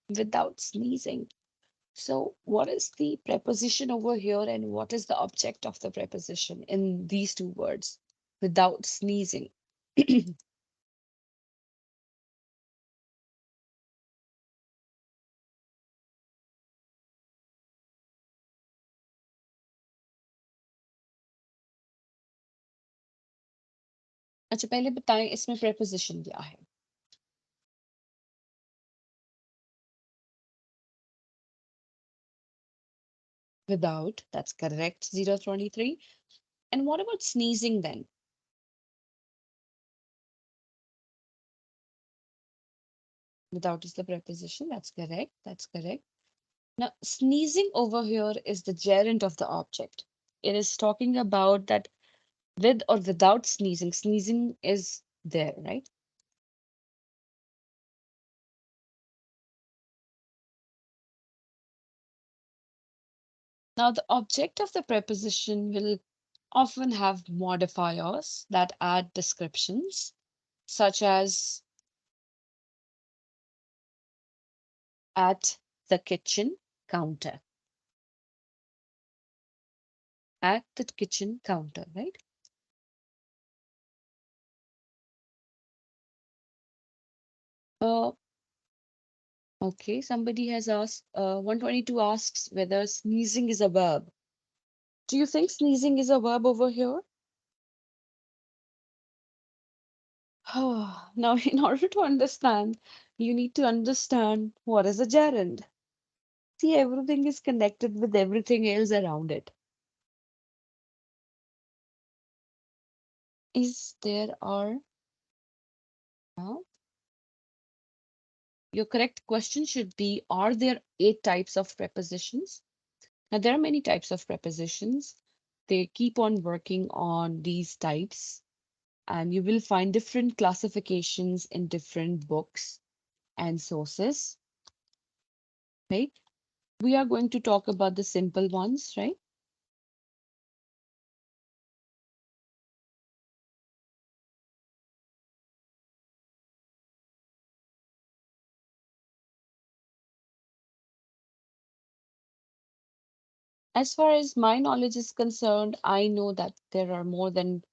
Without sneezing. So, what is the preposition over here and what is the object of the preposition in these two words? Without sneezing. अच्छा पहले बताएं इसमें preposition क्या है? Without, that's correct, 023. And what about sneezing then? Without is the preposition, that's correct, that's correct. Now, sneezing over here is the gerund of the object. It is talking about that with or without sneezing, sneezing is there, right? Now, the object of the preposition will often have modifiers that add descriptions, such as at the kitchen counter. At the kitchen counter, right? Uh, okay, somebody has asked, 122 asks whether sneezing is a verb. Do you think sneezing is a verb over here? Now, in order to understand, you need to understand what is a gerund. See, everything is connected with everything else around it. Is there are now? Your correct question should be, are there 8 types of prepositions? Now, there are many types of prepositions. They keep on working on these types, and you will find different classifications in different books and sources, right? We are going to talk about the simple ones, right? As far as my knowledge is concerned, I know that there are more than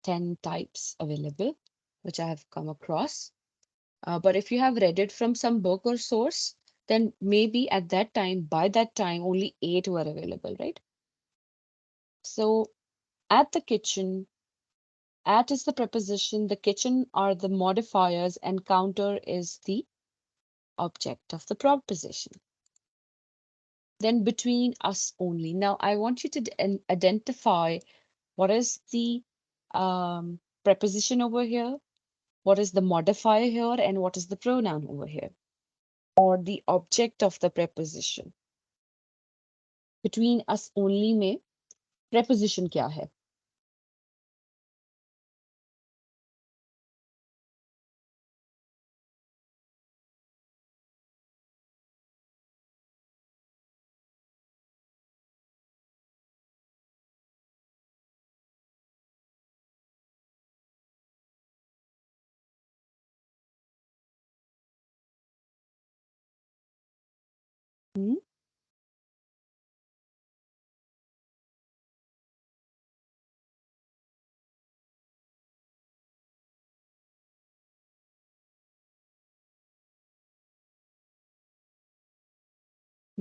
10 types available, which I have come across. But if you have read it from some book or source, then maybe at that time, by that time, only 8 were available, right? So at the kitchen, at is the preposition, the kitchen are the modifiers, and counter is the object of the proposition. Then between us only. Now I want you to identify what is the preposition over here, what is the modifier here, and what is the pronoun over here, or the object of the preposition. Between us only में preposition क्या है? Hmm?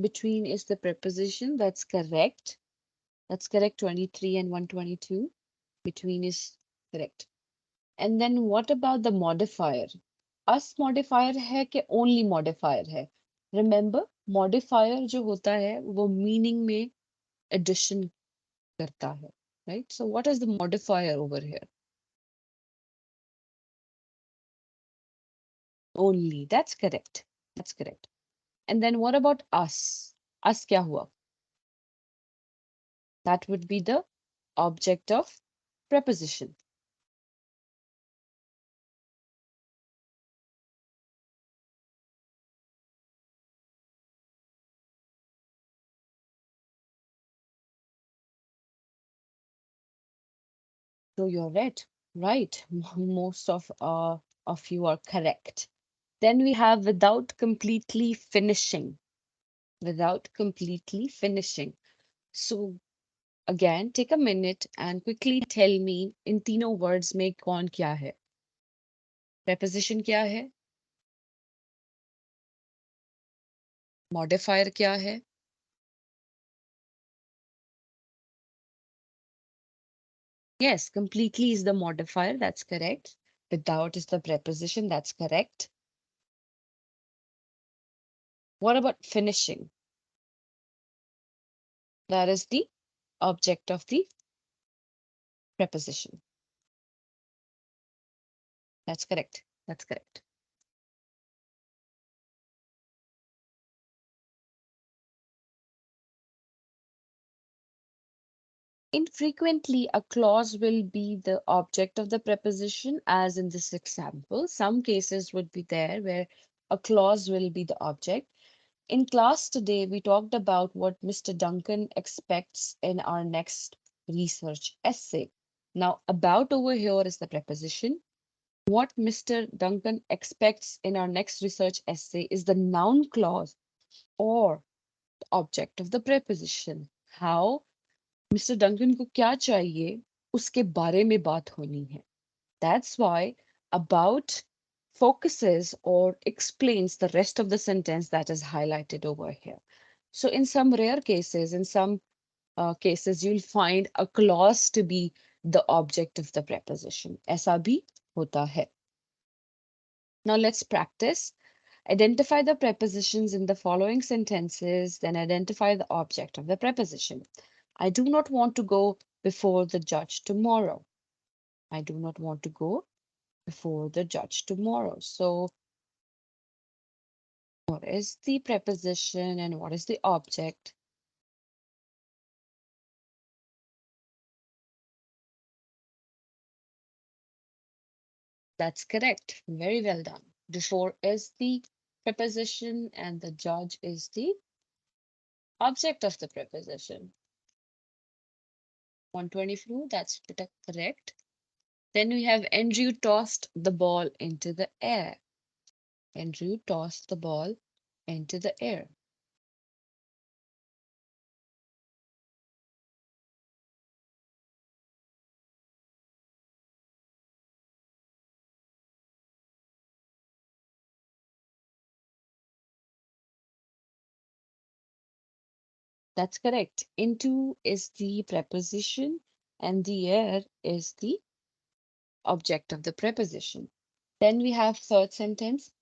Between is the preposition. That's correct. That's correct. 23 and 122. Between is correct. And then what about the modifier? Us modifier है कि only modifier है? Remember, modifier जो होता है वो meaning में addition करता है, right? So what is the modifier over here? Only. That's correct. That's correct. And then what about us? Us क्या हुआ? That would be the object of preposition. So you're right. Right. Most of you are correct. Then we have without completely finishing. Without completely finishing. So again, take a minute and quickly tell me in तीनों words में कौन क्या है? Preposition क्या है? Modifier क्या है? Yes, completely is the modifier. That's correct. Without is the preposition. That's correct. What about finishing? That is the object of the preposition. That's correct. That's correct. Infrequently, a clause will be the object of the preposition, as in this example. Some cases would be there where a clause will be the object. In class today, we talked about what Mr. Duncan expects in our next research essay. Now, about over here is the preposition. What Mr. Duncan expects in our next research essay is the noun clause or the object of the preposition. How Mr. Duncan को क्या चाहिए उसके बारे में बात होनी है. That's why about focuses or explains the rest of the sentence that is highlighted over here. So in some rare cases, in some cases, you'll find a clause to be the object of the preposition. ऐसा भी होता है. Now let's practice. Identify the prepositions in the following sentences, then identify the object of the preposition. I do not want to go before the judge tomorrow. I do not want to go before the judge tomorrow. So, what is the preposition and what is the object? That's correct. Very well done. Before is the preposition and the judge is the object of the preposition. 124, that's correct. Then we have Andrew tossed the ball into the air. Andrew tossed the ball into the air. That's correct. Into is the preposition and the air is the object of the preposition. Then we have third sentence.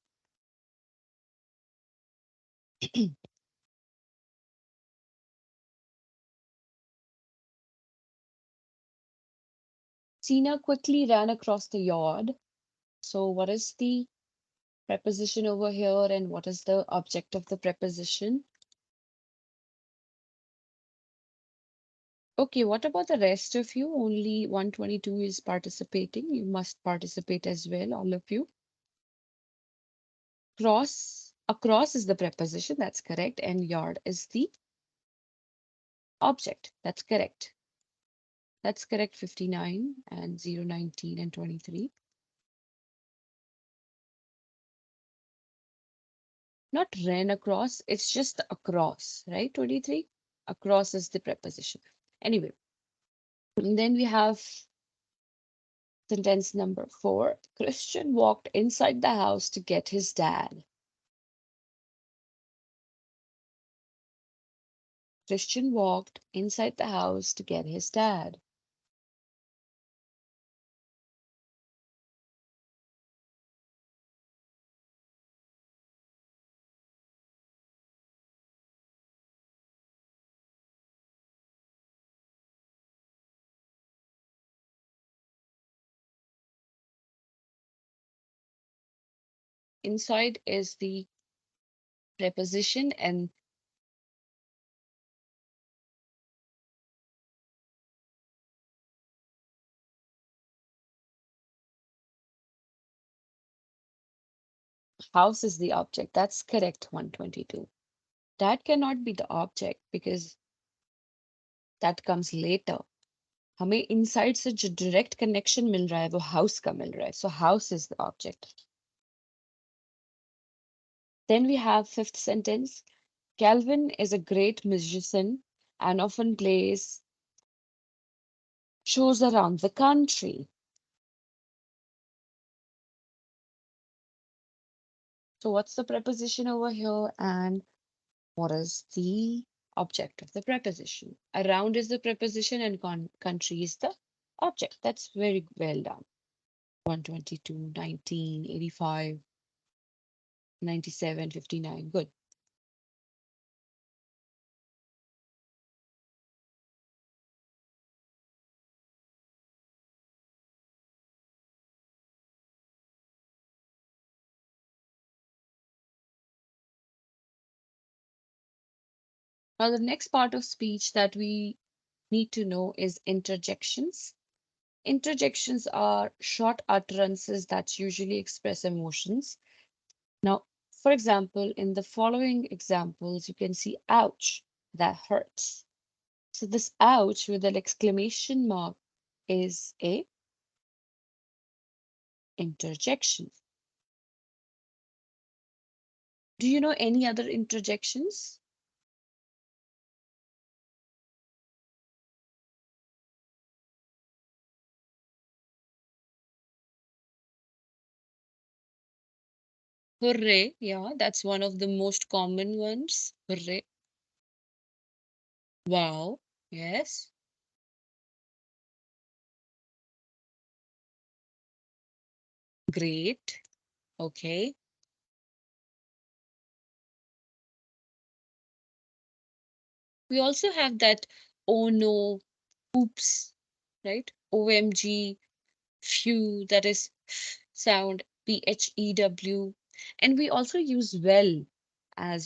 Sina quickly ran across the yard. So what is the preposition over here and what is the object of the preposition? Okay, what about the rest of you? Only 122 is participating. You must participate as well, all of you. Across is the preposition, that's correct, and yard is the object, that's correct. That's correct, 59 and 019 and 23. Not ran across, it's just across, right? 23. Across is the preposition. Anyway, and then we have sentence number 4. Christian walked inside the house to get his dad. Christian walked inside the house to get his dad. Inside is the preposition and house is the object. That's correct, 122. That cannot be the object because that comes later. हमें inside से जो direct connection मिल रहा है वो house का मिल रहा है. So house is the object. Then we have fifth sentence. Calvin is a great musician and often plays shows around the country. So what's the preposition over here and what is the object of the preposition? Around is the preposition and country is the object. That's very well done. 122, 19, 85, 97, 59. Good. Now, the next part of speech that we need to know is interjections. Interjections are short utterances that usually express emotions. Now, for example, in the following examples, you can see ouch, that hurts. So this ouch with an exclamation mark is a interjection. Do you know any other interjections? Hooray, yeah, that's one of the most common ones. Hooray. Wow, yes. Great. Okay. We also have that oh no, oops, right? OMG, phew, that is sound, PHEW. And we also use well as,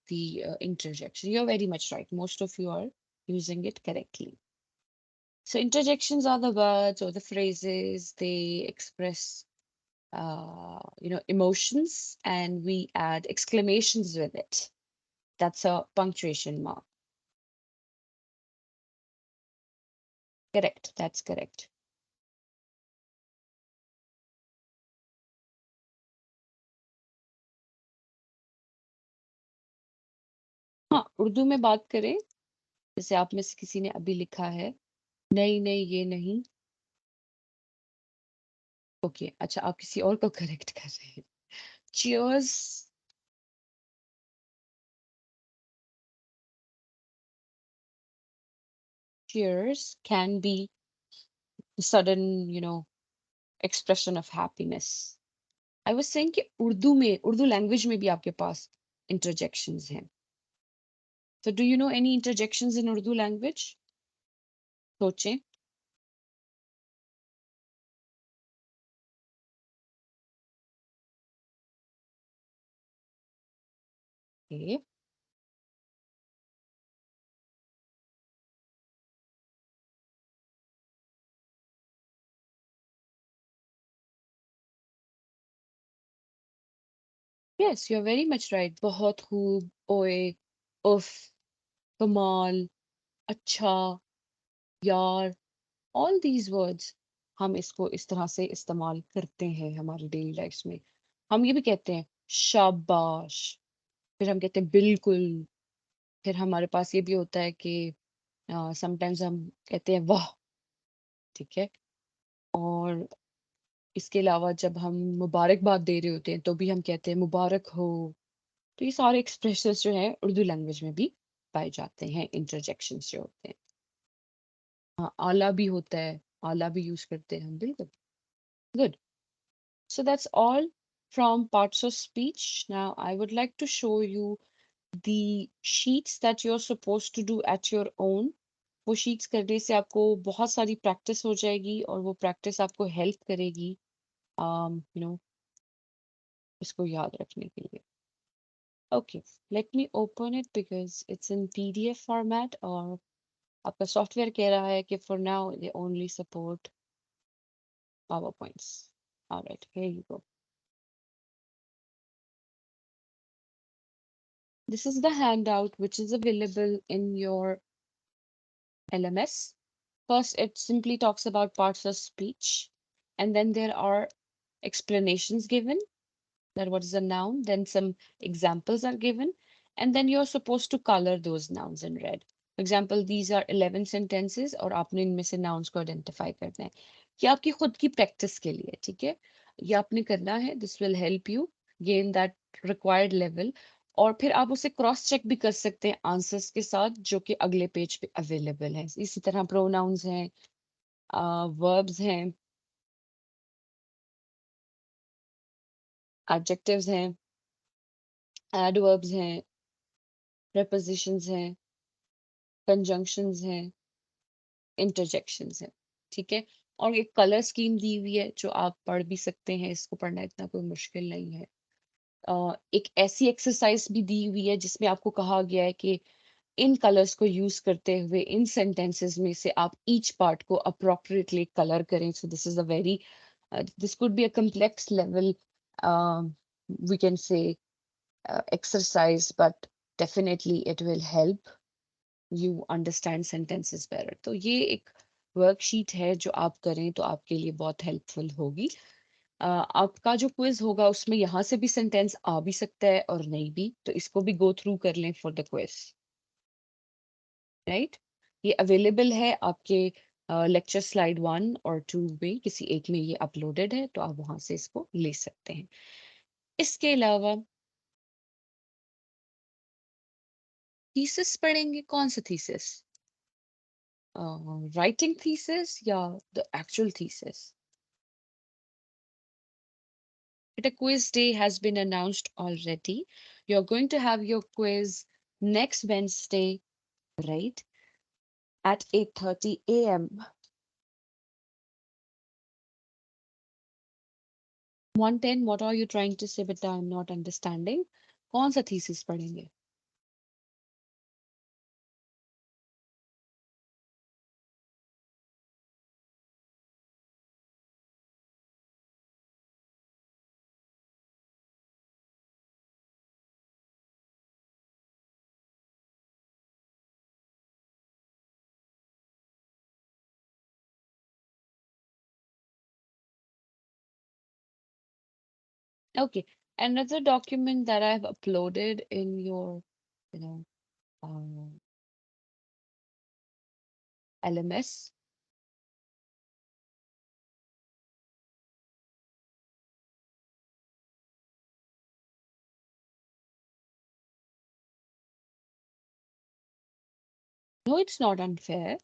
the interjection. You're very much right. Most of you are using it correctly. So interjections are the words or the phrases, they express emotions and we add exclamations with it. That's a punctuation mark. Correct. That's correct. हाँ, उर्दू में बात करें, जैसे आप में से किसी ने अभी लिखा है, नहीं नहीं ये नहीं. ओके, अच्छा आप किसी और को करेक्ट कर रहे हैं. Cheers. Cheers can be sudden, expression of happiness. I was saying कि उर्दू लैंग्वेज में भी आपके पास interjections हैं. So do you know any interjections in Urdu language? सोचें. Okay. Yes, you're very much right. बहुत खूब, ओए, उफ, कमाल, अच्छा, यार, all these words हम इसको इस तरह से इस्तेमाल करते हैं हमारी डेली लाइफ्स में. हम ये भी कहते हैं शाबाश, फिर हम कहते हैं बिल्कुल, फिर हमारे पास ये भी होता है कि समटाइम्स हम कहते हैं वाह. ठीक है. और इसके अलावा जब हम मुबारकबाद दे रहे होते हैं तो भी हम कहते हैं मुबारक हो. तो ये सारे एक्सप्रेशंस जो हैं उर्दू लैंग्वेज में भी पाए जाते हैं, इंटरजेक्शंस जो होते हैं. हाँ, आला भी होता है, आला भी यूज करते हैं हम, बिल्कुल. Good. So that's all from parts of speech. Now I would like to show you the sheets that you're supposed to do at your own. वो शीट्स करने से आपको बहुत सारी प्रैक्टिस हो जाएगी और वो प्रैक्टिस आपको हेल्प करेगी यू नो इसको याद रखने के लिए. Okay, let me open it because it's in PDF format और आपका सॉफ्टवेयर कह रहा है कि for now they only support PowerPoints. All right, here you go. This is the handout which is available in your LMS. First, it simply talks about parts of speech, and then there are explanations given that what is a noun, then some examples are given, and then you're supposed to color those nouns in red. For example, these are 11 sentences और आपने इनमें से nouns को identify करना है. ये आपकी खुद की practice के लिए, ठीक है? ये आपने करना है. This will help you gain that required level. और फिर आप उसे क्रॉस चेक भी कर सकते हैं आंसर्स के साथ जो कि अगले पेज पे अवेलेबल है. इसी तरह प्रोनाउंस हैं, वर्ब्स हैं, एडजेक्टिव्स हैं, एडवर्ब्स हैं, prepositions हैं, conjunctions हैं, interjections हैं, ठीक है? और एक कलर स्कीम दी हुई है जो आप पढ़ भी सकते हैं, इसको पढ़ना इतना कोई मुश्किल नहीं है. एक ऐसी एक्सरसाइज भी दी हुई है जिसमें आपको कहा गया है कि इन कलर्स को यूज करते हुए इन सेंटेंसेस में से आप ईच पार्ट को अप्रोप्रिएटली कलर करें. So this is a very this could be a complex level, we can say, exercise, but definitely it will help you understand sentences better. तो ये एक वर्कशीट है जो आप करें तो आपके लिए बहुत हेल्पफुल होगी. आपका जो क्विज होगा उसमें यहाँ से भी सेंटेंस आ भी सकता है और नहीं भी, तो इसको भी गो थ्रू कर लें फॉर द क्विज, राइट? ये अवेलेबल है आपके लेक्चर स्लाइड 1 और 2 में, किसी एक में ये अपलोडेड है, तो आप वहां से इसको ले सकते हैं. इसके अलावा थीसिस पढ़ेंगे. कौन सा थीसिस? राइटिंग थीसिस या the actual thesis? A quiz day has been announced already. You're going to have your quiz next Wednesday, right? At 8:30 a.m. 110, what are you trying to say, but I'm not understanding. कौन सा thesis पढ़ेंगे? Okay. Another document that I've uploaded in your, you know, LMS. No, it's not unfair.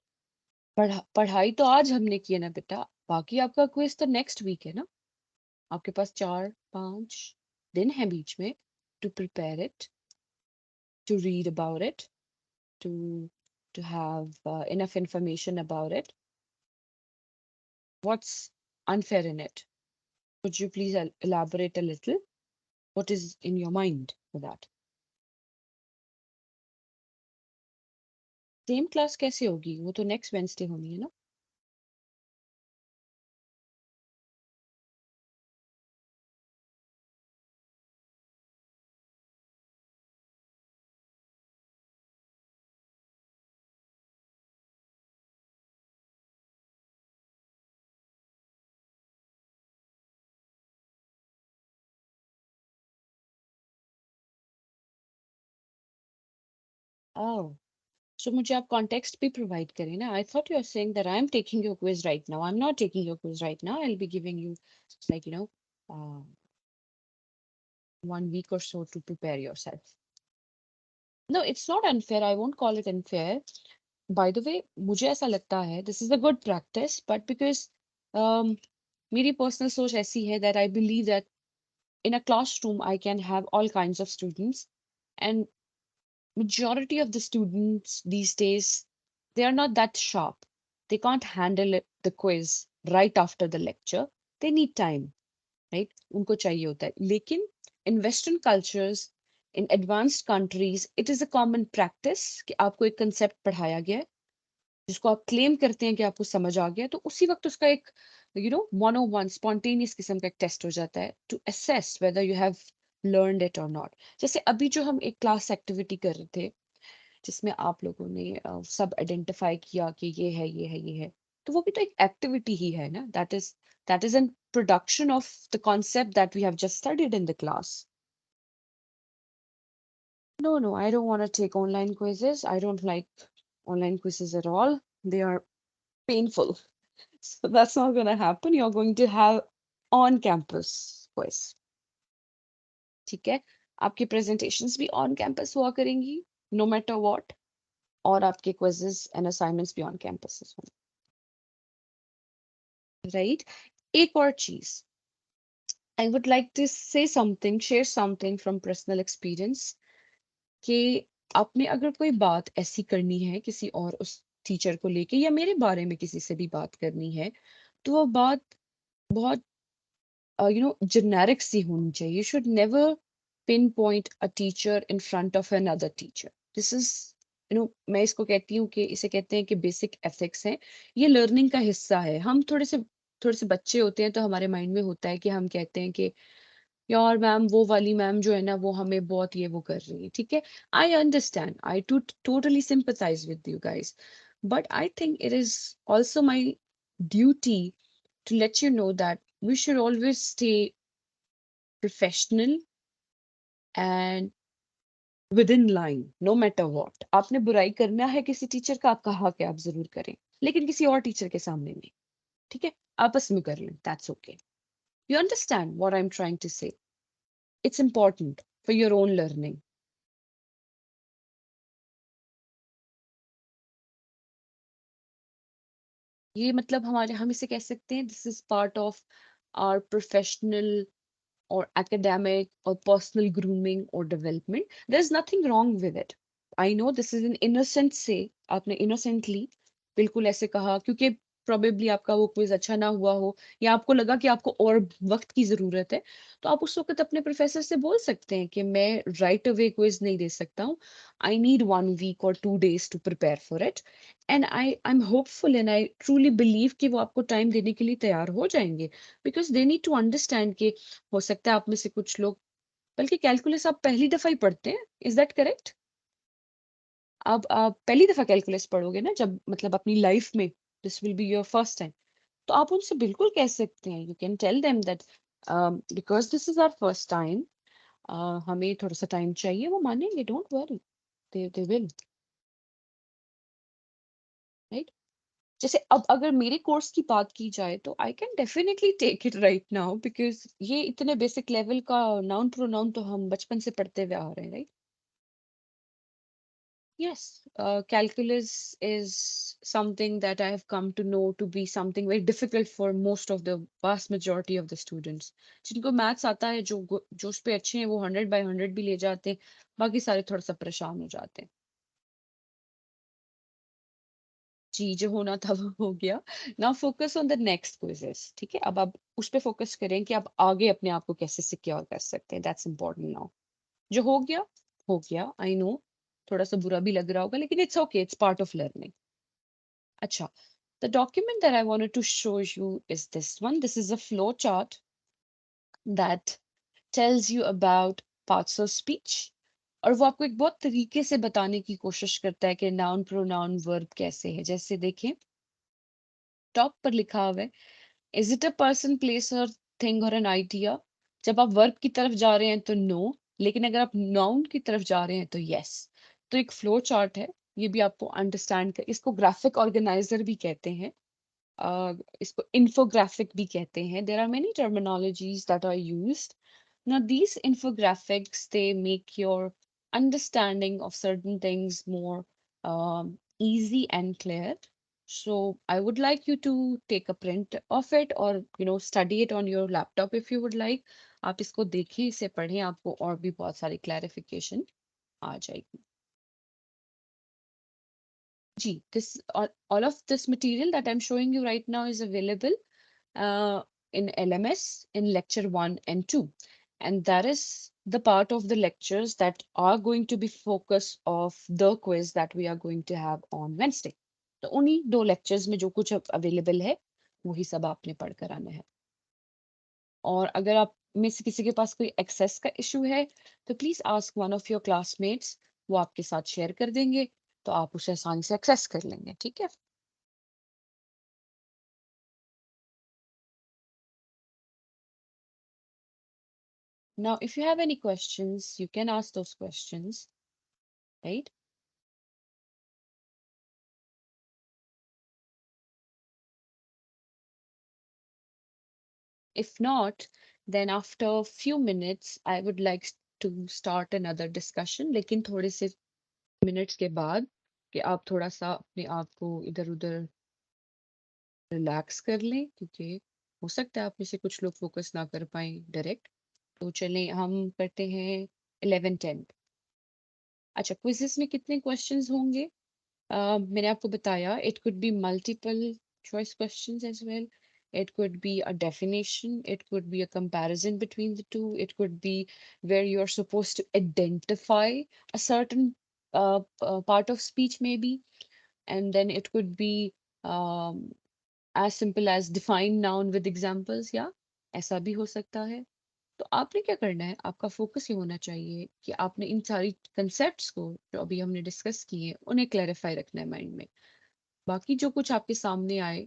पढ़ाई तो आज हमने की है ना बेटा. बाकी आपका क्विज तो नेक्स्ट वीक है ना. आपके पास 4-5 दिन है बीच में to prepare it, to read about it, to have enough information about it. What's unfair in it? Could you please elaborate a little? What is in your mind for that? Same class कैसे होगी? वो तो next Wednesday होनी है ना. Oh, so मुझे आप context भी provide करें ना. I thought you were saying that I'm taking your quiz right now. I'm not taking your quiz right now. I'll be giving you, like, 1 week or so to prepare yourself. No, it's not unfair. I won't call it unfair. By the way, मुझे ऐसा लगता है this is a good practice, but because um, मेरी personal सोच ऐसी है that I believe that in a classroom I can have all kinds of students, and majority of the students these days, they are not that sharp. They can't handle the quiz right after the lecture. They need time, right? उनको चाहिए होता है. लेकिन in Western cultures, in advanced countries, it is a common practice कि आपको एक concept पढ़ाया गया है जिसको आप क्लेम करते हैं कि आपको समझ आ गया, तो उसी वक्त उसका एक 101 स्पॉन्टेनियस किस्म का एक टेस्ट हो जाता है to assess whether you have learned it और नॉट. जैसे अभी जो हम एक क्लास एक्टिविटी कर रहे थे, जिसमें आप लोगों ने सब आइडेंटिफाई किया कि ये है ये है ये है, तो वो भी तो एक एक्टिविटी ही है ना. That is an production of the concept that we have just studied in the class. No, I don't want to take online quizzes. I don't like online quizzes at all. They are painful. So that's not going to happen. You're going to have on campus quiz. ठीक है. आपकी presentations भी on campus हुआ करेंगी, no matter what. और आपके quizzes and assignments भी on campus होंगे. Right? एक और चीज. I would like to say something, share something from personal experience. कि आपने अगर कोई बात ऐसी करनी है किसी और उस टीचर को लेके या मेरे बारे में किसी से भी बात करनी है, तो वो बात बहुत जेनेरिक सी होनी चाहिए. You should never pin point a teacher in front of another teacher. This is मैं इसको कहती हूँ कि इसे कहते हैं कि बेसिक एथिक्स है. ये लर्निंग का हिस्सा है. हम थोड़े से बच्चे होते हैं तो हमारे माइंड में होता है कि हम कहते हैं कि यार मैम वो वाली मैम जो है ना वो हमें बहुत ये वो कर रही है. ठीक है. I understand. I totally sympathize with you guys. But I think it is also my duty to let you know that we should always stay professional and within line no matter what. आपने बुराई करना है किसी teacher का, आप कहा कि आप जरूर करें, लेकिन किसी और टीचर के सामने नहीं. ठीक है. आपस में कर लें. That's okay. You understand what I am trying to say. It's important for your own learning. ये मतलब हमारे हम इसे कह सकते हैं this is part of our professional or academic or personal grooming or development. There's nothing wrong with it. I know this is an innocent say. आपने innocently बिल्कुल ऐसे कहा क्योंकि probably आपका वो क्विज अच्छा ना हुआ हो या आपको लगा कि आपको और वक्त की जरूरत है, तो आप उस वक्त अपने प्रोफेसर से बोल सकते हैं कि मैं राइट अवे क्विज नहीं दे सकता हूँ. I need 1 week or 2 days to prepare for it. And I am hopeful and I truly believe कि वो आपको टाइम देने के लिए तैयार हो जाएंगे. Because they need to understand कि हो सकता है आप में से कुछ लोग, बल्कि कैलकुलस आप पहली दफा ही पढ़ते हैं. Is that correct? अब आप पहली दफा कैलकुलस पढ़ोगे ना, जब मतलब अपनी लाइफ में this will be your first time, तो आप उनसे बिल्कुल कह सकते हैं. You can tell them that because this is our first time, हमें थोड़ा सा टाइम चाहिए. वो मानेंगे. Don't worry. They will. Right. जैसे अब अगर मेरे कोर्स की बात की जाए तो I can definitely take it right now because ये इतने बेसिक लेवल का नाउन प्रोनाउन तो हम बचपन से पढ़ते हुए आ रहे हैं. Right. Yes, calculus is something that I have come to know to be something very difficult for most of the vast majority of the students. जिनको मैथ्स आता है, जो उस पे अच्छे हैं, वो 100/100 भी ले जाते हैं. बाकी सारे थोड़ा सा परेशान हो जाते हैं. जी, जो होना था वो हो गया. Now focus on the next quizzes. ठीक है. अब आप उस पे फोकस करें कि आप आगे अपने आप को कैसे सिक्योर कर सकते हैं. That's important now. जो हो गया. आई नो थोड़ा सा बुरा भी लग रहा होगा, लेकिन it's okay. It's part of learning. अच्छा. The document that I wanted to show you is this one. This is a flow chart that tells you about parts of speech. और वो आपको एक बहुत तरीके से बताने की कोशिश करता है कि नाउन प्रोनाउन वर्ब कैसे है. जैसे देखें, टॉप पर लिखा हुआ है, is it a person place और थिंग और एन आइडिया. जब आप वर्ब की तरफ जा रहे हैं तो नो, लेकिन अगर आप नाउन की तरफ जा रहे हैं तो यस. तो एक फ्लो चार्ट है. ये भी आपको अंडरस्टैंड कर, इसको ग्राफिक ऑर्गेनाइजर भी कहते हैं. इसको infographic भी कहते हैं. There are many terminologies that are used. Now, these infographics, they make your understanding of certain things more easy and clear. So I would like you to take a print of it or study it on your laptop if you would like. आप इसको देखें, इसे पढ़ें, आपको और भी बहुत सारी clarification आ जाएगी. Gee, this all of this material that I'm showing you right now is available in LMS in lecture 1 and 2. And that is the part of the lectures that are going to be focus of the quiz that we are going to have on Wednesday. तो उन्हीं दो lectures में जो कुछ available है, वही सब आपने पढ़ कर आना है. और अगर आप में से किसी के पास कोई access का issue है, तो please ask one of your classmates वो आपके साथ शेयर कर देंगे, तो आप उसे आसानी से एक्सेस कर लेंगे, ठीक है? Now, if you have any questions, you can ask those questions, right? If not, then after a few minutes, I would like to start another discussion. लेकिन थोड़े से मिनट्स के बाद कि आप थोड़ा सा अपने आप को इधर उधर रिलैक्स कर लें, क्योंकि हो सकता है आप में से कुछ लोग फोकस ना कर पाए डायरेक्ट। तो चलें हम करते हैं 11-10। अच्छा, क्विज़ेस में कितने क्वेश्चंस होंगे? मैंने आपको बताया it could be multiple choice questions as well. It could be a definition. It could be a comparison between the two. It could be where you're supposed to identify a certain part of speech, maybe. And then it could be um, as simple as define noun with examples. या ऐसा भी हो सकता है। तो आपने क्या करना है, आपका फोकस ये होना चाहिए कि आपने इन सारी कंसेप्ट्स को जो अभी हमने डिस्कस किए उन्हें क्लैरिफाई रखना है माइंड में। बाकी जो कुछ आपके सामने आए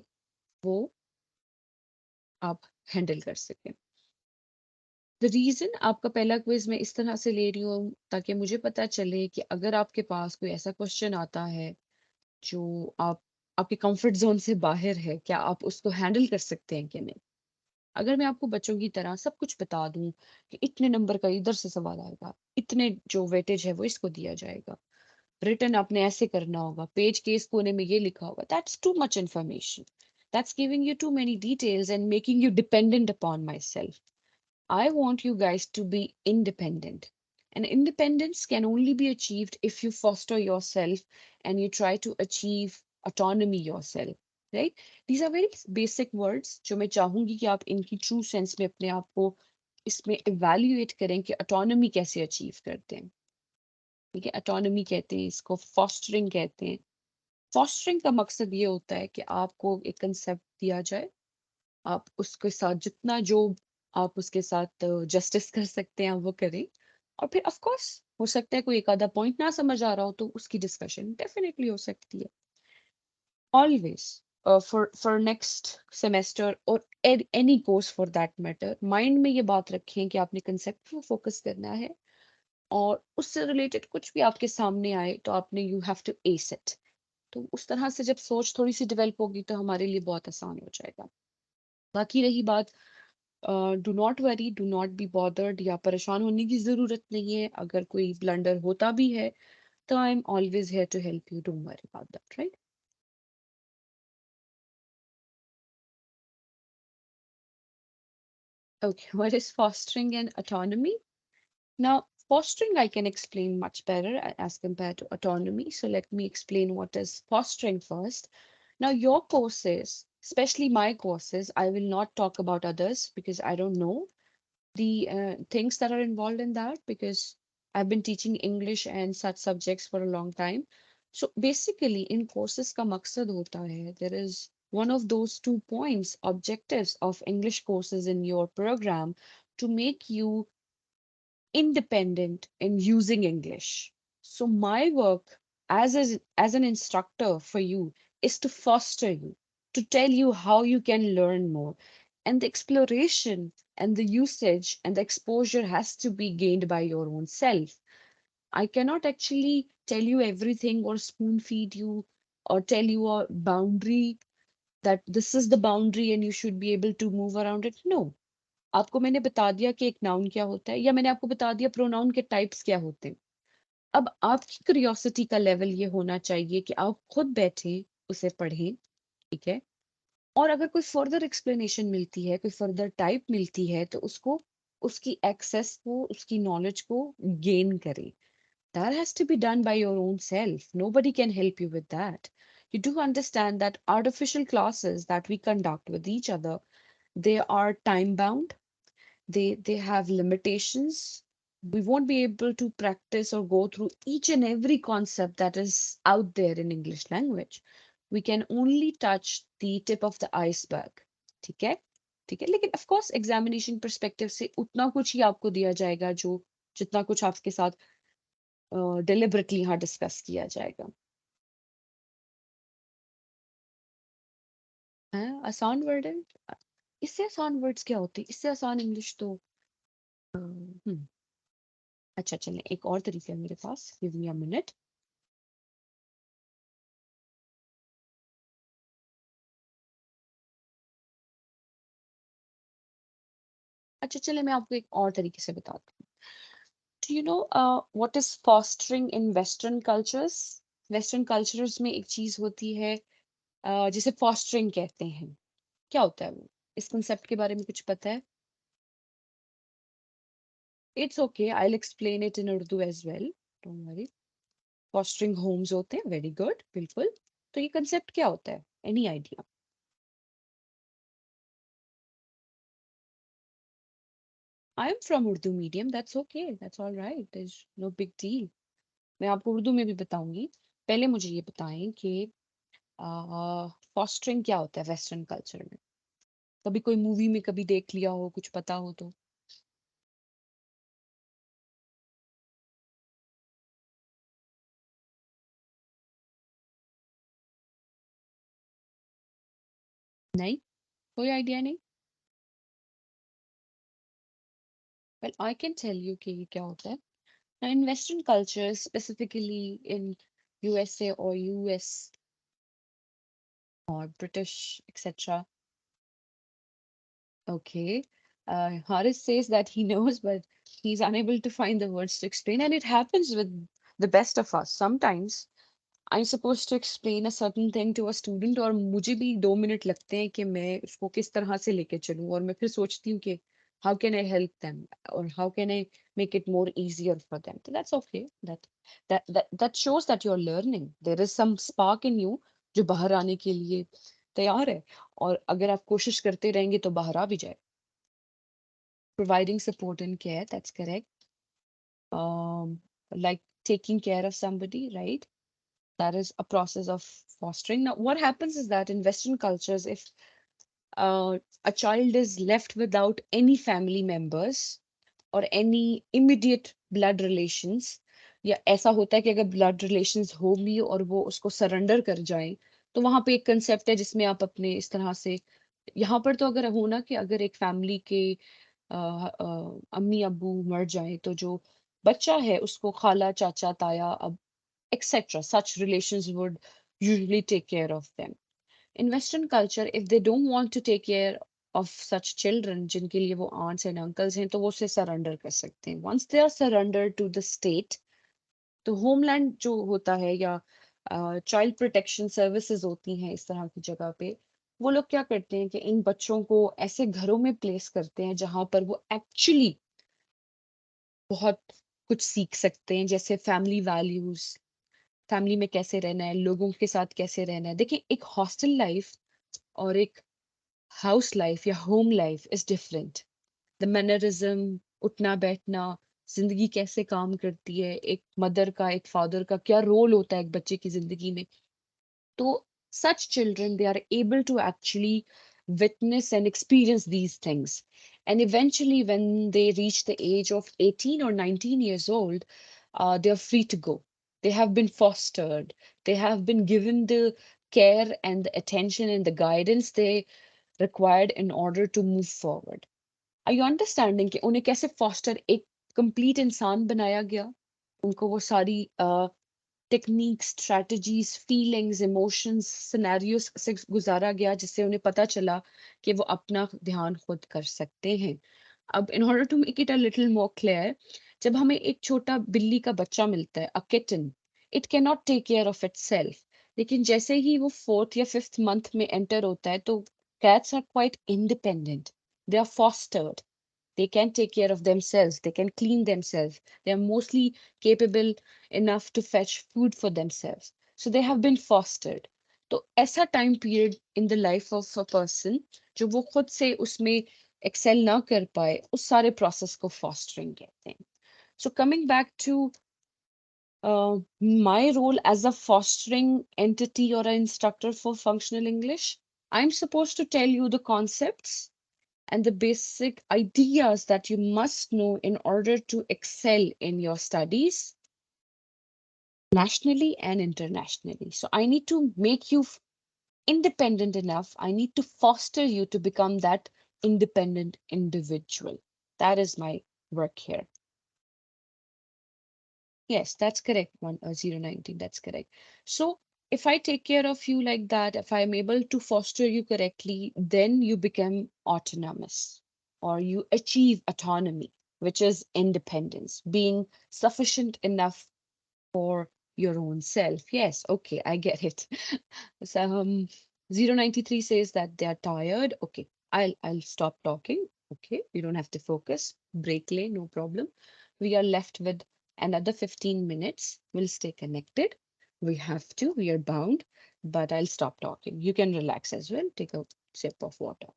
वो आप हैंडल कर सकें। द रीजन आपका पहला क्विज मैं इस तरह से ले रही हूँ ताकि मुझे पता चले कि अगर आपके पास कोई ऐसा क्वेश्चन आता है जो आप आपके कंफर्ट जोन से बाहर है, क्या आप उसको हैंडल कर सकते हैं कि नहीं। अगर मैं आपको बच्चों की तरह सब कुछ बता दूं कि इतने नंबर का इधर से सवाल आएगा, इतने जो वेटेज है वो इसको दिया जाएगा, रिटर्न आपने ऐसे करना होगा, पेज के इस कोने में ये लिखा होगा, that's too much information, that's giving you too many details and making you dependent upon my self. I want you guys to be independent. And independence can only be achieved if you foster yourself and you try to achieve autonomy yourself. Right? These are very basic words जो मैं चाहूंगी कि आप इनकी true sense में अपने आप को इसमें evaluate करें कि autonomy कैसे achieve करते हैं। ठीक है, autonomy कहते हैं इसको, fostering कहते हैं। fostering का मकसद ये होता है कि आपको एक concept दिया जाए, आप उसके साथ जितना जो आप उसके साथ जस्टिस कर सकते हैं वो करें, और फिर ऑफ कोर्स हो सकता है कोई एक आधा पॉइंट ना समझ आ रहा हो तो उसकी डिस्कशन डेफिनेटली हो सकती है। ऑलवेज फॉर नेक्स्ट सेमेस्टर और any course for that matter, mind में ये बात रखें कि आपने कंसेप्ट पर फोकस करना है, और उससे रिलेटेड कुछ भी आपके सामने आए तो आपने you have to ace it. तो उस तरह से जब सोच थोड़ी सी डेवलप होगी तो हमारे लिए बहुत आसान हो जाएगा। बाकी रही बात, do not worry, do not be bothered, या परेशान होने की जरूरत नहीं है। अगर कोई ब्लंडर होता भी है तो I am always here to help you, don't worry about that, right? Okay, what is fostering and autonomy? Now, fostering I can explain much better as compared to autonomy. So let me explain what is fostering first. Now, your courses, especially my courses, I will not talk about others because I don't know the things that are involved in that, because I've been teaching English and such subjects for a long time. So basically, in courses का मकसद होता है, there is one of those 2 points, objectives of English courses in your program, to make you independent in using English. So my work as an instructor for you is to foster you, to tell you how you can learn more. And the exploration and the usage and the exposure has to be gained by your own self. I cannot actually tell you everything or spoon feed you or tell you a boundary that this is the boundary and you should be able to move around it. No, आपको मैंने बता दिया कि एक noun क्या होता है, या मैंने आपको बता दिया प्रोनाउन के टाइप्स क्या होते हैं। अब आपकी क्यूरियोसिटी का लेवल ये होना चाहिए कि आप खुद बैठें, उसे पढ़ें, ठीक है? और अगर कोई फर्दर एक्सप्लेनेशन मिलती है, कोई फर्दर टाइप मिलती है, तो उसको, उसकी एक्सेस को, उसकी नॉलेज को गेन करें। That has to be done by your own self. Nobody can help you with that. You do understand that artificial classes that we conduct with each other, they are time bound, they have limitations. We won't be able to practice or go through each and every concept that is out there in English language. We can only touch the tip of the iceberg. ठीक है? ठीक है, लेकिन of course examination perspective से उतना कुछ ही आपको दिया जाएगा जो जितना कुछ आपके साथ डिलिबरेटली यहाँ डिस्कस किया जाएगा। है आसान वर्ड है। इससे आसान वर्ड्स क्या होते हैं? इससे आसान इंग्लिश तो अच्छा चलें, एक और तरीका है मेरे पास, गिव मी अ मिनट। अच्छा चले, मैं आपको एक और तरीके से बताती हूँ। Do you know what is fostering in Western cultures? Western cultures में एक चीज होती है जिसे fostering कहते हैं। क्या होता है वो? इस concept के बारे में कुछ पता है? It's okay, I'll explain it in Urdu as well. Don't worry. Fostering homes होते हैं, very good, बिल्कुल। तो ये concept क्या होता है? Any idea? I am from Urdu medium, that's okay, that's all right, there's no big deal. मैं आपको उर्दू में भी बताऊंगी। पहले मुझे ये बताएं कि फॉस्टरिंग क्या होता है वेस्टर्न कल्चर में। कभी कोई मूवी में कभी देख लिया हो, कुछ पता हो तो। नहीं, कोई आइडिया नहीं। Well I can tell you कि ये क्या होता है। Now, in Western cultures, specifically in USA or US or British, etc. Okay. Haris says that he knows, but he's unable to find the words to explain. And it happens with the best of us. Sometimes I'm supposed to explain a certain thing to a student और मुझे भी 2 minute लगते हैं कि मैं उसको किस तरह से लेके चलूं, और मैं फिर सोचती हूँ कि how can I help them or how can I make it more easier for them. So that's okay. That shows that you're learning. There is some spark in you जो बाहर आने के लिए तैयार है, और अगर आप कोशिश करते रहेंगे तो बाहर आ भी जाए। Providing support and care, that's correct. Like taking care of somebody, right? That is a process of fostering. Now, what happens is that in Western cultures, if a child is left without any family members or any immediate blood relations, या ऐसा होता है कि अगर blood relations हो भी और वो उसको surrender कर जाए, तो वहां पे एक concept है जिसमें आप अपने इस तरह से, यहाँ पर तो अगर हो ना कि अगर एक फैमिली के अम्मी अब्बू मर जाए तो जो बच्चा है उसको खाला चाचा ताया अब etc. Such relations would usually take care of them. In Western culture, if they don't want to take care of such children, जिनके लिए वो aunts and uncles हैं, तो वो उसे surrender कर सकते हैं. Once they are surrendered to the state, तो homeland जो होता है या child protection services होती हैं इस तरह की जगह पे, वो लोग क्या करते हैं कि इन बच्चों को ऐसे घरों में प्लेस करते हैं जहां पर वो एक्चुअली बहुत कुछ सीख सकते हैं, जैसे फैमिली वैल्यूज, फैमिली में कैसे रहना है, लोगों के साथ कैसे रहना है। देखिए, एक हॉस्टल लाइफ और एक हाउस लाइफ या home life is different. The mannerism, उठना बैठना, जिंदगी कैसे काम करती है, एक मदर का एक फादर का क्या रोल होता है एक बच्चे की जिंदगी में। तो such children, they are able to actually witness and experience these things, and eventually when they reach the age of 18 or 19 years old, they are free to go. They have been fostered, they have been given the care and the attention and the guidance they required in order to move forward. Are you understanding कि उन्हें कैसे foster एक complete इंसान बनाया गया, उनको वो सारी technique, strategies, feelings, emotions, scenarios से गुजारा गया, जिससे उन्हें पता चला कि वो अपना ध्यान खुद कर सकते हैं। अब in order to make it a little more clear, जब हमें एक छोटा बिल्ली का बच्चा मिलता है, a kitten, it can not take care of itself. लेकिन जैसे ही वो 4th या 5th मंथ में एंटर होता है, तो cats are quite independent, they are fostered, they can take care of themselves, they can clean themselves, they are mostly capable enough to fetch food for themselves, so they have been fostered. तो ऐसा time period in the life of a person जो वो खुद से उसमें Excel ना कर पाए, उस सारे प्रोसेस को फॉस्टरिंग कहते हैं. So coming back to my role as a fostering entity or an instructor for functional English, I'm supposed to tell you the concepts and the basic ideas that you must know in order to excel in your studies. nationally and internationally. So I need to make you independent enough. I need to foster you to become that independent individual. That is my work here. Yes, that's correct. 019, that's correct. So if I take care of you like that, if I'm able to foster you correctly, then you become autonomous or you achieve autonomy, which is independence, being sufficient enough for your own self. Yes, okay, I get it. So 093 says that they are tired. Okay, I'll stop talking. Okay, you don't have to focus. Break lane, no problem. We are left with another 15 minutes. We'll stay connected. We have to, we are bound, but I'll stop talking. You can relax as well. Take a sip of water.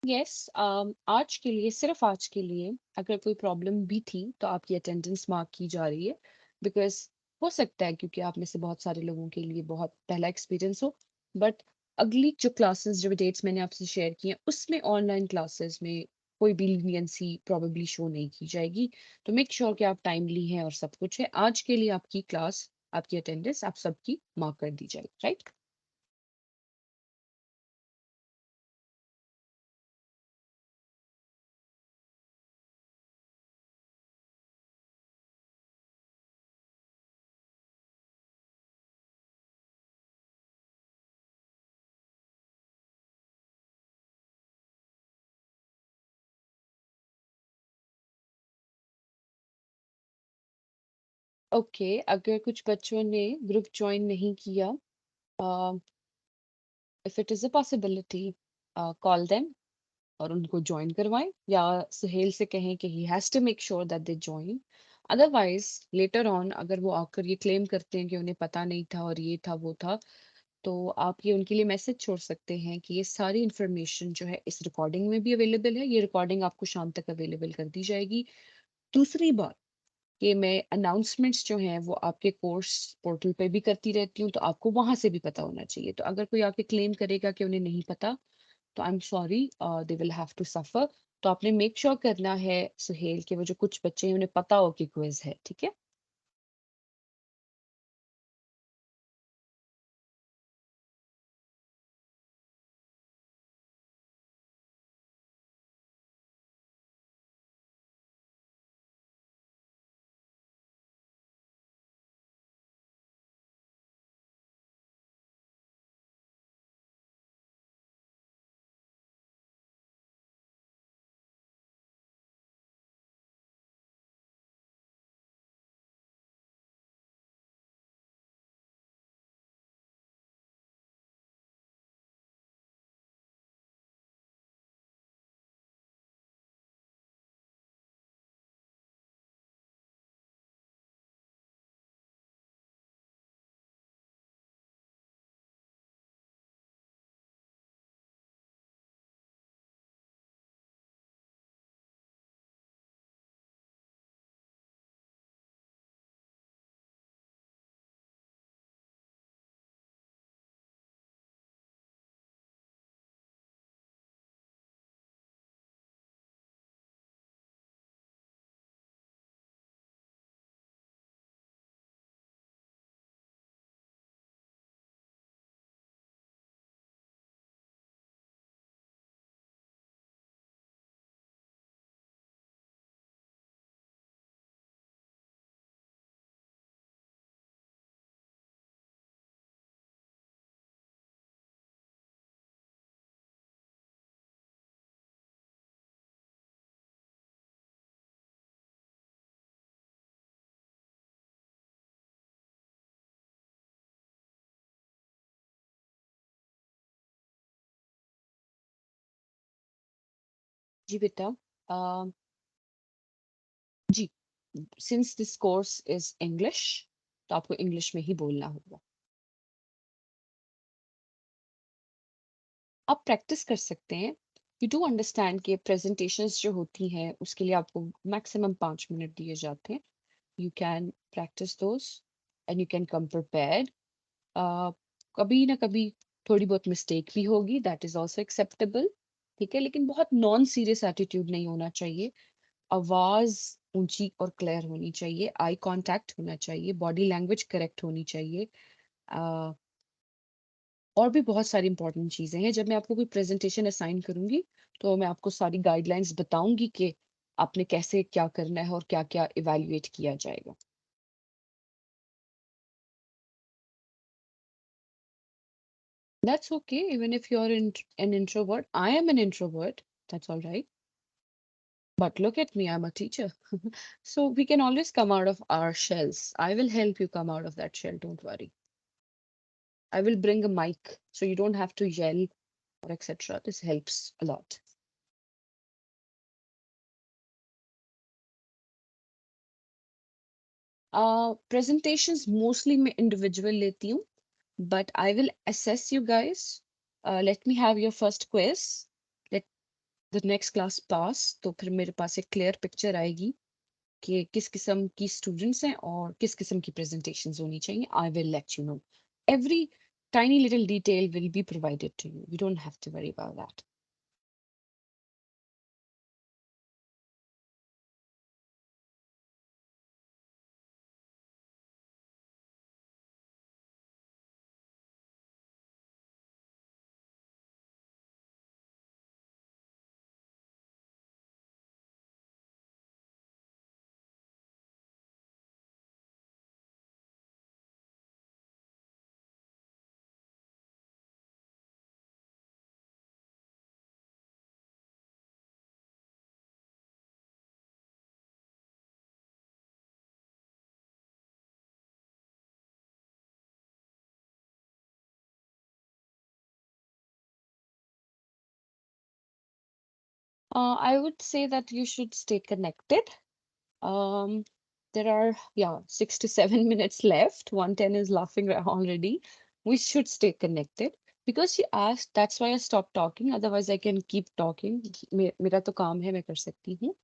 Yes आज के लिए सिर्फ आज के लिए अगर कोई problem भी थी तो आपकी अटेंडेंस मार्क की जा रही है बिकॉज हो सकता है क्योंकि आप में से बहुत सारे लोगों के लिए बहुत पहला एक्सपीरियंस हो बट अगली जो क्लासेस जो डेट्स मैंने आपसे शेयर की हैं उसमें ऑनलाइन क्लासेस में कोई भी लीनियंसी प्रॉबेबली शो नहीं की जाएगी तो मेक श्योर कि आप टाइमली हैं और सब कुछ है आज के लिए आपकी क्लास आपकी अटेंडेंस आप सबकी मार्क कर दी जाएगी राइट ओके अगर कुछ बच्चों ने ग्रुप ज्वाइन नहीं किया if it is a possibility, call them और उनको ज्वाइन करवाएं या सुहेल से कहें कि he has to make sure that they join. Otherwise, later on अगर वो आकर ये क्लेम करते हैं कि उन्हें पता नहीं था और ये था वो था, तो आप ये उनके लिए मैसेज छोड़ सकते हैं कि ये सारी इन्फॉर्मेशन जो है इस रिकॉर्डिंग में भी अवेलेबल है। ये रिकॉर्डिंग आपको शाम तक अवेलेबल कर दी जाएगी। दूसरी बात कि मैं अनाउंसमेंट्स जो हैं वो आपके कोर्स पोर्टल पे भी करती रहती हूँ तो आपको वहां से भी पता होना चाहिए तो अगर कोई आके क्लेम करेगा कि उन्हें नहीं पता तो I am sorry they will have to suffer तो आपने मेक श्योर करना है सुहेल कि वो जो कुछ बच्चे हैं उन्हें पता हो कि क्विज है ठीक है जी बेटा, जी, since this course is English, तो आपको इंग्लिश में ही बोलना होगा. आप प्रैक्टिस कर सकते हैं. यू डू अंडरस्टैंड कि प्रेजेंटेशंस जो होती हैं उसके लिए आपको मैक्सिमम 5 मिनट दिए जाते हैं. You can practice those and you can come prepared. कभी ना कभी थोड़ी बहुत मिस्टेक भी होगी, दैट इज ऑल्सो एक्सेप्टेबल. ठीक है, लेकिन बहुत नॉन सीरियस एटीट्यूड नहीं होना चाहिए. आवाज ऊंची और क्लियर होनी चाहिए, आई कांटेक्ट होना चाहिए, बॉडी लैंग्वेज करेक्ट होनी चाहिए. और भी बहुत सारी इंपॉर्टेंट चीजें हैं. जब मैं आपको कोई प्रेजेंटेशन असाइन करूंगी तो मैं आपको सारी गाइडलाइंस बताऊंगी कि आपने कैसे क्या करना है और क्या क्या इवेल्युएट किया जाएगा. That's okay, even if you're an introvert. I am an introvert. That's all right. But look at me, I'm a teacher. So we can always come out of our shells. I will help you come out of that shell, don't worry. I will bring a mic so you don't have to yell or etc. This helps a lot. Presentations mostly मैं individual लेती हूँ, but I will assess you guys. Let me have your first quiz. Let the next class pass. तो फिर मेरे पास एक clear picture आएगी कि किस किस्म की students हैं और किस किस्म की presentations होनी चाहिए. I will let you know. Every tiny little detail will be provided to you. You don't have to worry about that. I would say that you should stay connected. Um, there are, yeah, 6 to 7 minutes left. 110 is laughing already. We should stay connected. Because you asked, that's why I stopped talking. Otherwise, I can keep talking. मेरा तो काम है, मैं कर सकती हूँ.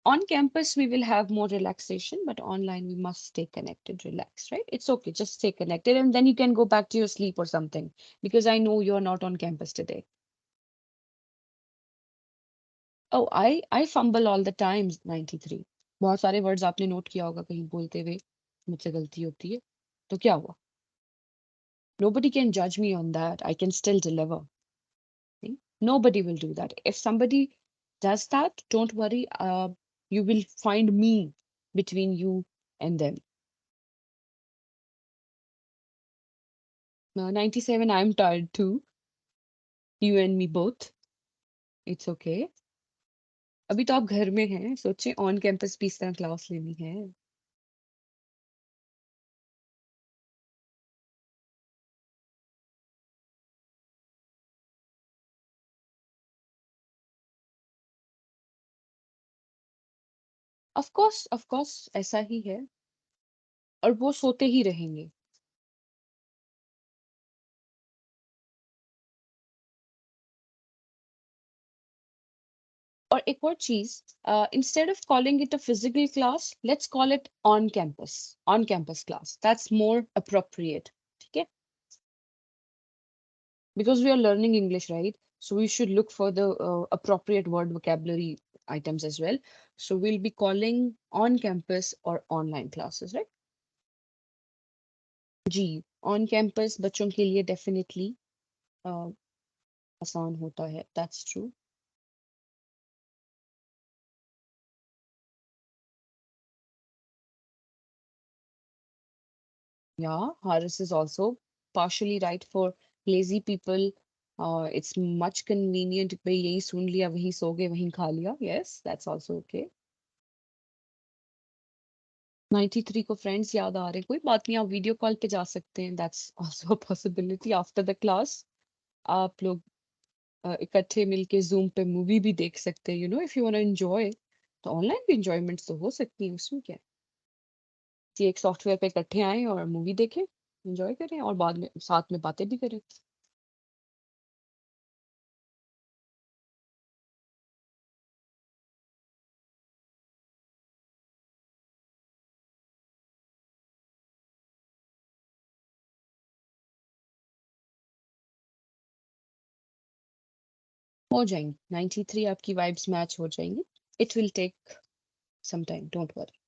On campus, we will have more relaxation, but online, we must stay connected, relax, right? It's okay, just stay connected, and then you can go back to your sleep or something. Because I know you're not on campus today. Oh, I fumble all the time, 93. बहुत सारे words आपने note किया होगा कहीं बोलते हुए मुझसे गलती होती है तो क्या हुआ. Nobody can judge me on that. I can still deliver. See? Nobody will do that. If somebody does that, don't worry. You will find me between you and them. 97, I'm tired too. You and me both. It's okay. अभी तो आप घर में हैं, सोचे on campus भी इस तरह क्लास लेनी है. ऑफ कोर्स ऐसा ही है और वो सोते ही रहेंगे. और एक और चीज, instead of calling it a physical class, let's call it on campus class. That's more appropriate. ठीक है? Because we are learning English, right? So we should look for the appropriate word vocabulary items as well. So we'll be calling on campus or online classes, right? Ji, on campus बच्चों के लिए definitely आसान होता है. That's true. Yeah, Harris is also partially right for lazy people. It's much convenient. भाई यही सुन लिया, वहीं सो गए, वहीं खा लिया. Yes, that's also okay. 93 को फ्रेंड्स याद आ रहे हैं, कोई बात नहीं, आप वीडियो कॉल पे जा सकते हैं. That's also a possibility after the class. आप लोग इकट्ठे मिलके जूम पे मूवी भी देख सकते हैं, if you want to enjoy. तो ऑनलाइन भी इंजॉयमेंट तो हो सकती है, उसमें क्या है कि एक सॉफ्टवेयर पे इकट्ठे आए और मूवी देखें, एंजॉय करें और बाद में साथ में बातें भी करें। हो जाएंगी 93, आपकी वाइब्स मैच हो जाएंगी। It will take some time, don't worry.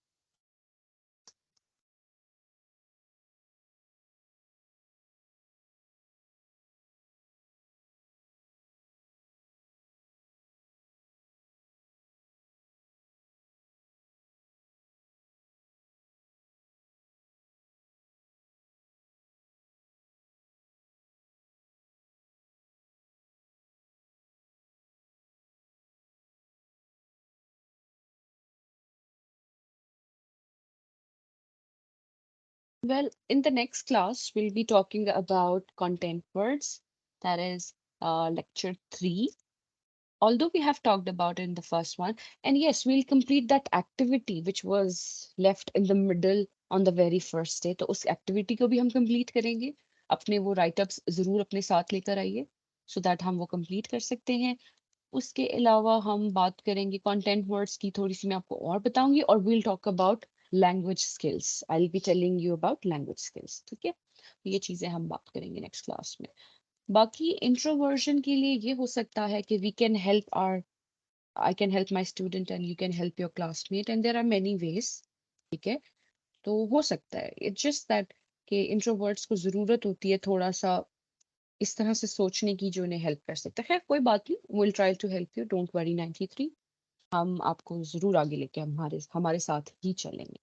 Well, in the next class, we'll be talking about content words, that is lecture 3. Although we have talked about it in the first one, and yes, we'll complete that activity which was left in the middle on the very first day. तो उस activity को भी हम complete करेंगे। अपने वो write-ups जरूर अपने साथ लेकर आइए, so that हम वो complete कर सकते हैं। उसके अलावा हम बात करेंगे कंटेंट वर्ड्स की, थोड़ी सी मैं आपको और बताऊंगी, और we'll talk about language skills. I'll be telling you about language skills. ठीक है, ये चीजें हम बात करेंगे नेक्स्ट क्लास में। बाकी इंट्रोवर्जन के लिए ये हो सकता है कि we can help our I can help my student and you can help your classmate, and there are many ways. ठीक है, तो हो सकता है इट्स जस्ट दैट कि इंट्रोवर्ट्स को जरूरत होती है थोड़ा सा इस तरह से सोचने की जो उन्हें हेल्प कर सकता है। खैर कोई बात नहीं, will try to help you, don't worry 93। हम आपको जरूर आगे लेके हमारे हमारे साथ ही चलेंगे।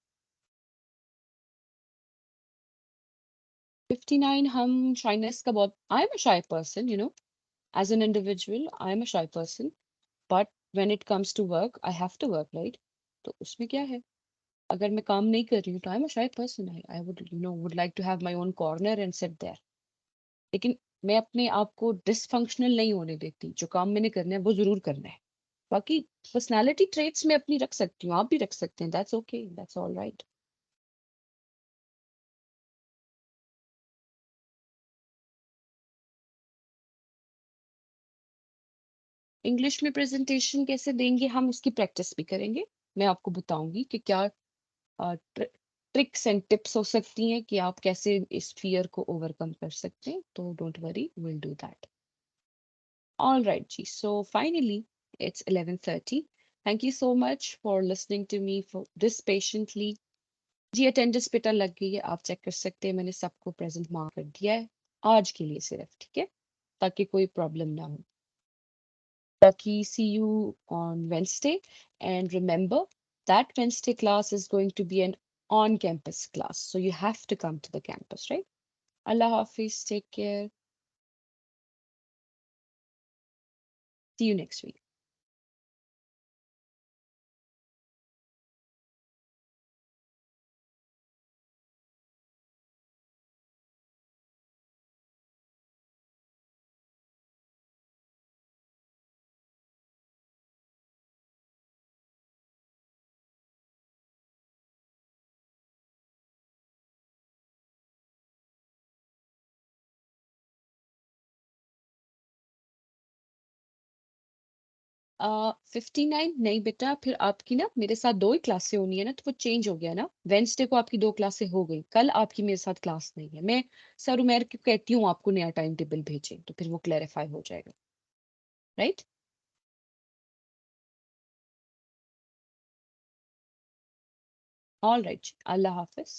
59, हम शाइनेस का बहुत, I am a shy person, as an individual I am a shy person, but when it comes to work I have to work, right? तो उसमें क्या है, अगर मैं काम नहीं कर रही हूँ तो I am a shy person, I would like to have my own corner and sit there. लेकिन मैं अपने आप को डिसफंक्शनल नहीं होने देती, जो काम मैंने करना है वो जरूर करना है। बाकी पर्सनालिटी ट्रेट्स में अपनी रख सकती हूँ, आप भी रख सकते हैं, that's okay, that's all right. English में प्रेजेंटेशन कैसे देंगे, हम इसकी प्रैक्टिस भी करेंगे। मैं आपको बताऊंगी कि क्या ट्रिक्स एंड टिप्स हो सकती हैं कि आप कैसे इस फियर को ओवरकम कर सकते हैं, तो don't worry, will do that. All right जी, so finally it's 11:30। Thank you so much for listening to me for this patiently. जी अटेंडेंस बेटा लग गई है, आप चेक कर सकते हैं, मैंने सबको प्रेजेंट मार्क कर दिया है आज के लिए सिर्फ, ठीक है, ताकि कोई प्रॉब्लम ना हो। Lucky, see you on Wednesday. And remember, that Wednesday class is going to be an on campus class. So you have to come to the campus, right? Allah Hafiz, take care. See you next week. uh 59 नहीं बेटा, फिर आपकी ना मेरे साथ दो ही क्लासें होनी है ना, तो वो चेंज हो गया ना। वेंसडे को आपकी दो क्लासें हो गई, कल आपकी मेरे साथ क्लास नहीं है। मैं सर उमेर को कहती हूँ आपको नया टाइम टेबल भेजें, तो फिर वो क्लैरिफाई हो जाएगा, राइट? ऑल राइट, अल्लाह हाफिज।